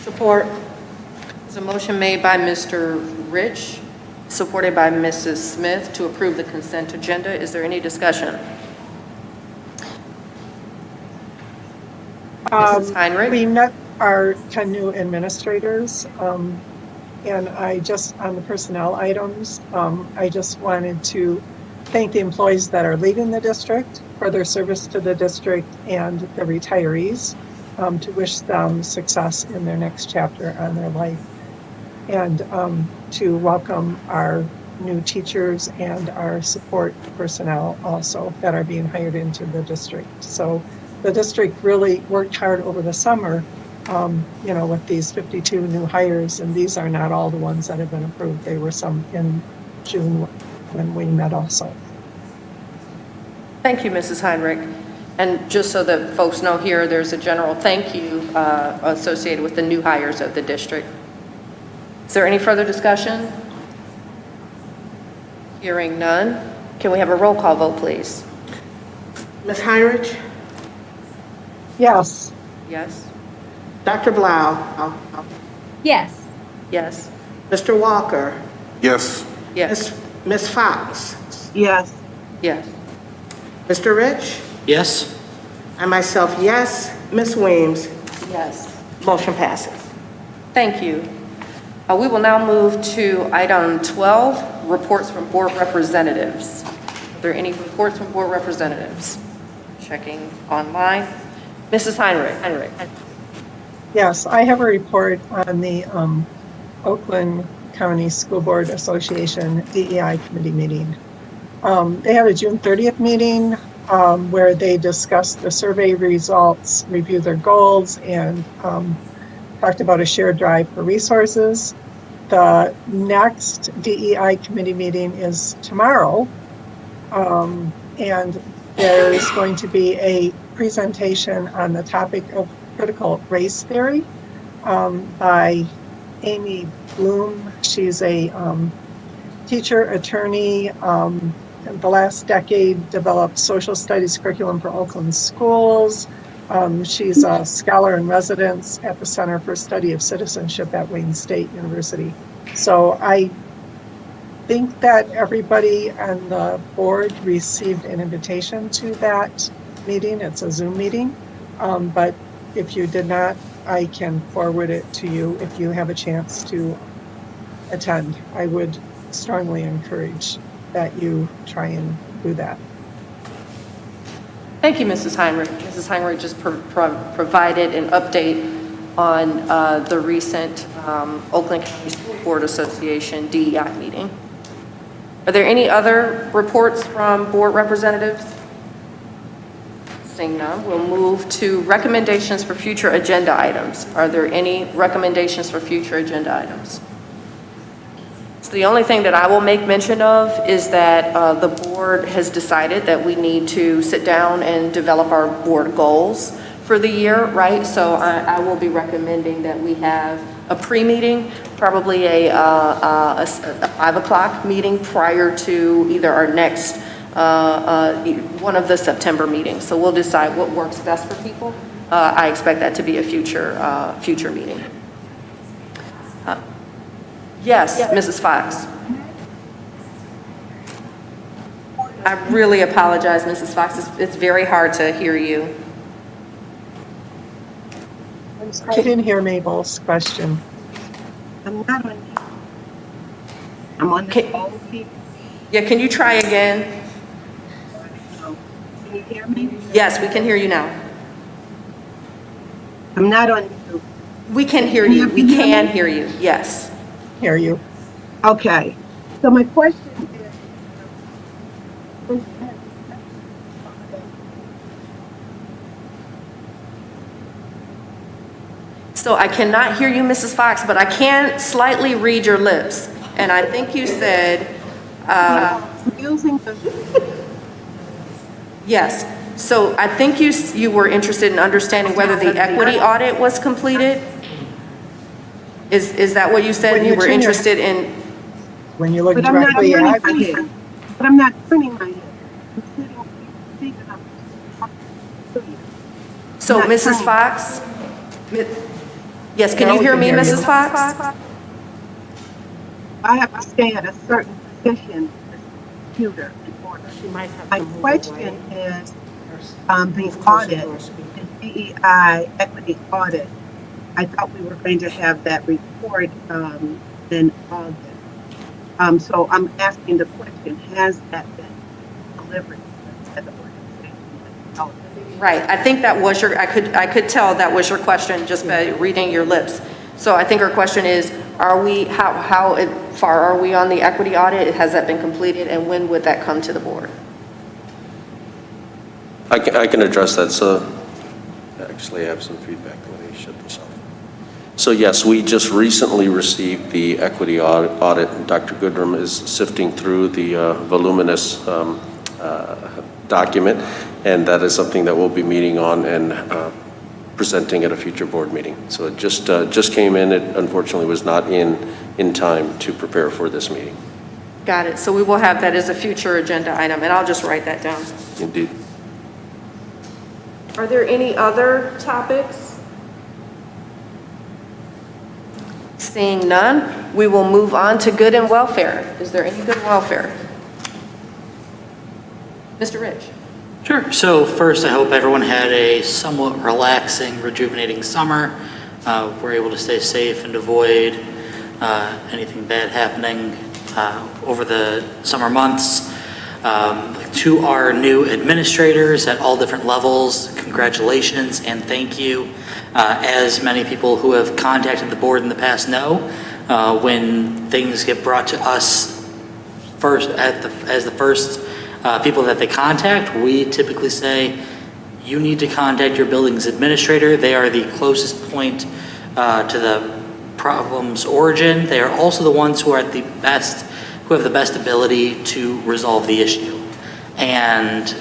Speaker 2: Support.
Speaker 1: There's a motion made by Mr. Rich, supported by Mrs. Smith, to approve the consent agenda. Is there any discussion? Mrs. Heinrich?
Speaker 12: We met our 10 new administrators, and I just, on the personnel items, I just wanted to thank the employees that are leaving the district for their service to the district, and the retirees, to wish them success in their next chapter on their life, and to welcome our
Speaker 3: new teachers and our support personnel also that are being hired into the district. So the district really worked hard over the summer, with these 52 new hires, and these are not all the ones that have been approved. There were some in June when we met also.
Speaker 1: Thank you, Mrs. Heinrich. And just so that folks know here, there's a general thank you associated with the new hires of the district. Is there any further discussion? Hearing none. Can we have a roll call vote, please?
Speaker 2: Ms. Heinrich?
Speaker 3: Yes.
Speaker 1: Yes.
Speaker 2: Dr. Blau?
Speaker 20: Yes.
Speaker 1: Yes.
Speaker 2: Mr. Walker?
Speaker 9: Yes.
Speaker 1: Yes.
Speaker 2: Ms. Fox?
Speaker 3: Yes.
Speaker 1: Yes.
Speaker 2: Mr. Rich?
Speaker 4: Yes?
Speaker 2: I myself, yes. Ms. Weems?
Speaker 1: Yes.
Speaker 2: Motion passes.
Speaker 1: Thank you. We will now move to item 12, reports from board representatives. Are there any reports from board representatives? Checking online. Mrs. Heinrich.
Speaker 3: Yes, I have a report on the Oakland County School Board Association DEI committee meeting. They had a June 30th meeting where they discussed the survey results, reviewed their goals, and talked about a shared drive for resources. The next DEI committee meeting is tomorrow, and there's going to be a presentation on the topic of critical race theory by Amy Bloom. She's a teacher, attorney, the last decade developed social studies curriculum for Oakland schools. She's a scholar in residence at the Center for Study of Citizenship at Wayne State University. So I think that everybody on the board received an invitation to that meeting. It's a Zoom meeting, but if you did not, I can forward it to you if you have a chance to attend. I would strongly encourage that you try and do that.
Speaker 1: Thank you, Mrs. Heinrich. Mrs. Heinrich just provided an update on the recent Oakland County School Board Association DEI meeting. Are there any other reports from board representatives? Seeing none, we'll move to recommendations for future agenda items. Are there any recommendations for future agenda items? So the only thing that I will make mention of is that the board has decided that we need to sit down and develop our board goals for the year, right? So I will be recommending that we have a pre-meeting, probably a 5 o'clock meeting prior to either our next, one of the September meetings. So we'll decide what works best for people. I expect that to be a future meeting. Yes, Mrs. Fox. I really apologize, Mrs. Fox. It's very hard to hear you.
Speaker 3: I didn't hear Mabel's question.
Speaker 7: I'm not on. I'm on the phone.
Speaker 1: Yeah, can you try again?
Speaker 7: Can you hear me?
Speaker 1: Yes, we can hear you now.
Speaker 7: I'm not on.
Speaker 1: We can hear you. We can hear you. Yes.
Speaker 3: Hear you.
Speaker 7: Okay. So my question is,
Speaker 1: So I cannot hear you, Mrs. Fox, but I can slightly read your lips. And I think you said, yes. So I think you were interested in understanding whether the equity audit was completed. Is that what you said? You were interested in?
Speaker 3: When you look
Speaker 7: but I'm not
Speaker 3: directly
Speaker 7: turning
Speaker 3: at
Speaker 7: my head. But I'm not turning my head. I'm sitting up.
Speaker 1: So Mrs. Fox? Yes, can you hear me, Mrs. Fox?
Speaker 7: I have to stay at a certain position with the computer in order. My question is, the audit, the DEI equity audit, I thought we were going to have that report in August. So I'm asking the question, has that been delivered to the organization?
Speaker 1: Right, I think that was I could tell that was your question just by reading your lips. So I think her question is, How far are we on the equity audit? Has that been completed, and when would that come to the board?
Speaker 10: I can address that. So actually, I have some feedback. Let me shut this off. So yes, we just recently received the equity audit. Dr. Goodrum is sifting through the voluminous document, and that is something that we'll be meeting on and presenting at a future board meeting. So it just came in. It unfortunately was not in time to prepare for this meeting.
Speaker 1: Got it. So we will have that as a future agenda item, and I'll just write that down.
Speaker 10: Indeed.
Speaker 1: Are there any other topics? Seeing none, we will move on to good and welfare. Is there any good and welfare? Mr. Rich.
Speaker 4: Sure. So first, I hope everyone had a somewhat relaxing, rejuvenating summer. We're able to stay safe and avoid anything bad happening over the summer months. To our new administrators at all different levels, congratulations and thank you. As many people who have contacted the board in the past know, when things get brought to us first as the first people that they contact, we typically say, you need to contact your building's administrator. They are the closest point to the problem's origin. They are also the ones who are who have the best ability to resolve the issue. And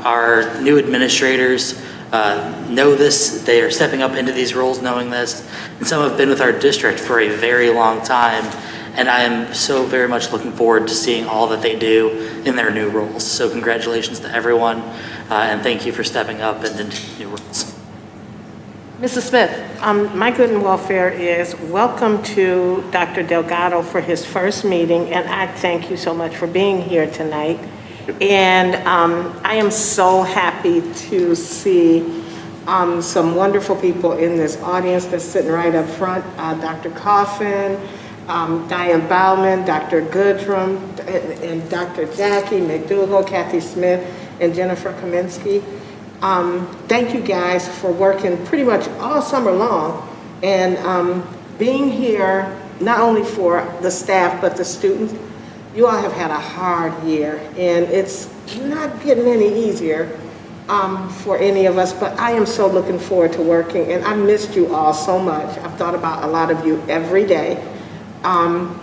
Speaker 4: our new administrators know this. They are stepping up into these roles knowing this. And some have been with our district for a very long time. And I am so very much looking forward to seeing all that they do in their new roles. So congratulations to everyone, and thank you for stepping up into new roles.
Speaker 2: Mrs. Smith. My good and welfare is welcome to Dr. Delgado for his first meeting, and I thank you so much for being here tonight. And I am so happy to see some wonderful people in this audience that's sitting right up front. Dr. Kaufman, Diane Bauman, Dr. Goodrum, and Dr. Jackie McDougall, Kathy Smith, and Jennifer Kaminsky. Thank you guys for working pretty much all summer long and being here not only for the staff but the students. You all have had a hard year and it's not getting any easier for any of us, but I am so looking forward to working, and I missed you all so much. I've thought about a lot of you every day. I'm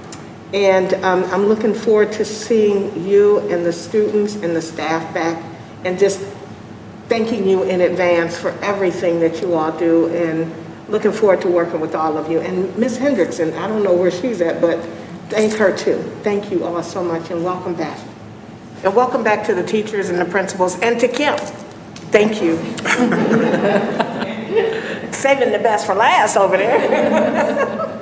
Speaker 2: looking forward to seeing you and the students and the staff back, and just thanking you in advance for everything that you all do, and looking forward to working with all of you. And Ms. Hendrickson, I don't know where she's at, but thank her too. Thank you all so much, and welcome back. And welcome back to the teachers and the principals, and to Kim. Thank you. Saving the best for last over there.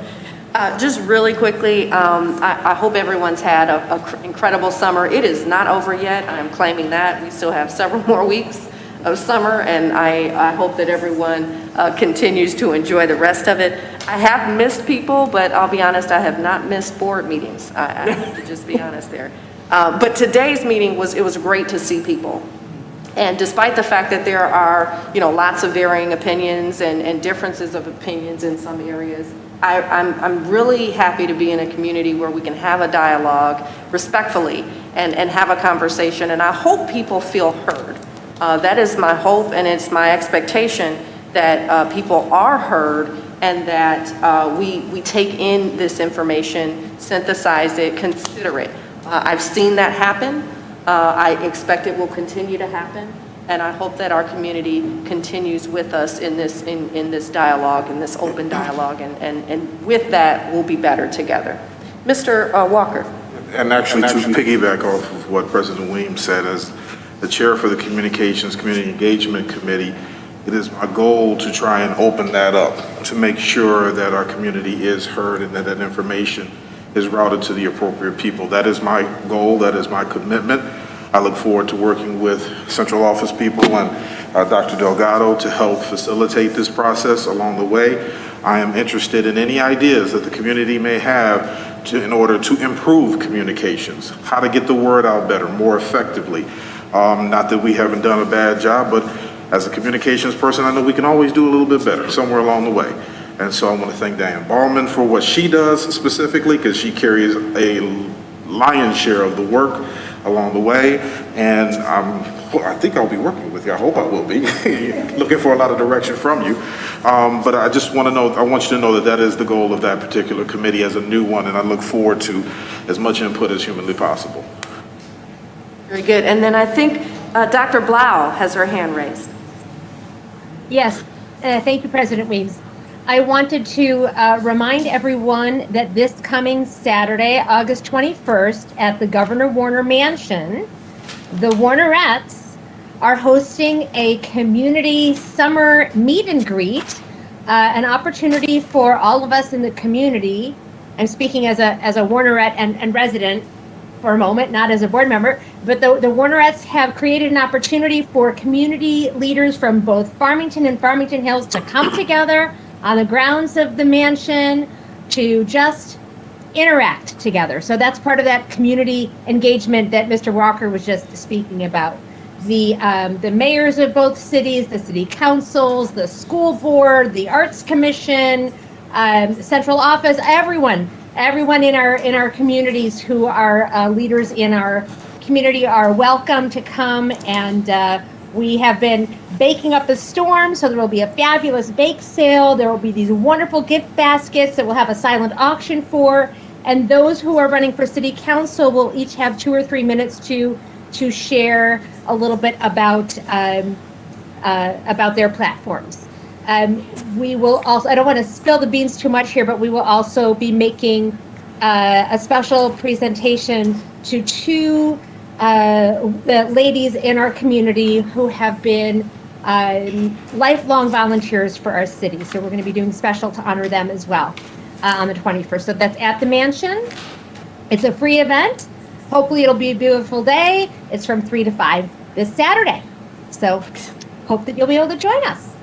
Speaker 1: Just really quickly, I hope everyone's had an incredible summer. It is not over yet. I'm claiming that. We still have several more weeks of summer, and I hope that everyone continues to enjoy the rest of it. I have missed people, but I'll be honest, I have not missed board meetings. I have to just be honest there. But today's meeting it was great to see people. And despite the fact that there are, lots of varying opinions and differences of opinions in some areas, I'm really happy to be in a community where we can have a dialogue respectfully and have a conversation, and I hope people feel heard. That is my hope, and it's my expectation that people are heard, and that we take in this information, synthesize it, consider it. I've seen that happen. I expect it will continue to happen, and I hope that our community continues with us in this dialogue, in this open dialogue, and with that, we'll be better together. Mr. Walker.
Speaker 9: And actually, to piggyback off of what President Williams said, as the chair for the Communications Community Engagement Committee, it is my goal to try and open that up, to make sure that our community is heard and that that information is routed to the appropriate people. That is my goal, that is my commitment. I look forward to working with central office people and Dr. Delgado to help facilitate this process along the way. I am interested in any ideas that the community may have in order to improve communications, how to get the word out better, more effectively. Not that we haven't done a bad job, but as a communications person, I know we can always do a little bit better somewhere along the way. And so I want to thank Diane Ballman for what she does specifically, because she carries a lion's share of the work along the way. And I think I'll be working with you. I hope I will be. Looking for a lot of direction from you. But I just want you to know that that is the goal of that particular committee as a new one, and I look forward to as much input as humanly possible.
Speaker 1: Very good. And then I think Dr. Blau has her hand raised.
Speaker 13: Yes, thank you, President Weems. I wanted to remind everyone that this coming Saturday, August 21st, at the Governor Warner Mansion, the Warnerettes are hosting a community summer meet and greet, an opportunity for all of us in the community. I'm speaking as a Warnerette and resident for a moment, not as a board member, but the Warnerettes have created an opportunity for community leaders from both Farmington and Farmington Hills to come together on the grounds of the mansion to just interact together. So that's part of that community engagement that Mr. Walker was just speaking about. The mayors of both cities, the city councils, the school board, the arts commission, central office, everyone in our communities who are leaders in our community are welcome to come, and we have been baking up a storm, so there will be a fabulous bake sale. There will be these wonderful gift baskets that we'll have a silent auction for, and those who are running for city council will each have 2 or 3 minutes to share a little bit about their platforms. We will also, I don't want to spill the beans too much here, but we will also be making a special presentation to 2 the ladies in our community who have been lifelong volunteers for our city. So we're going to be doing special to honor them as well on the 21st. So that's at the mansion. It's a free event. Hopefully it'll be a beautiful day. It's from 3 to 5 this Saturday. So hope that you'll be able to join us.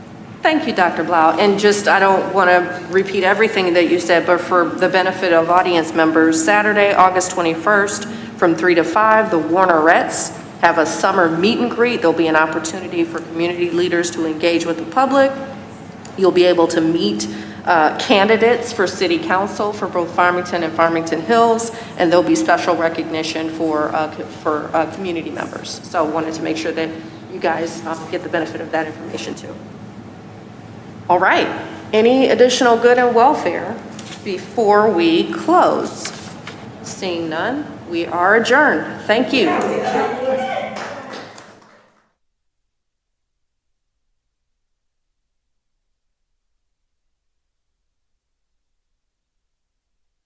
Speaker 1: Thank you, Dr. Blau. And just, I don't want to repeat everything that you said, but for the benefit of audience members, Saturday, August 21st, from 3 to 5, the Warnerettes have a summer meet and greet. There'll be an opportunity for community leaders to engage with the public. You'll be able to meet candidates for city council for both Farmington and Farmington Hills, and there'll be special recognition for community members. So I wanted to make sure that you guys get the benefit of that information too. All right, any additional good and welfare before we close? Seeing none, we are adjourned. Thank you.